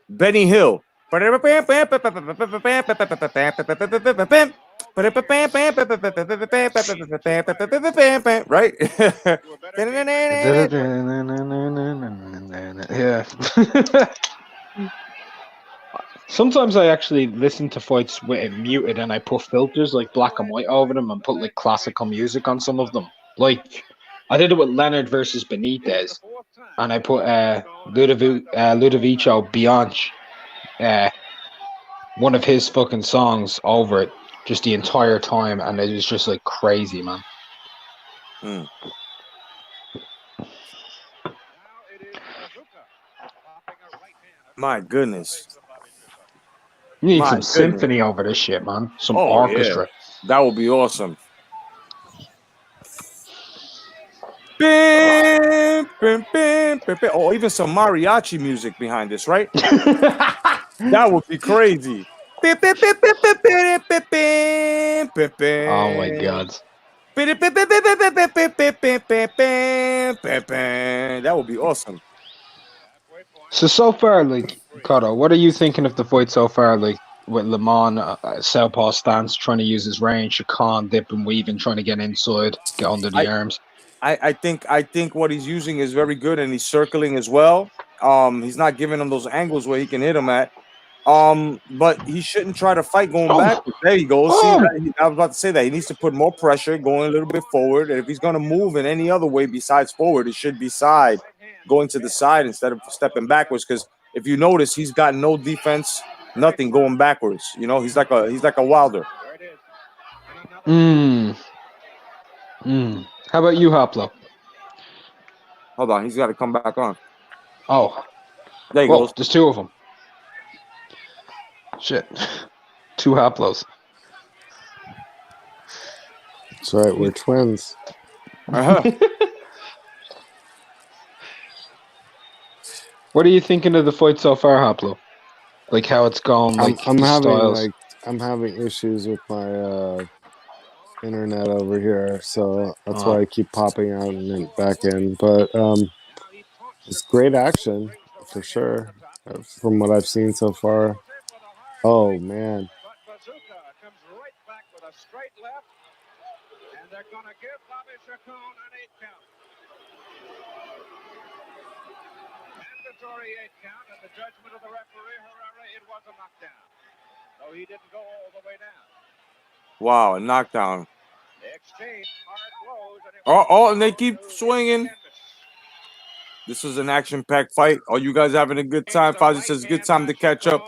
Benny Hill. Right? Yeah. Sometimes I actually listen to fights with it muted and I put filters like black and white over them and put like classical music on some of them. Like I did it with Leonard versus Benitez, and I put Ludovico Bianchi, one of his fucking songs over it just the entire time, and it was just like crazy, man. My goodness. You need My some goodness. symphony over this shit, man. Some Oh, orchestra. yeah. That would be awesome. Bim, bim, bim, bim, bim. Oh, even some mariachi music behind this, right? That would be crazy. Bim, bim, bim, bim, bim, bim, bim, bim, bim, bim. Oh my god. That would be awesome. So far, like, Cotto, what are you thinking of the fight so far? Like, with Lemon, southpaw stance, trying to use his range, Shakan dip and weaving, trying to get inside, get under the arms. I think what he's using is very good, and he's circling as well. He's not giving him those angles where he can hit him at. But he shouldn't try to fight going back. There you go. See, I was about to say that he needs to put more pressure, going a little bit forward. And if he's going to move in any other way besides forward, it should be side, going to the side instead of stepping backwards. Because if you notice, he's got no defense, nothing going backwards. You know, he's like a Wilder. How about you, Hoplo? Hold on, he's got to come back on. Oh, there you go. There's two of them. Shit, two Hoplos. That's right, we're twins. What are you thinking of the fight so far, Hoplo? Like how it's gone? Like I'm having issues with my internet over here, so that's why I keep popping out and then back in. But it's great action for sure from what I've seen so far. Oh man. Mandatory 8 count, and the judgment of the referee, Herrera, it was a knockdown. So he didn't go all the way down. Wow, a knockdown. They exchanged hard blows, And they keep swinging. This is an action-packed fight. Are you guys having a good time? Fozzie says good time to catch up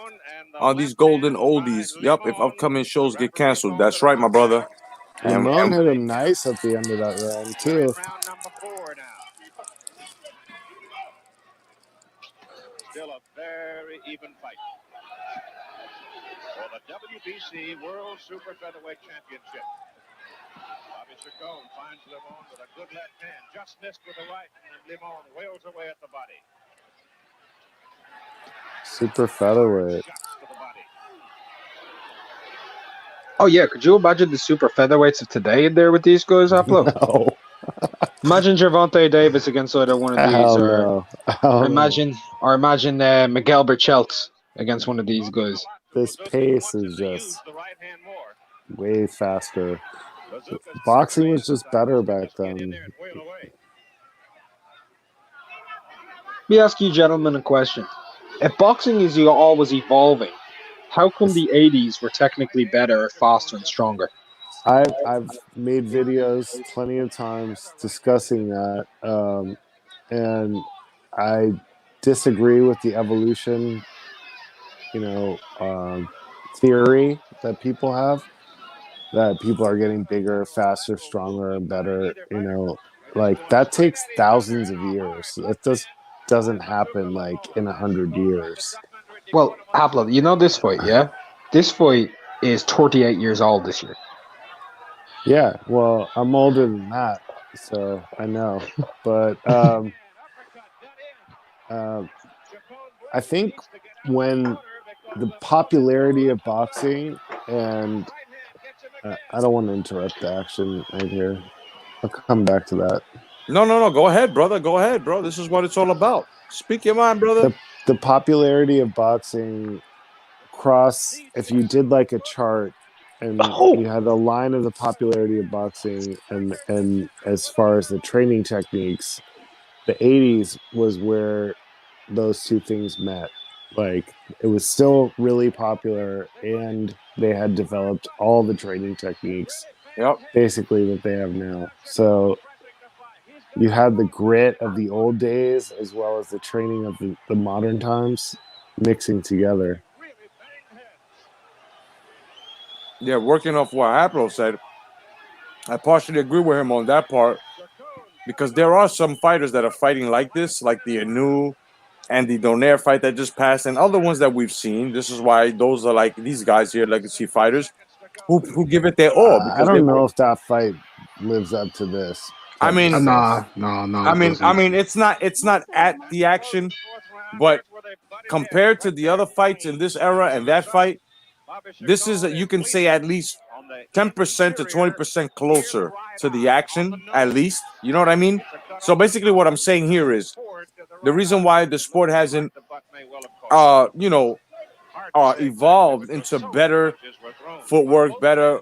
on these golden oldies. Yup, if upcoming shows get canceled. That's right, my brother. Lamone hit him nice at the end of that round, too. Still a very even fight for the WBC World Super Featherweight Championship. Bobby Chacon finds Limon with a good left hand, just missed with the right, and Limon wails away at the body. Super featherweight. Oh yeah, could you imagine the super featherweights of today in there with these guys, Hoplo? No. Imagine Gervonta Davis against either one of these, or imagine Miguel Berchelt against one of these guys. This pace is just way faster. Boxing was just better back then. Let me ask you gentlemen a question. If boxing is always evolving, how come the 80s were technically better, faster, and stronger? I've made videos plenty of times discussing that, and I disagree with the evolution, theory that people have, that people are getting bigger, faster, stronger, better. Like that takes thousands of years. That doesn't happen like in 100 years. Well, Hoplo, you know this fight, yeah? This fight is 38 years old this year. Yeah, well, I'm older than that, so I know. But I think when the popularity of boxing, and I don't want to interrupt the action right here. I'll come back to that. No. Go ahead, brother. Go ahead, bro. This is what it's all about. Speak your mind, brother. The popularity of boxing if you did like a chart and you had the line of the popularity of boxing, and as far as the training techniques, the 80s was where those two things met. Like, it was still really popular, and they had developed all the training techniques basically that they have now. So you had the grit of the old days as well as the training of the modern times mixing together. Yeah, working off what Haplo said, I partially agree with him on that part, because there are some fighters that are fighting like this, like the Anu and the Donaire fight that just passed, and other ones that we've seen. This is why those are like these guys here, legacy fighters, who give it their all. I Because they don't know work. if that fight lives up to this. I mean, No. I mean, it's not at the action, but compared to the other fights in this era and that fight, this is you can say at least 10% to 20% closer to the action, at least. You know what I mean? So basically, what I'm saying here is the reason why the sport hasn't, evolved into better footwork, better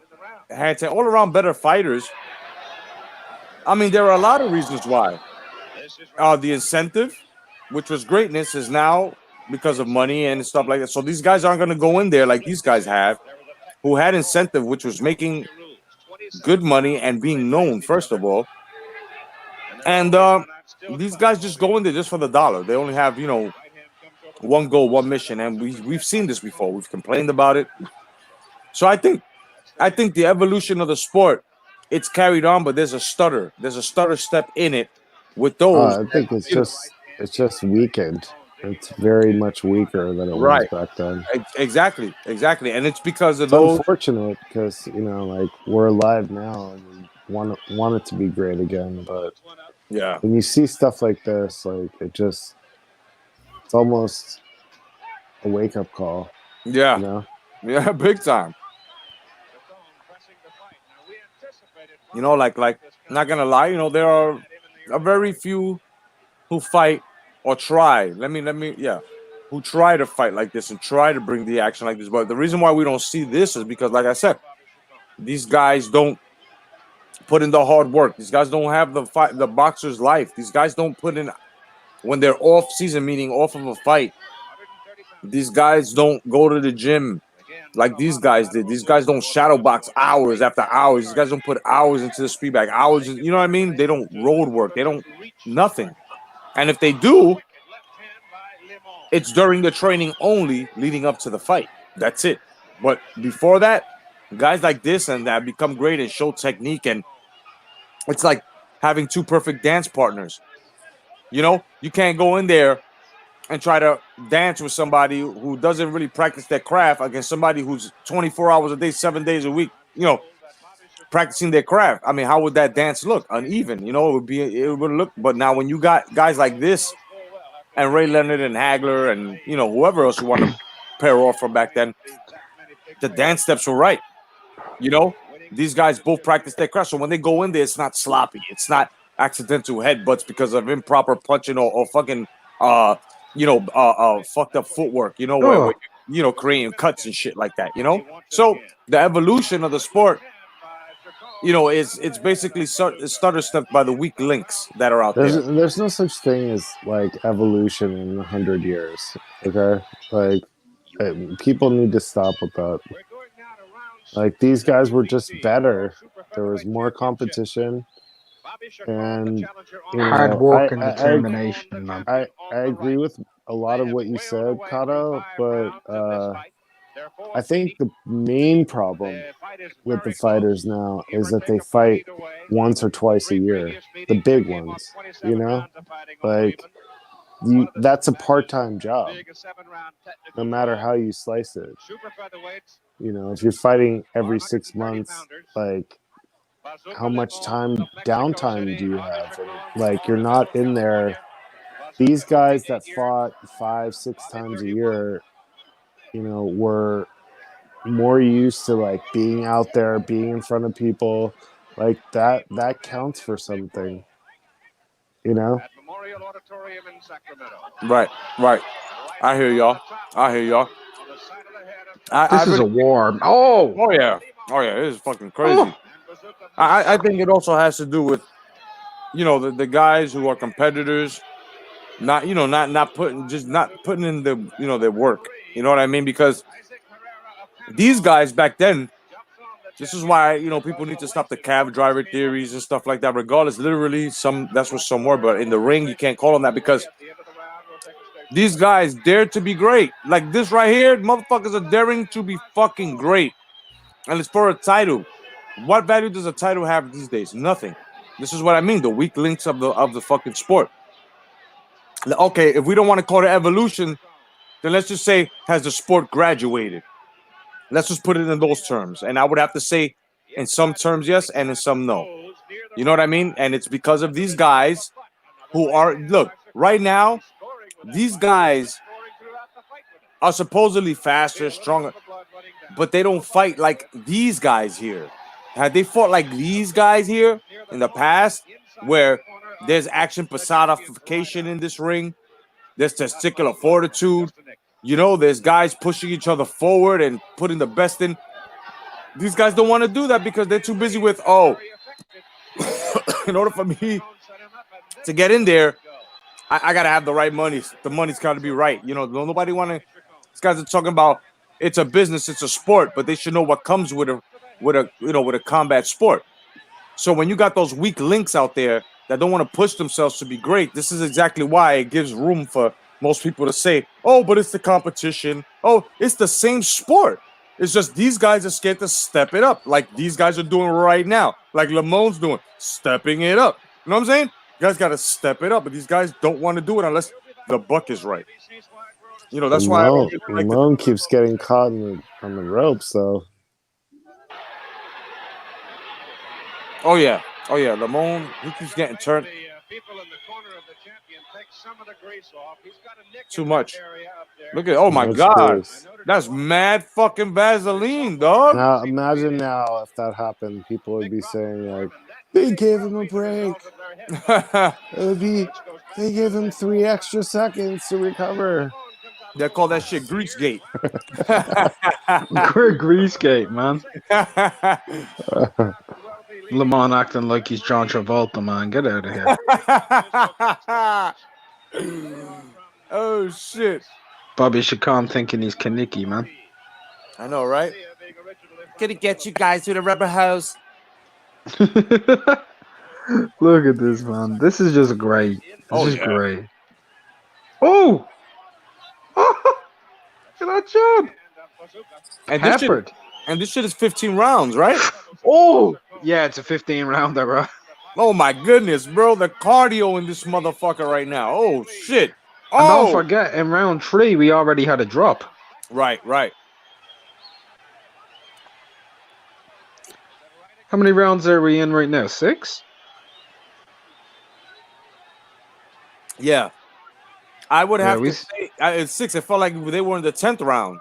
hand, all around better fighters. I mean, there are a lot of reasons why. The incentive, which was greatness, is now because of money and stuff like that. So these guys aren't going to go in there like these guys have, who had incentive, which was making good money and being known, first of all. And these guys just go in there just for the dollar. They only have, one goal, one mission. And we've seen this before. We've complained about it. So I think the evolution of the sport, it's carried on, but there's a stutter. There's a stutter step in it with those. I think it's just weakened. It's very much weaker than it was back then. Exactly. And it's because of It's those. unfortunate because like we're alive now and we want it to be great again, but yeah, when you see stuff like this, like it's almost a wake up call. Yeah, yeah, big time. Like not gonna lie, there are a very few who fight or try. Who try to fight like this and try to bring the action like this. But the reason why we don't see this is because, like I said, these guys don't put in the hard work. These guys don't have the boxer's life. These guys don't put in when they're off season, meaning off of a fight. These guys don't go to the gym like these guys did. These guys don't shadow box hours after hours. These guys don't put hours into the speed bag. Hours, you know what I mean? They don't road work. They don't nothing. And if they do, it's during the training only leading up to the fight. That's it. But before that, guys like this and that become great and show technique, and it's like having two perfect dance partners. You can't go in there and try to dance with somebody who doesn't really practice their craft against somebody who's 24 hours a day, 7 days a week, practicing their craft. I mean, how would that dance look? Uneven, it would look. But now when you got guys like this and Ray Leonard and Hagler and, whoever else you want to pair off from back then, the dance steps were right. These guys both practice their craft. So when they go in there, it's not sloppy. It's not accidental headbutts because of improper punching or fucking, fucked up footwork, where creating cuts and shit like that, So the evolution of the sport, it's basically stutter stepped by the weak links that are out there. There's no such thing as like evolution in 100 years. Okay, like people need to stop with that. Like these guys were just better. There was more competition, and hard work and determination. I agree with a lot of what you said, Kato, but I think the main problem with the fighters now is that they fight once or twice a year, the big ones, like that's a part-time job, no matter how you slice it. If you're fighting every 6 months, like how much downtime do you have? And, like you're not in there. These guys that fought 5-6 times a year, were more used to like being out there, being in front of people, like that counts for something, Right. I hear y'all. This is a war. Oh yeah. Oh yeah, it is fucking crazy. I think it also has to do with the guys who are competitors, not putting in their work. You know what I mean? Because these guys back then, this is why people need to stop the cab driver theories and stuff like that. Regardless, literally, that's what some were, but in the ring you can't call them that because these guys dare to be great. Like this right here, motherfuckers are daring to be fucking great, and it's for a title. What value does a title have these days? Nothing. This is what I mean. The weak links of the fucking sport. Okay, if we don't want to call it evolution, then let's just say has the sport graduated? Let's just put it in those terms. And I would have to say in some terms yes and in some no. You know what I mean? And it's because of these guys who are right now, these guys are supposedly faster, stronger, but they don't fight like these guys here. Had they fought like these guys here in the past, where there's action personification in this ring, there's testicular fortitude, there's guys pushing each other forward and putting the best in. These guys don't want to do that because they're too busy with, in order for me to get in there, I gotta have the right money. The money's gotta be right. Nobody wanna. These guys are talking about it's a business, it's a sport, but they should know what comes with a combat sport. So when you got those weak links out there that don't want to push themselves to be great, this is exactly why it gives room for most people to say, "Oh, but it's the competition. Oh, it's the same sport. It's just these guys are scared to step it up, like these guys are doing right now, like Lamone's doing, stepping it up. You know what I'm saying? You guys got to step it up, but these guys don't want to do it unless the buck is right. That's why Lamone keeps getting caught on the ropes, though. Oh yeah, Lamone, he keeps getting turned. Too much. Look at, oh my God, that's mad fucking Vaseline, dog. Now imagine if that happened, people would be saying like, they gave him a break. They gave him 3 extra seconds to recover. They call that shit Greasegate. Greasegate, man. Lamont acting like he's John Travolta, man. Get out of here. Oh shit. Bobby Chacon thinking he's Kaniki, man. I know, right? Gonna get you guys to the rubber hose. Look at this, man. This is just great. This is great. Oh! Look at that job. And this shit is 15 rounds, right? Oh! Yeah, it's a 15-rounder, bro. Oh my goodness, bro. The cardio in this motherfucker right now. Oh shit. Oh! And don't forget, in round 3, we already had a drop. Right. How many rounds are we in right now? 6? Yeah. I would have to say it's 6. It felt like they were in the 10th round.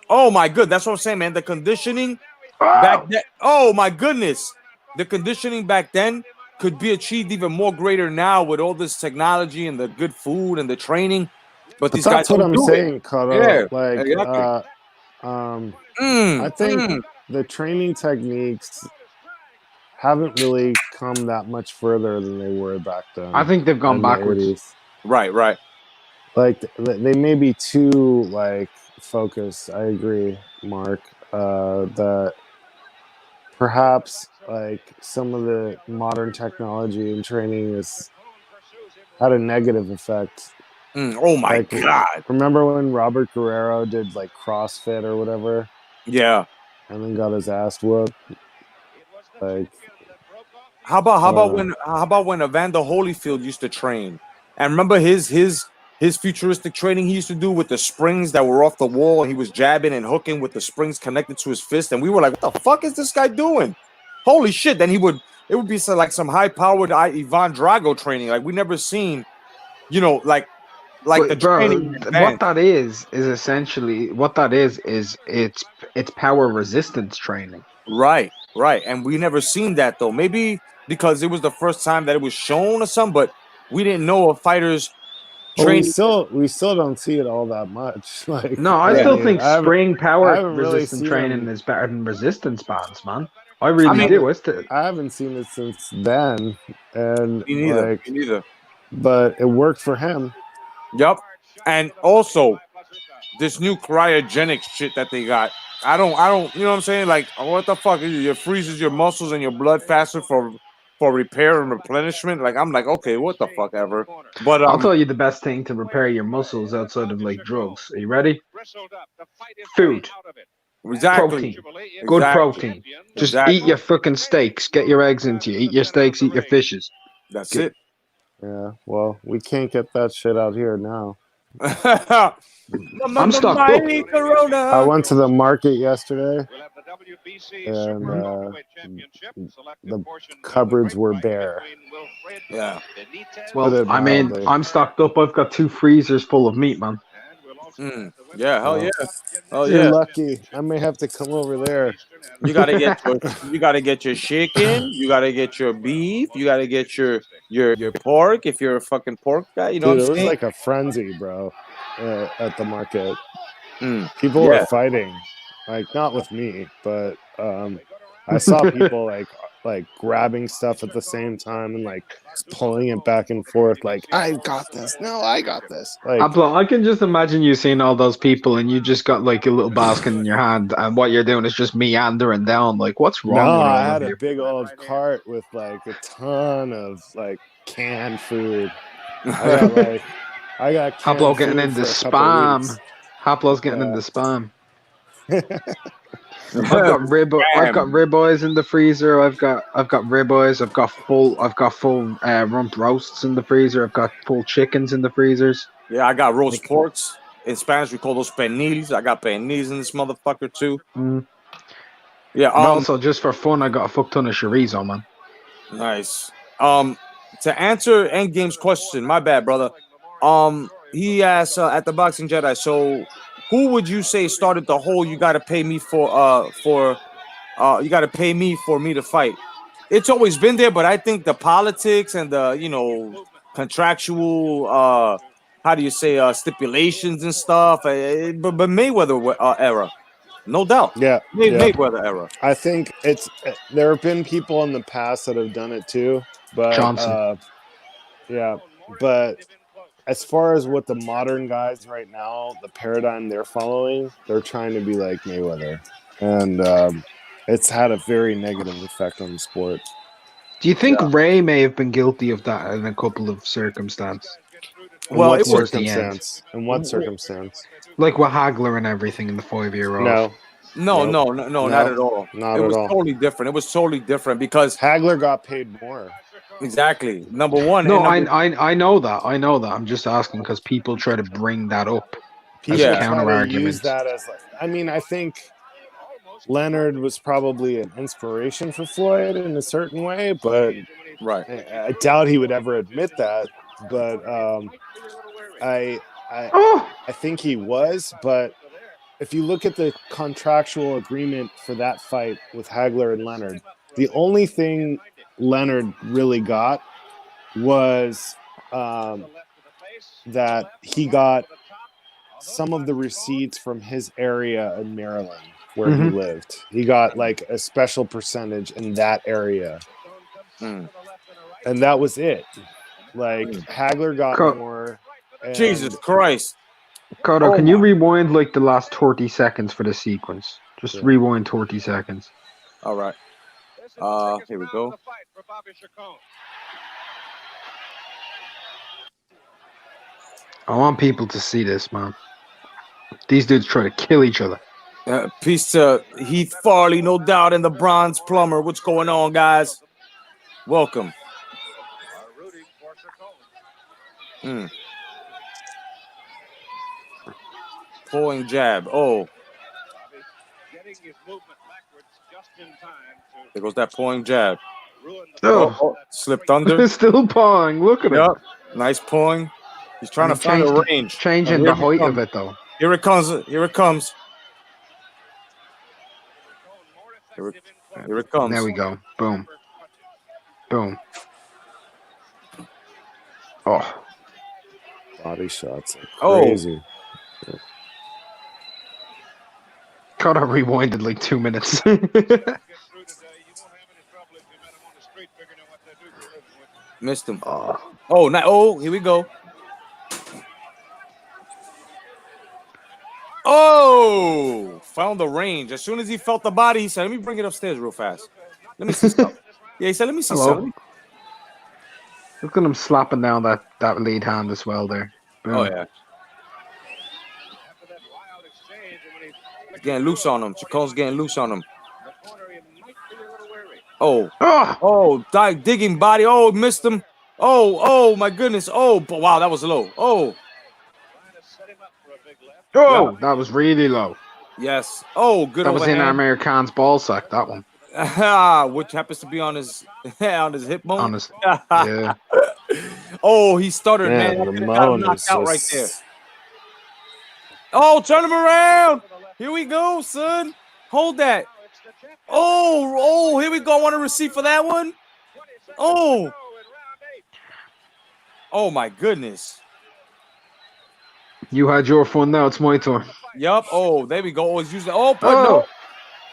Oh my good. That's what I'm saying, man. The conditioning back then. Oh my goodness. The conditioning back then could be achieved even more greater now with all this technology and the good food and the training. But these guys that's what I'm saying, Cotto. Yeah, like exactly. I think the training techniques haven't really come that much further than they were back then. I think they've gone backwards. Right. Like they may be too focused. I agree, Mark. That perhaps some of the modern technology and training has had a negative effect. Oh my God! Remember when Robert Guerrero did CrossFit or whatever? Yeah, and then got his ass whooped. How about when Evander Holyfield used to train? And remember his futuristic training he used to do with the springs that were off the wall, and he was jabbing and hooking with the springs connected to his fist, and we were like, what the fuck is this guy doing? Holy shit. Then it would be some high-powered Ivan Drago training. Like we never seen, the training. What that is essentially it's power resistance training. Right. And we never seen that though. Maybe because it was the first time that it was shown or something, but we didn't know of fighters Well, training. we still don't see it all that much. Like, No, I I still mean, think spring I power haven't really resistant seen training him. is better than resistance bands, man. I I really mean, do. I haven't seen it since then, and me neither. like, Me neither. but it worked for him. Yup. And also, this new cryogenic shit that they got. I don't, you know what I'm saying? Like, what the fuck? It freezes your muscles and your blood faster for repair and replenishment. Like, I'm like, okay, what the fuck ever. But I'll tell you the best thing to repair your muscles outside of like drugs. Are you ready? Food. Exactly. Protein. Good Exactly. protein. Just Exactly. eat your fucking steaks. Get your eggs into you. Eat your steaks, eat your fishes. That's Good. it. Yeah. Well, we can't get that shit out here now. I'm stocked up. I went to the market yesterday, and the cupboards were bare. Yeah. Well, I mean, mildly. I'm stocked up. I've got 2 freezers full of meat, man. Yeah. Hell yeah. Hell You're yeah. lucky. I may have to come over there. You gotta get your chicken. You gotta get your beef. You gotta get your pork if you're a fucking pork guy. You know Dude, what it I'm was saying? like a frenzy, bro, at the market. Mm. People were Yeah. fighting, like not with me, but I saw people like grabbing stuff at the same time and like pulling it back and forth. Like, I got this. No, I got this. Like, Pablo, I can just imagine you seeing all those people and you just got like a little basket in your hand and what you're doing is just meandering down. Like, what's wrong no, with I all of had a you? big old cart with like a ton of like canned food. I got Pablo canned getting food into for a couple spam. weeks. Pablo's getting Yeah. into spam. I've got ribeyes in the freezer. I've got ribeyes. I've got full rump roasts in the freezer. I've got full chickens in the freezers. Yeah, I got roast porks. In Spanish, we call those pernils. I got pernils in this motherfucker too. Mm. Yeah. And also, just for fun, I got a fuck ton of chorizo, man. Nice. To answer Endgame's question, my bad, brother. He asked at the Boxing Jedi. So, who would you say started the whole? You got to pay me you got to pay me for me to fight. It's always been there, but I think the politics and the contractual how do you say stipulations and stuff. But Mayweather era, no doubt. Yeah, Mayweather era. I think it's there have been people in the past that have done it too, but Johnson. yeah, but as far as what the modern guys right now, the paradigm they're following, they're trying to be like Mayweather, and it's had a very negative effect on the sport. Do you think Ray may have been guilty of that in a couple of circumstances? Well, what towards the end. circumstance? In what circumstance? Like with Hagler and everything in the 5-year off. No, Nope. not at all. Not it at was all. totally different. It was totally different because Hagler got paid more. Exactly. Number one. No, and number, I know that. I know that. I'm just asking because people try to bring that up as a counter try to argument. use that as like, I mean, I think Leonard was probably an inspiration for Floyd in a certain way, but right. I doubt he would ever admit that. But I think he was. But if you look at the contractual agreement for that fight with Hagler and Leonard, the only thing Leonard really got was that he got some of the receipts from his area in Maryland where he lived. He got like a special percentage in that area. And that was it. Like Hagler got more. Jesus Christ. Carter, can you rewind like the last 30 seconds for the sequence? Just rewind 30 seconds. All right. Here we go. I want people to see this, man. These dudes try to kill each other. Peace to Heath Farley, no doubt, and the Bronze Plumber. What's going on, guys? Welcome. Pulling jab. Oh. There goes that pulling jab. Oh. Slipped under. Still pawing. Look at him. Nice pulling. He's trying to find a range. Changing the height of it, though. Here it comes. Here it comes. Here it comes. There we go. Boom. Boom. Oh. Body shots like Oh. crazy. God, I rewinded like 2 minutes. Missed him. Oh, not. Oh, here we go. Oh, found the range. As soon as he felt the body, he said, "Let me bring it upstairs real fast. Let me see something." Yeah, he said, "Let me see Hello. something." Look at him slapping down that lead hand as well there. Boom. Oh yeah. He's getting loose on him. Chacon's getting loose on him. Oh. Oh, digging body. Oh, missed him. Oh, my goodness. Oh, wow, that was low. Oh. Oh, Yep. that was really low. Yes. Oh, good That was in overhand. Amir Khan's ball sack, that one. Which happens to be on his on his hip bone. On his, yeah. Oh, he stuttered, man. Man, That could have got him Lamone knocked is out just... right there. Oh, turn him around. Here we go, son. Hold that. Oh, here we go. I want to receive for that one. Oh. Oh, my goodness. You had your fun, now it's my turn. Yup. Oh, there we go. Always use that. Oh, but no.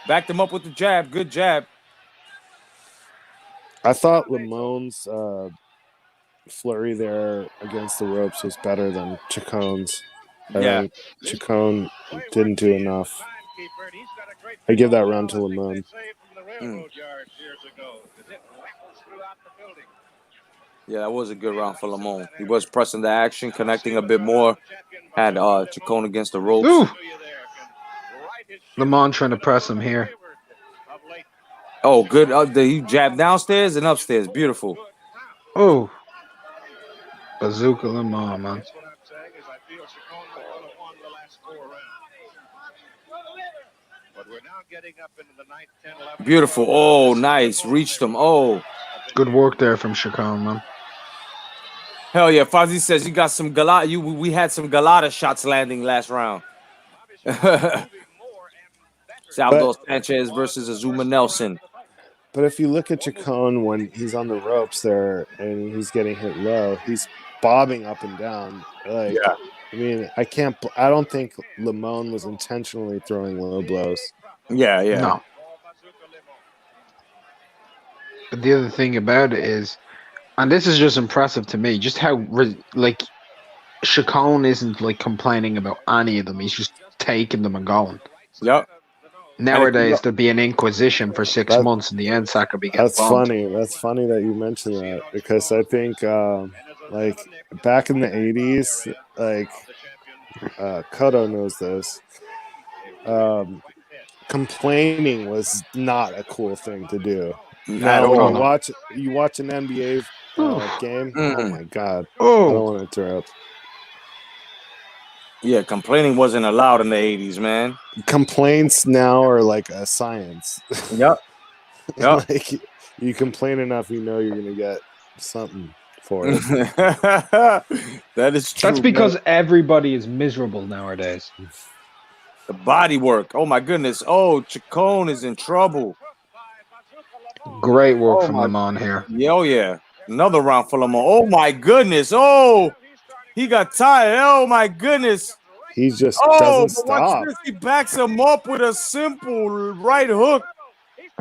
Backed him up with the jab. Good jab. I thought Lamone's flurry there against the ropes was better than Chacon's. I think Chacon didn't do enough. I give that round to Lamone. Yeah, that was a good round for Lamone. He was pressing the action, connecting a bit more. Had Chacon against the ropes. Ooh. Lamone trying to press him here. Oh, good. He jabbed downstairs and upstairs. Beautiful. Oh. Bazooka Lamone, man. Beautiful. Oh, nice. Reached him. Oh. Good work there from Chacon, man. Hell yeah. Fozzie says you got some Galata. We had some Galata shots landing last round. Salvador Sanchez versus Azuma Nelson. But if you look at Chacon when he's on the ropes there and he's getting hit low, he's bobbing up and down. Like, yeah. I mean, I don't think Lamone was intentionally throwing low blows. Yeah. No. But the other thing about it is, and this is just impressive to me, just how like Chacon isn't like complaining about any of them. He's just taking them and going. Yep. Nowadays, there'd be an inquisition for 6 months, and the NSAC would be getting That's bombed. funny. That's funny that you mentioned that, because I think like back in the 80s, like Cotto knows this. Complaining was not a cool thing to do. Now, when you watch an NBA game, oh my God. I don't want to interrupt. Yeah, complaining wasn't allowed in the 80s, man. Complaints now are like a science. Yep. Like, you complain enough, you know you're going to get something for it. That is true. That's because everybody is miserable nowadays. The body work. Oh, my goodness. Oh, Chacon is in trouble. Great work from Lamone here. Oh, yeah. Another round for Lamone. Oh, my goodness. Oh, he got tired. Oh, my goodness. He just doesn't stop. Watch this. He backs him up with a simple right hook.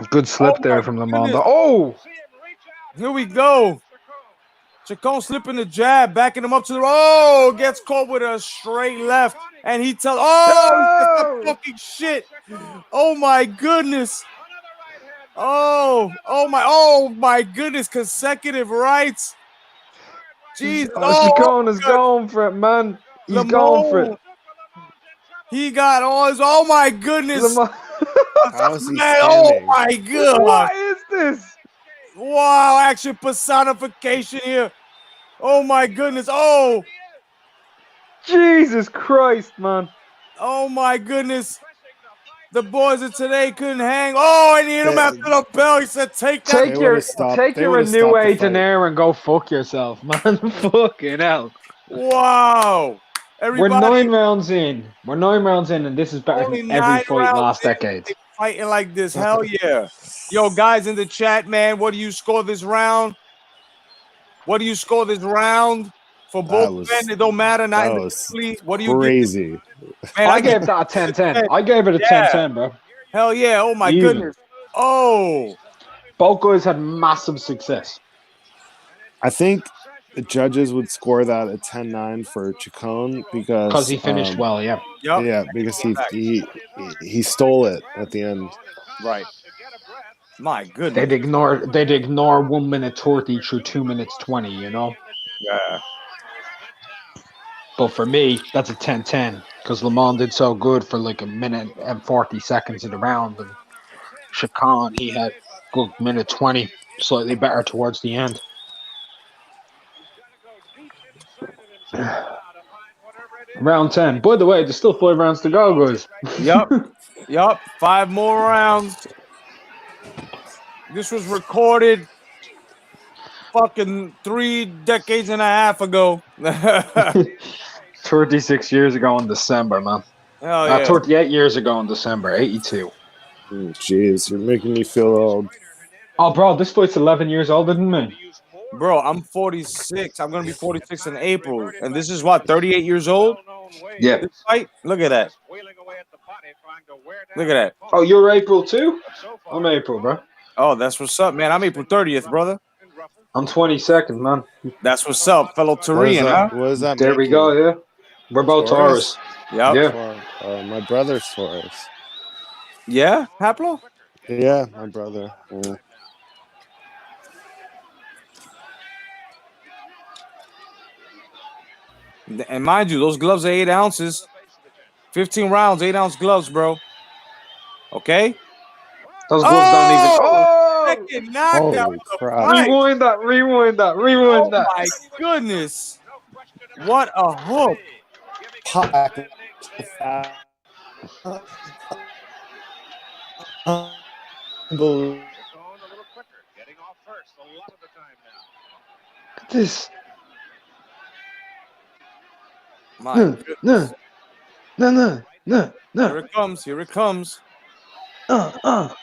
Good slip there from Lamone. Oh! Here we go. Chacon slipping the jab, backing him up to the... Oh, gets caught with a straight left. And he tells... Oh, fucking shit. Oh, my goodness. Oh my goodness. Consecutive rights. Jesus. Chacon is going for it, man. He's going for it. He got all his... Oh, my goodness. How's he Man, standing? oh, my God. What is this? Wow, action personification here. Oh, my goodness. Oh. Jesus Christ, man. Oh, my goodness. The boys of today couldn't hang. Oh, and he hit him after the bell. He said, take that. Take your new age in there and go fuck yourself, man. Fucking hell. Wow. Everybody, We're 9 rounds in. We're 9 rounds in, and this is better than every fight last decade. Fighting like this. Hell yeah. Yo, guys in the chat, man, what do you score this round? What do you score this round? For both men, it don't matter. Not that in the was complete. What do you give? crazy. Man, I gave that a 10-10. I gave it a 10-10, bro. Hell yeah. Oh, my Even. goodness. Oh. Both guys had massive success. I think the judges would score that a 10-9 for Chacon because he finished well, yeah. Yep. Yeah, because he stole it at the end. Right. My goodness. They'd ignore 1 minute 30 through 2 minutes 20, you know? Yeah. But for me, that's a 10-10 because Lamont did so good for like a minute and 40 seconds of the round. And Chacon, he had good minute 20, slightly better towards the end. Round 10. By the way, there's still 5 rounds to go, guys. Yup. 5 more rounds. This was recorded fucking 3 decades and a half ago. 36 years ago in December, man. Hell yeah. 38 years ago in December, 82. Jeez, you're making me feel old. Oh, bro, this fight's 11 years older than me. Bro, I'm 46. I'm going to be 46 in April. And this is what, 38 years old? Yeah. This fight? Look at that. Look at that. Oh, you're April too? I'm April, bro. Oh, that's what's up, man. I'm April 30th, brother. I'm 22nd, man. That's what's up, fellow Turian, huh? What does that There make we you? go, yeah. We're both Taurus. Yep. Yeah. My brother's Taurus. Yeah, Haplo? Yeah, my brother. Yeah. And mind you, those gloves are 8 ounces. 15 rounds, 8-ounce gloves, bro. Okay? Those gloves don't even. Oh! Second knockout. Holy crap. Rewind that. Oh, my goodness. What a hook. This. My goodness. No. Here it comes. Here it comes. Oh.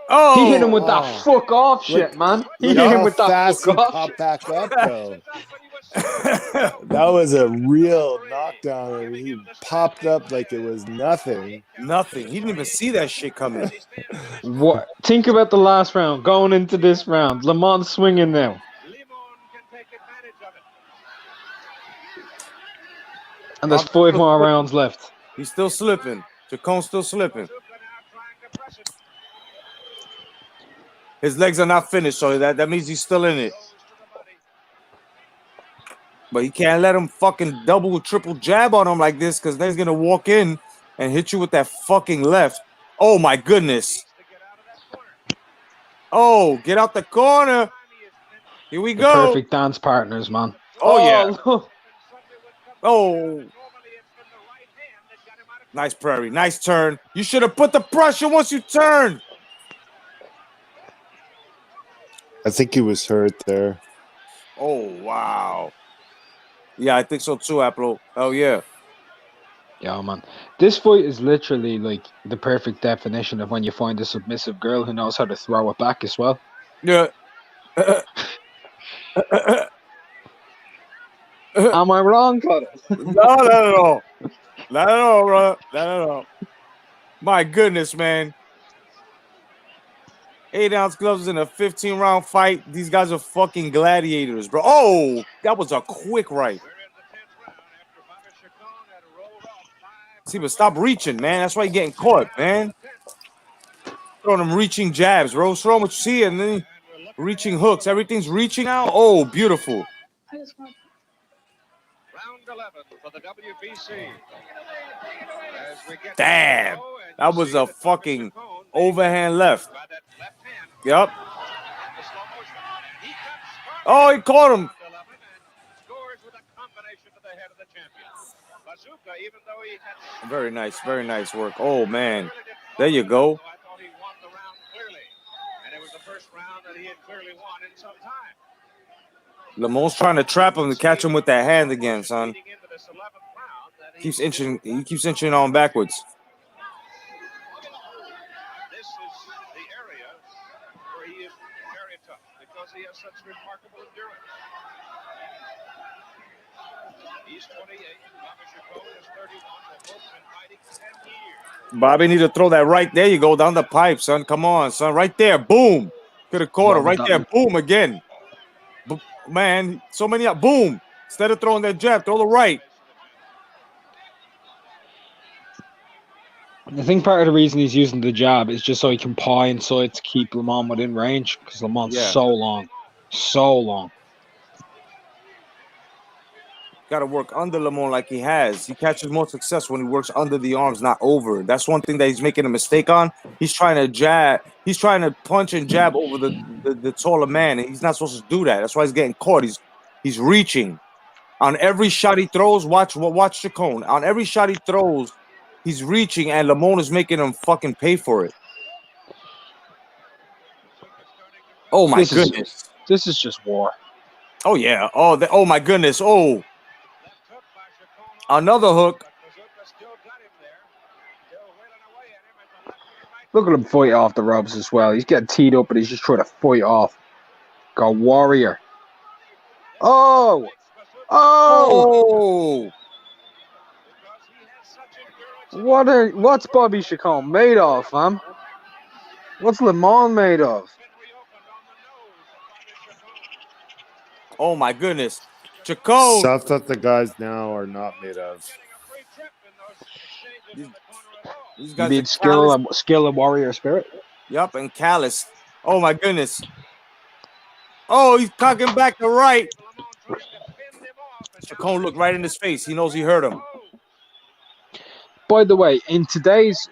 Oh, He hit him with that fuck off shit, man. He hit him with that fast fuck he off. popped back up, though. That was a real knockdown. And he popped up like it was nothing. Nothing. He didn't even see that shit coming. What? Think about the last round. Going into this round, Lamont swinging now. And there's 5 more rounds left. He's still slipping. Chacon's still slipping. His legs are not finished, so that means he's still in it. But he can't let him fucking double, triple jab on him like this because then he's going to walk in and hit you with that fucking left. Oh, my goodness. Oh, get out the corner. Here we go. Perfect dance partners, man. Oh, yeah. Oh. Nice Prairie. Nice turn. You should have put the pressure once you turned. I think he was hurt there. Oh, wow. Yeah, I think so too, Apple. Oh, yeah. Yeah, man. This fight is literally like the perfect definition of when you find a submissive girl who knows how to throw it back as well. Yeah. Am I wrong, Connor? No, not at all. Not at all, bro. Not at all. My goodness, man. 8-ounce gloves in a 15-round fight. These guys are fucking gladiators, bro. Oh, that was a quick right. See, but stop reaching, man. That's why you're getting caught, man. Throwing them reaching jabs, bro. Throw them what you see, and then reaching hooks. Everything's reaching now. Oh, beautiful. Round 11 for the WBC. Damn. That was a fucking overhand left. Yep. Oh, he caught him. Very nice work. Oh, man. There you go. Lamont's trying to trap him to catch him with that hand again, son. He keeps inching on backwards. because he has such remarkable endurance. He's 28. Bobby Chacon is 31. They've both been fighting 10 years. Bobby need to throw that right there. You go down the pipe, son. Come on, son. Right there. Boom. Could have caught it. Right there. Boom again. Man, so many up. Boom. Instead of throwing that jab, throw the right. I think part of the reason he's using the jab is just so he can pie inside to keep Lamont within range, because Lamont's so long. So long. Got to work under Lamont like he has. He catches more success when he works under the arms, not over. That's one thing that he's making a mistake on. He's trying to jab. He's trying to punch and jab over the taller man, and he's not supposed to do that. That's why he's getting caught. He's reaching. On every shot he throws, watch Chacon. On every shot he throws, he's reaching, and Lamont is making him fucking pay for it. Oh my goodness. This is just war. Oh yeah. Oh my goodness. Oh. Another hook. Look at him fight off the ropes as well. He's getting teed up, but he's just trying to fight off. Go Warrior. Oh! Oh! What's Bobby Chacon made of, fam? What's Lamont made of? Oh my goodness. Chacon. Stuff that the guys now are not made of. These You guys mean skill and warrior spirit? Yup, and callous. Oh my goodness. Oh, he's cocking back to right. Chacon looked right in his face. He knows he hurt him. By the way, in today's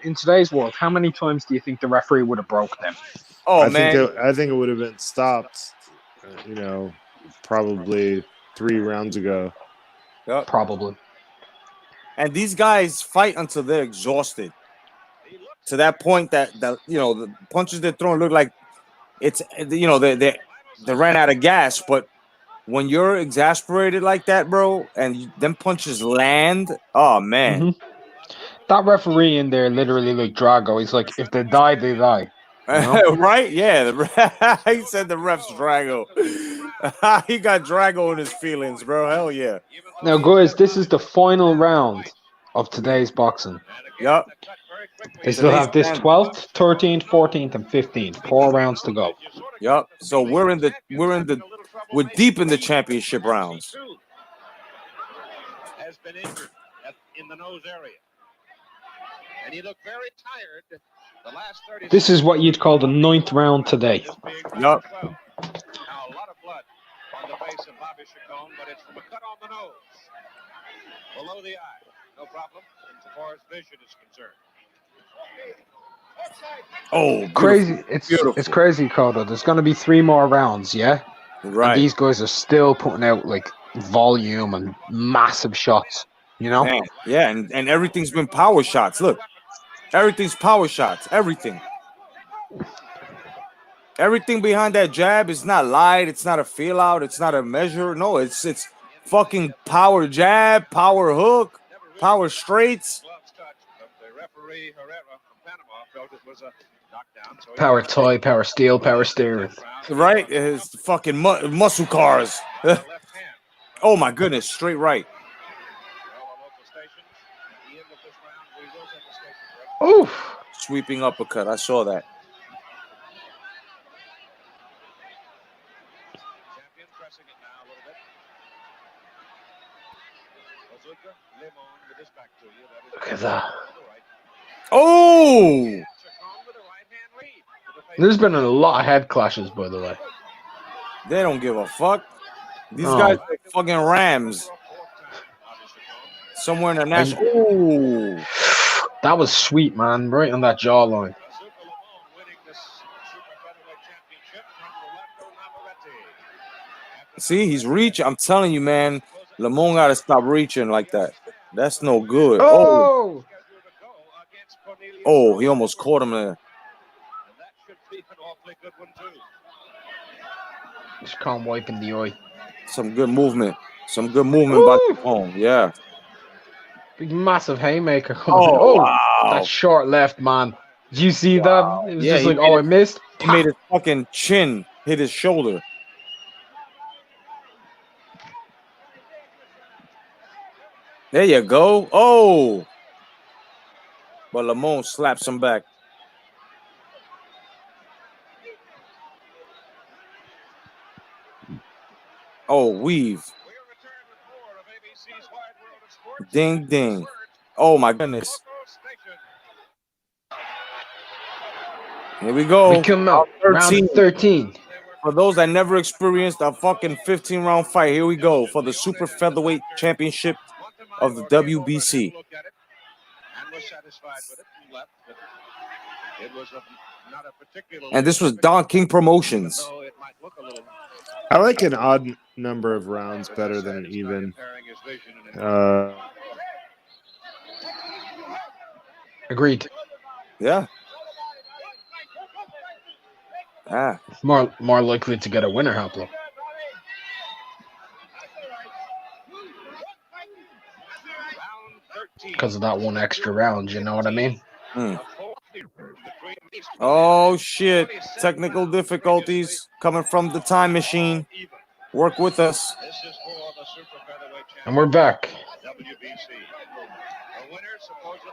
world, how many times do you think the referee would have broke them? Oh I man, think it would have been stopped. Probably 3 rounds ago. Yep. Probably. And these guys fight until they're exhausted. To that point that the punches they're throwing look like it's they ran out of gas. But when you're exasperated like that, bro, and them punches land, oh man. Mm-hmm. That referee in there literally like Drago. He's like, if they die, they die. You know? Right? Yeah. He said the ref's Drago. He got Drago in his feelings, bro. Hell yeah. Now, guys, this is the final round of today's boxing. Yep. They still have this 12th, 13th, 14th, and 15th. 4 rounds to go. Yep. So we're deep in the championship rounds. Has been injured in the nose area. And he looked very tired the last 30 This is what you'd call the 9th round today. Yep. Now, a lot of blood on the face of Bobby Chacon, but it's from a cut on the nose. Below the eye. No problem, insofar as vision is concerned. Oh, crazy! It's crazy, Kodo. There's going to be 3 more rounds, yeah. Right. And these guys are still putting out like volume and massive shots. You know? Man, yeah, and everything's been power shots. Look, everything's power shots. Everything behind that jab is not light. It's not a feel out. It's not a measure. No, it's fucking power jab, power hook, power straights. Power toy, power steel, power steering. Right? It's fucking muscle cars. Oh my goodness, straight right. Oof. Sweeping uppercut. I saw that. Look at that. Oh! There's been a lot of head clashes, by the way. They don't give a fuck. These guys are fucking Rams. Somewhere in the national. Ooh. That was sweet, man. Right on that jawline. See, he's reaching. I'm telling you, man. Lamont got to stop reaching like that. That's no good. Oh! Oh, he almost caught him there. Just can't wipe in the eye. Some good movement. Some good movement by Chacon. Yeah. Big massive haymaker coming. Oh, wow. That short left, man. Did you see that? It was just like, I missed. He made his fucking chin hit his shoulder. There you go. Oh. But Lamone slaps him back. Oh, weave. Ding, ding. Oh, my goodness. Here we go. We come out. Round 13. For those that never experienced a fucking 15-round fight, here we go for the Super Featherweight Championship of the WBC. And this was Don King Promotions. I like an odd number of rounds better than an even. Agreed. Yeah. Ah. More likely to get a winner, Haplo. Because of that one extra round, you know what I mean? Oh, shit. Technical difficulties coming from the time machine. Work with us. And we're back.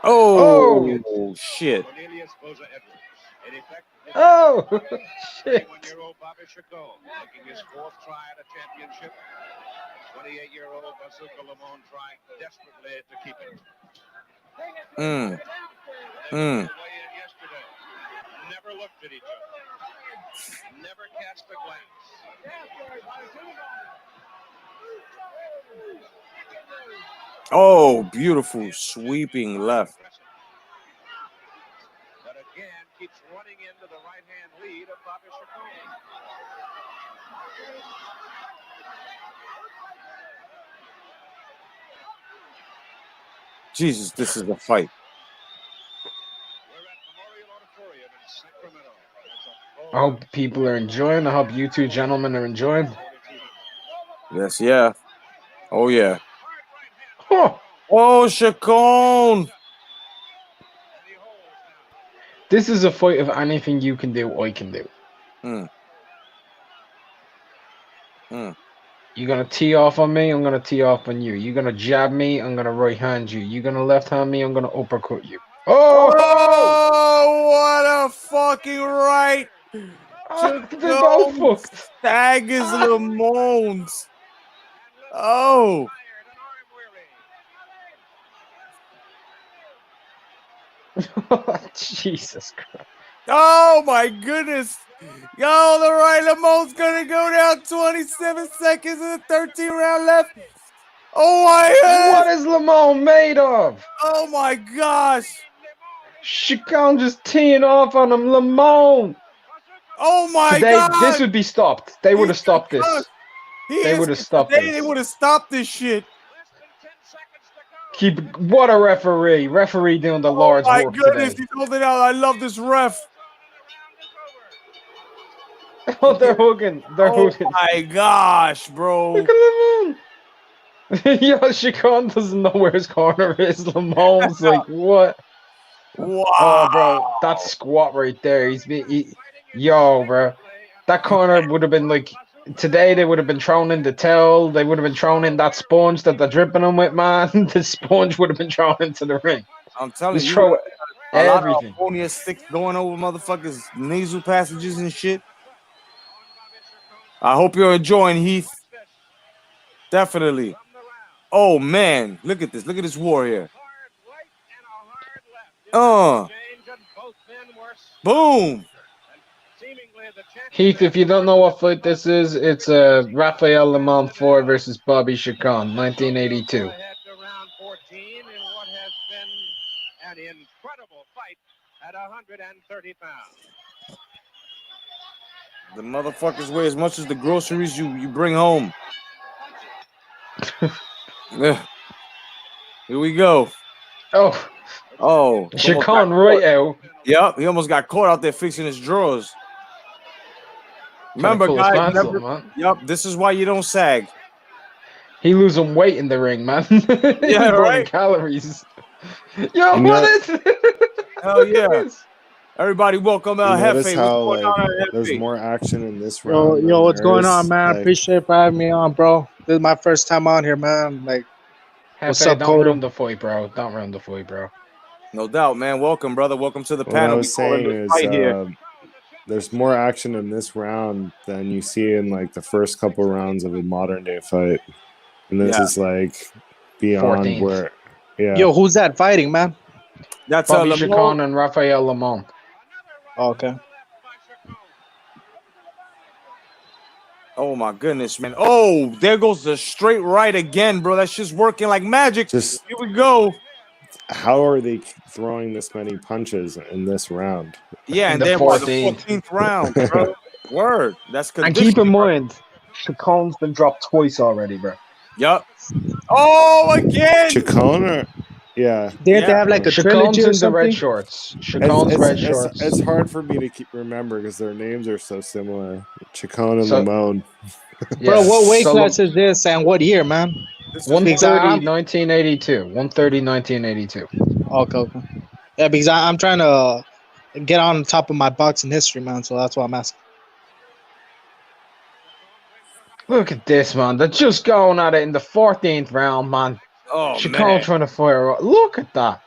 Oh, shit. Oh, shit. 28-year-old Bazooka Lamone trying desperately to keep it. Never looked at each other. Never cast a glance. Oh, beautiful sweeping left. But again, keeps running into the right-hand lead of Bobby Chacon. Jesus, this is a fight. I hope people are enjoying. I hope you two gentlemen are enjoying. Yes, yeah. Oh, yeah. Huh. Oh, Chacon. This is a fight of anything you can do, I can do. You're going to tee off on me, I'm going to tee off on you. You're going to jab me, I'm going to right hand you. You're going to left hand me, I'm going to uppercut you. Oh, what a fucking right. They're both fucked. Staggers Lamones. Oh. Jesus Christ. Oh, my goodness. Yo, the right Lamone's going to go down 27 seconds in the 13th round left. Oh, my goodness. What is Lamone made of? Oh, my gosh. Chacon just teeing off on him. Lamone. Oh, my God. This would be stopped. They would have stopped this. They would have stopped this. They would have stopped this shit. What a referee. Referee doing the Lord's work today. Oh, my goodness. He pulled it out. I love this ref. Oh, they're hooking. They're hooking. Oh, my gosh, bro. Look at Lamone. Yo, Chacon doesn't know where his corner is. Lamone's like, what? Wow. Oh, bro. That squat right there. Yo, bro. That corner would have been like, today they would have been thrown in the towel. They would have been thrown in that sponge that they're dripping them with, man. The sponge would have been thrown into the ring. I'm telling Just you. throw a lot everything. of ammonia sticks going over motherfuckers' nasal passages and shit. I hope you're enjoying, Heath. Definitely. Oh, man. Look at this. Look at this war here. Boom. Heath, if you don't know what fight this is, it's Rafael Lamont 4 versus Bobby Chacon, 1982. An incredible fight at 130 pounds. The motherfuckers weigh as much as the groceries you bring home. Yeah. Here we go. Oh. Chacon right out. Yep, he almost got caught out there fixing his drawers. Remember, guys, yep, this is why you don't sag. He losing weight in the ring, man. Yeah, right? Calories. Yo, what is it? Hell yeah. Everybody welcome out Notice Hefe. how there's more action in this round. Yo, what's going on, man? Like, Appreciate you for having me on, bro. This is my first time on here, man. Like, What's Hefe, up, don't ruin Cotto? the fight, bro. Don't ruin the fight, bro. No doubt, man. Welcome, brother. Welcome to the What I panel. We was calling saying this is fight here. there's more action in this round than you see in like the first couple rounds of a modern day fight. And this Yeah. is like beyond 14th. where, yeah. Yo, who's that fighting, man? That's Bobby Lalonde. Chacon and Rafael Lamont. Okay. Oh my goodness, man. Oh, there goes the straight right again, bro. That's just working like magic. Just Here we go. how are they throwing this many punches in this round? Yeah, In and the then by the 14th. 14th round, bro. Word. That's And keep conditioning. in Bro. mind, Chacon's been dropped twice already, bro. Yup. Oh, again. Chacon or yeah. Didn't they have like a trilogy Chacon's or in the red something? shorts. Chacon's red shorts. It's hard for me to remember because their names are so similar. Chacon and So- Lamone. Yeah. Bro, what weight So class is this and what year, man? 130, 1982. 130, 1982. Okay. Yeah, because I'm trying to get on top of my boxing history, man. So that's why I'm asking. Look at this, man. They're just going at it in the 14th round, man. Oh, Chacon man. trying to fire. Look at that.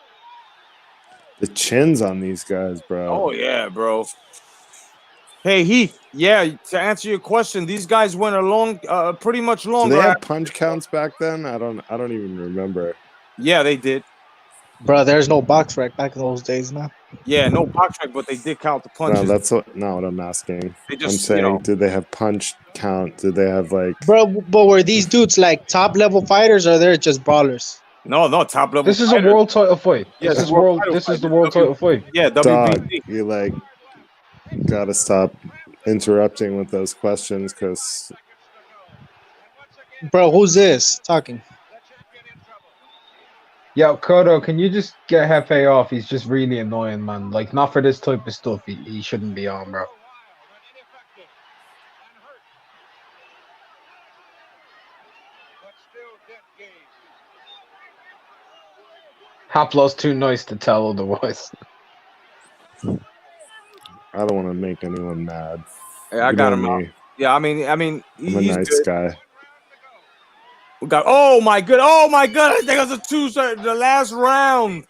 The chins on these guys, bro. Oh, yeah, bro. Hey, Heath. Yeah, to answer your question, these guys went a long, pretty much Do longer. they have punch counts back then? I don't even remember. Yeah, they did. Bro, there's no box rec back in those days, man. Yeah, no box track, but they did count the No, punches. that's not what I'm asking. They I'm just, saying, did they have punch count? Did they have like? Bro, but were these dudes like top level fighters or they're just brawlers? No, top level. This is a world title fight. Yeah, This it's is a world world. title This fight. is the world title fight. Yeah, Dog, WBC. you like gotta stop interrupting with those questions because Bro, who's this talking? Yo, Kodo, can you just get Hefe off? He's just really annoying, man. Like, not for this type of stuff. He shouldn't be on, bro. Haplo's too nice to tell otherwise. I don't want to make anyone mad. Yeah, I You got know him out. me. Yeah, I mean, I'm a he's nice good. guy. We got. Oh my god! I think it was the last round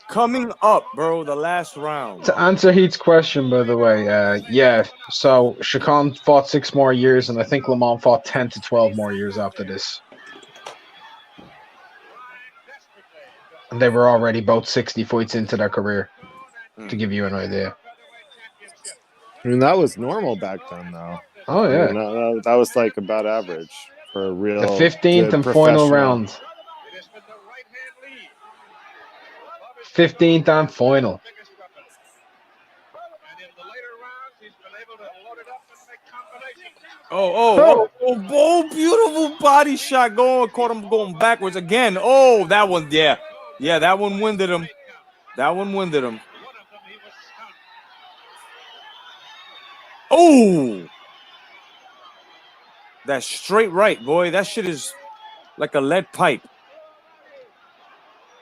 coming up, bro. The last round. To answer Heat's question, by the way, yeah. So Chacon fought 6 more years, and I think Lamont fought 10 to 12 more years after this. And they were already both 60 fights into their career, to give you an idea. I mean, that was normal back then, though. Oh, I yeah. mean, that was like about average for a real. The 15th good and final professional. round. 15th and final. Oh, beautiful body shot going. Caught him going backwards again. Oh, that one, yeah. Yeah, that one winded him. Oh, that straight right, boy. That shit is like a lead pipe.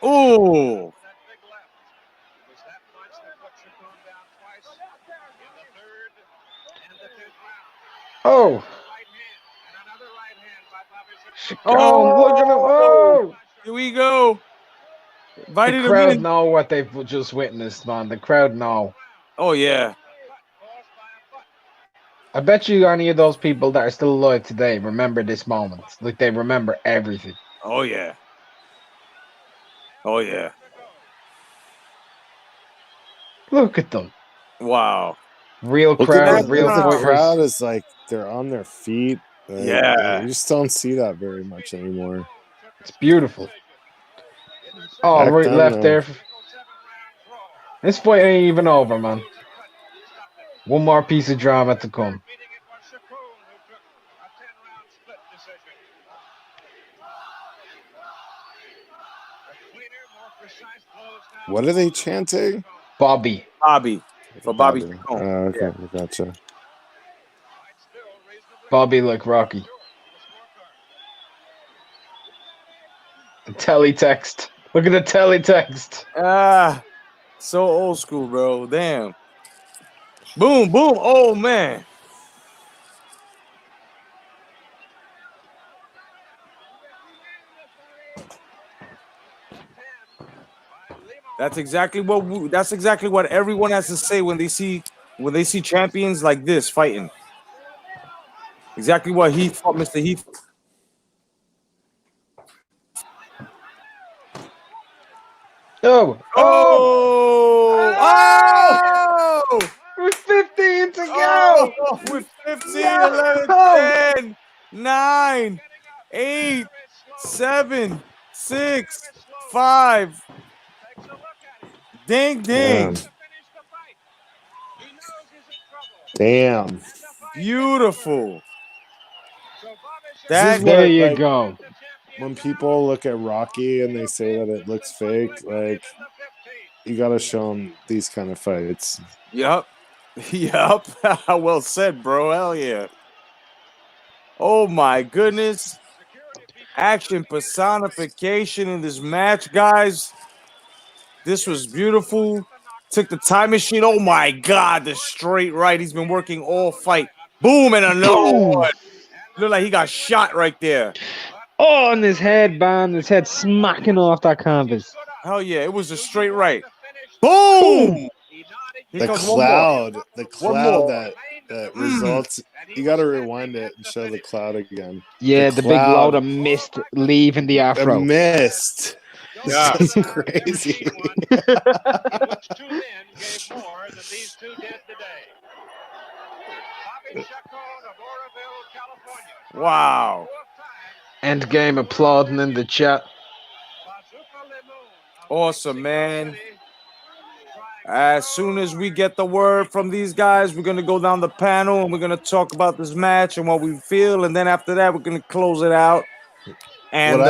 Oh. Oh. Oh, look at him. Oh. Here we go. The crowd know what they've just witnessed, man. The crowd know. Oh, yeah. I bet you any of those people that are still alive today remember this moment. Like, they remember everything. Oh, yeah. Oh, yeah. Look at them. Wow. Real Look at crowd, that. real The fighters. crowd is like they're on their feet. Yeah. You just don't see that very much anymore. It's beautiful. Oh, Back right, then, left though. there. This fight ain't even over, man. One more piece of drama to come. What are they chanting? Bobby. For Bobby. Okay, gotcha. Bobby like Rocky. The teletext. Look at the teletext. So old school, bro. Damn. Boom, boom. Oh, man. That's exactly what everyone has to say when they see champions like this fighting. Exactly what Heath fought, Mr. Heath. Oh, with 15 to Oh, go. with 15, No. 11, 10, 9, 8, 7, 6, 5. Ding, Damn. ding. Damn. Beautiful. This is There what, you like, go. when people look at Rocky and they say that it looks fake, like, you gotta show them these kind of fights. Yup. Yup. Well said, bro. Hell yeah. Oh my goodness. Action personification in this match, guys. This was beautiful. Took the time machine. Oh my God, the straight right. He's been working all fight. Boom, and another one. Look like he got shot right there. Oh, and his head, man. His head smacking off that canvas. Hell yeah, it was a straight right. Boom! Here The comes cloud, one more. that results. You got to rewind it and show the cloud again. Yeah, the big cloud, load of mist leaving the afro. The mist. Yeah. It's just crazy. Wow. End game applauding in the chat. Awesome, man. As soon as we get the word from these guys, we're going to go down the panel and we're going to talk about this match and what we feel. And then after that, we're going to close it out. And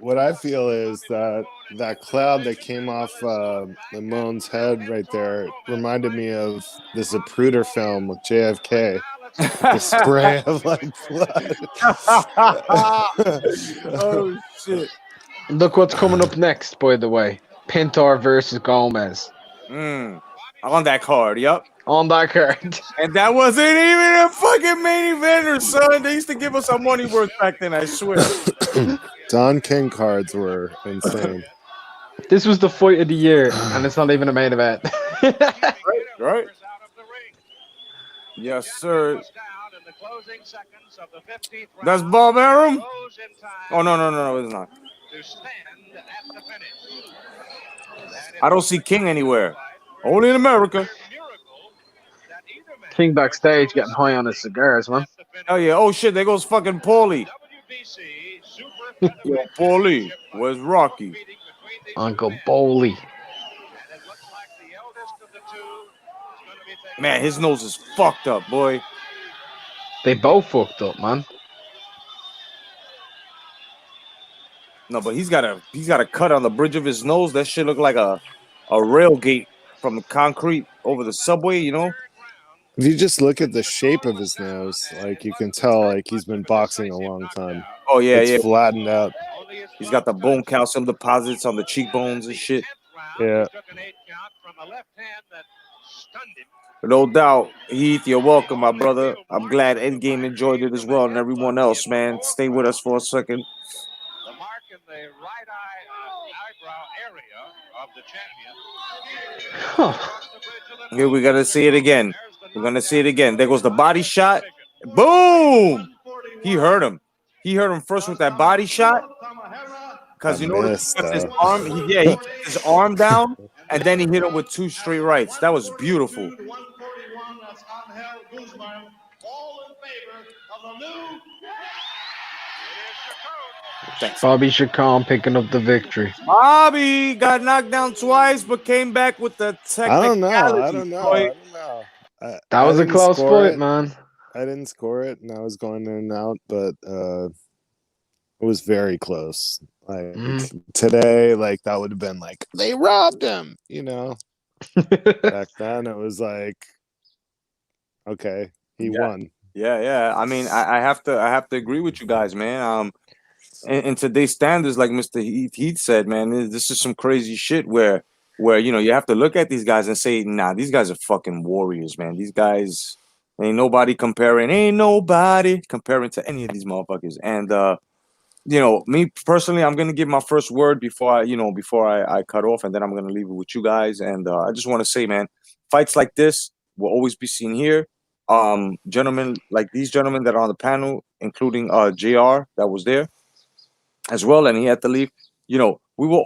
what I feel is that cloud that came off Lamone's head right there reminded me of the Zapruder film with JFK. The spray of like blood. Oh shit! Look what's coming up next, by the way. Pintor versus Gomez. On that card, yup. On that card. And that wasn't even a fucking main eventer, son. They used to give us our money worth back then, I swear. Don King cards were insane. This was the fight of the year, and it's not even a main event. Right? Yes, sir. That's Bob Arum? Oh, no, it's not. I don't see King anywhere. Only in America. King backstage getting high on his cigars, man. Oh, yeah. Oh, shit. There goes fucking Paulie. Yo, Paulie. Where's Rocky? Uncle Bowley. Man, his nose is fucked up, boy. They both fucked up, man. No, but he's got a cut on the bridge of his nose. That shit look like a rail gate from the concrete over the subway, you know? If you just look at the shape of his nose, like you can tell like he's been boxing a long time. Oh yeah, it's flattened out. He's got the bone calcium deposits on the cheekbones and shit. Yeah. No doubt, Heath, you're welcome, my brother. I'm glad Endgame enjoyed it as well, and everyone else, man. Stay with us for a second. The mark in the right eyebrow area of the champion. Here we gotta see it again. We're gonna see it again. There goes the body shot. Boom! He hurt him. He hurt him first with that body shot. Because you know his arm. He kept his arm down, and then he hit him with two straight rights. That was beautiful. Thanks. Bobby Chacon picking up the victory. Bobby got knocked down twice, but came back with the technicality. I don't know. That was a close fight, man. I didn't score it, and I was going in and out, but it was very close. Like today, like that would have been like they robbed him, you know. Back then, it was like, okay, he won. Yeah. I mean, I have to agree with you guys, man. In today's standards, like Mr. Heath said, man, this is some crazy shit where you know you have to look at these guys and say, nah, these guys are fucking warriors, man. These guys ain't nobody comparing to any of these motherfuckers. And me personally, I'm gonna give my first word before I cut off, and then I'm gonna leave it with you guys. And I just want to say, man, fights like this will always be seen here. Gentlemen like these gentlemen that are on the panel, including JR that was there as well, and he had to leave. We will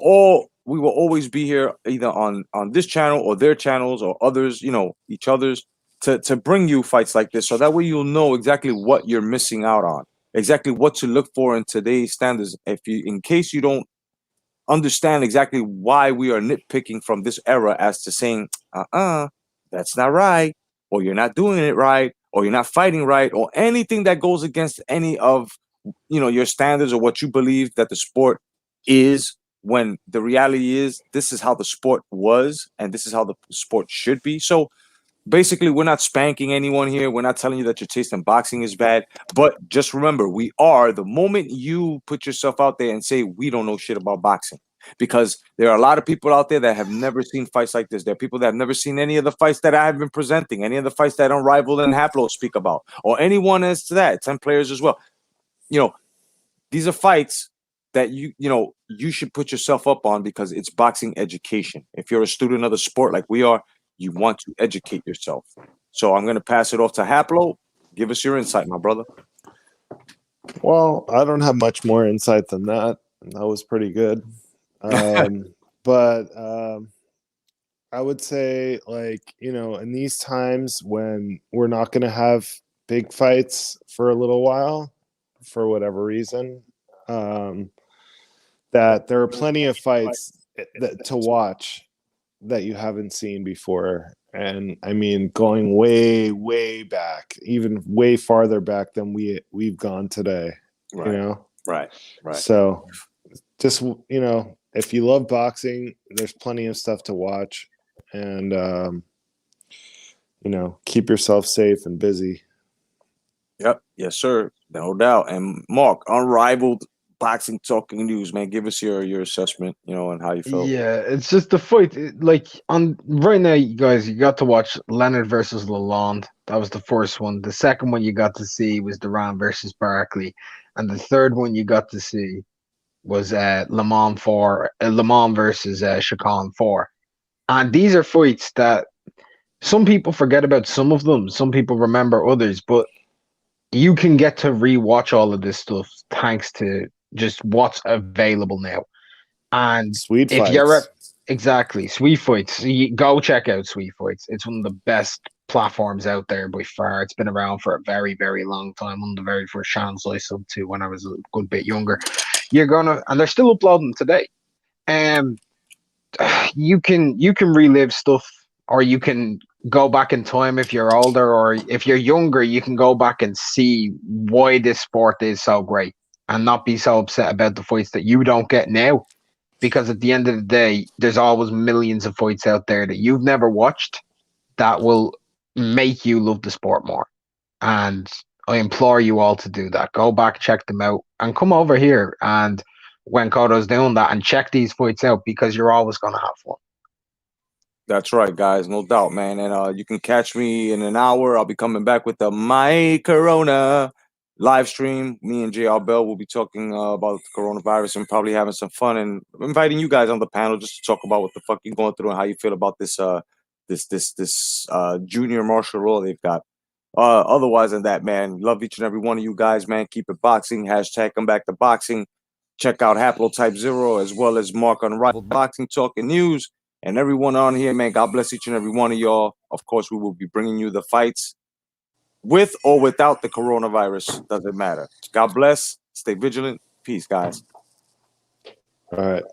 always be here either on this channel or their channels or others, each other's, to bring you fights like this, so that way you'll know exactly what you're missing out on, exactly what to look for in today's standards. In case you don't understand exactly why we are nitpicking from this era as to saying, that's not right, or you're not doing it right, or you're not fighting right, or anything that goes against any of your standards or what you believe that the sport is, when the reality is this is how the sport was and this is how the sport should be. So basically, we're not spanking anyone here. We're not telling you that your taste in boxing is bad. But just remember, the moment you put yourself out there and say, we don't know shit about boxing, because there are a lot of people out there that have never seen fights like this. There are people that have never seen any of the fights that I have been presenting, any of the fights that Unrivaled and Haplo speak about, or anyone as to that, 10 players as well. These are fights that you should put yourself up on, because it's boxing education. If you're a student of the sport like we are, you want to educate yourself. So I'm going to pass it off to Haplo. Give us your insight, my brother. Well, I don't have much more insight than that. That was pretty good. But I would say, in these times when we're not going to have big fights for a little while, for whatever reason, that there are plenty of fights to watch that you haven't seen before. And I mean, going way, way back, even way farther back than we've gone today, Right. So just, if you love boxing, there's plenty of stuff to watch, and, keep yourself safe and busy. Yep. Yes, sir. No doubt. And Mark, Unrivaled Boxing Talking News, man, give us your assessment, and how you felt. Yeah, it's just the fight. On right now, you guys, you got to watch Leonard versus Lalonde. That was the first one. The second one you got to see was Duran versus Barkley, and the third one you got to see was Lamont versus Shakan 4. And these are fights that some people forget about. Some of them, some people remember others, but you can get to rewatch all of this stuff thanks to just what's available now. And Sweet if Fights. you're exactly Sweet Fights, go check out Sweet Fights. It's one of the best platforms out there by far. It's been around for a very, very long time. One of the very first channels I subbed to when I was a good bit younger. And they're still uploading today. You can relive stuff, or you can go back in time if you're older, or if you're younger, you can go back and see why this sport is so great and not be so upset about the fights that you don't get now. Because at the end of the day, there's always millions of fights out there that you've never watched that will make you love the sport more. And I implore you all to do that. Go back, check them out, and come over here and when Kodo's doing that, and check these fights out, because you're always going to have fun. That's right, guys. No doubt, man. And you can catch me in an hour. I'll be coming back with the My Corona live stream. Me and JR Bell will be talking about the coronavirus and probably having some fun, and inviting you guys on the panel just to talk about what the fuck you're going through and how you feel about this junior martial law they've got. Otherwise than that, man, love each and every one of you guys, man. Keep it boxing. # come back to boxing. Check out Haplo Type 0 as well as Mark Unrivaled Boxing Talking News. And everyone on here, man, God bless each and every one of y'all. Of course, we will be bringing you the fights with or without the coronavirus. Doesn't matter. God bless. Stay vigilant. Peace, guys. All right.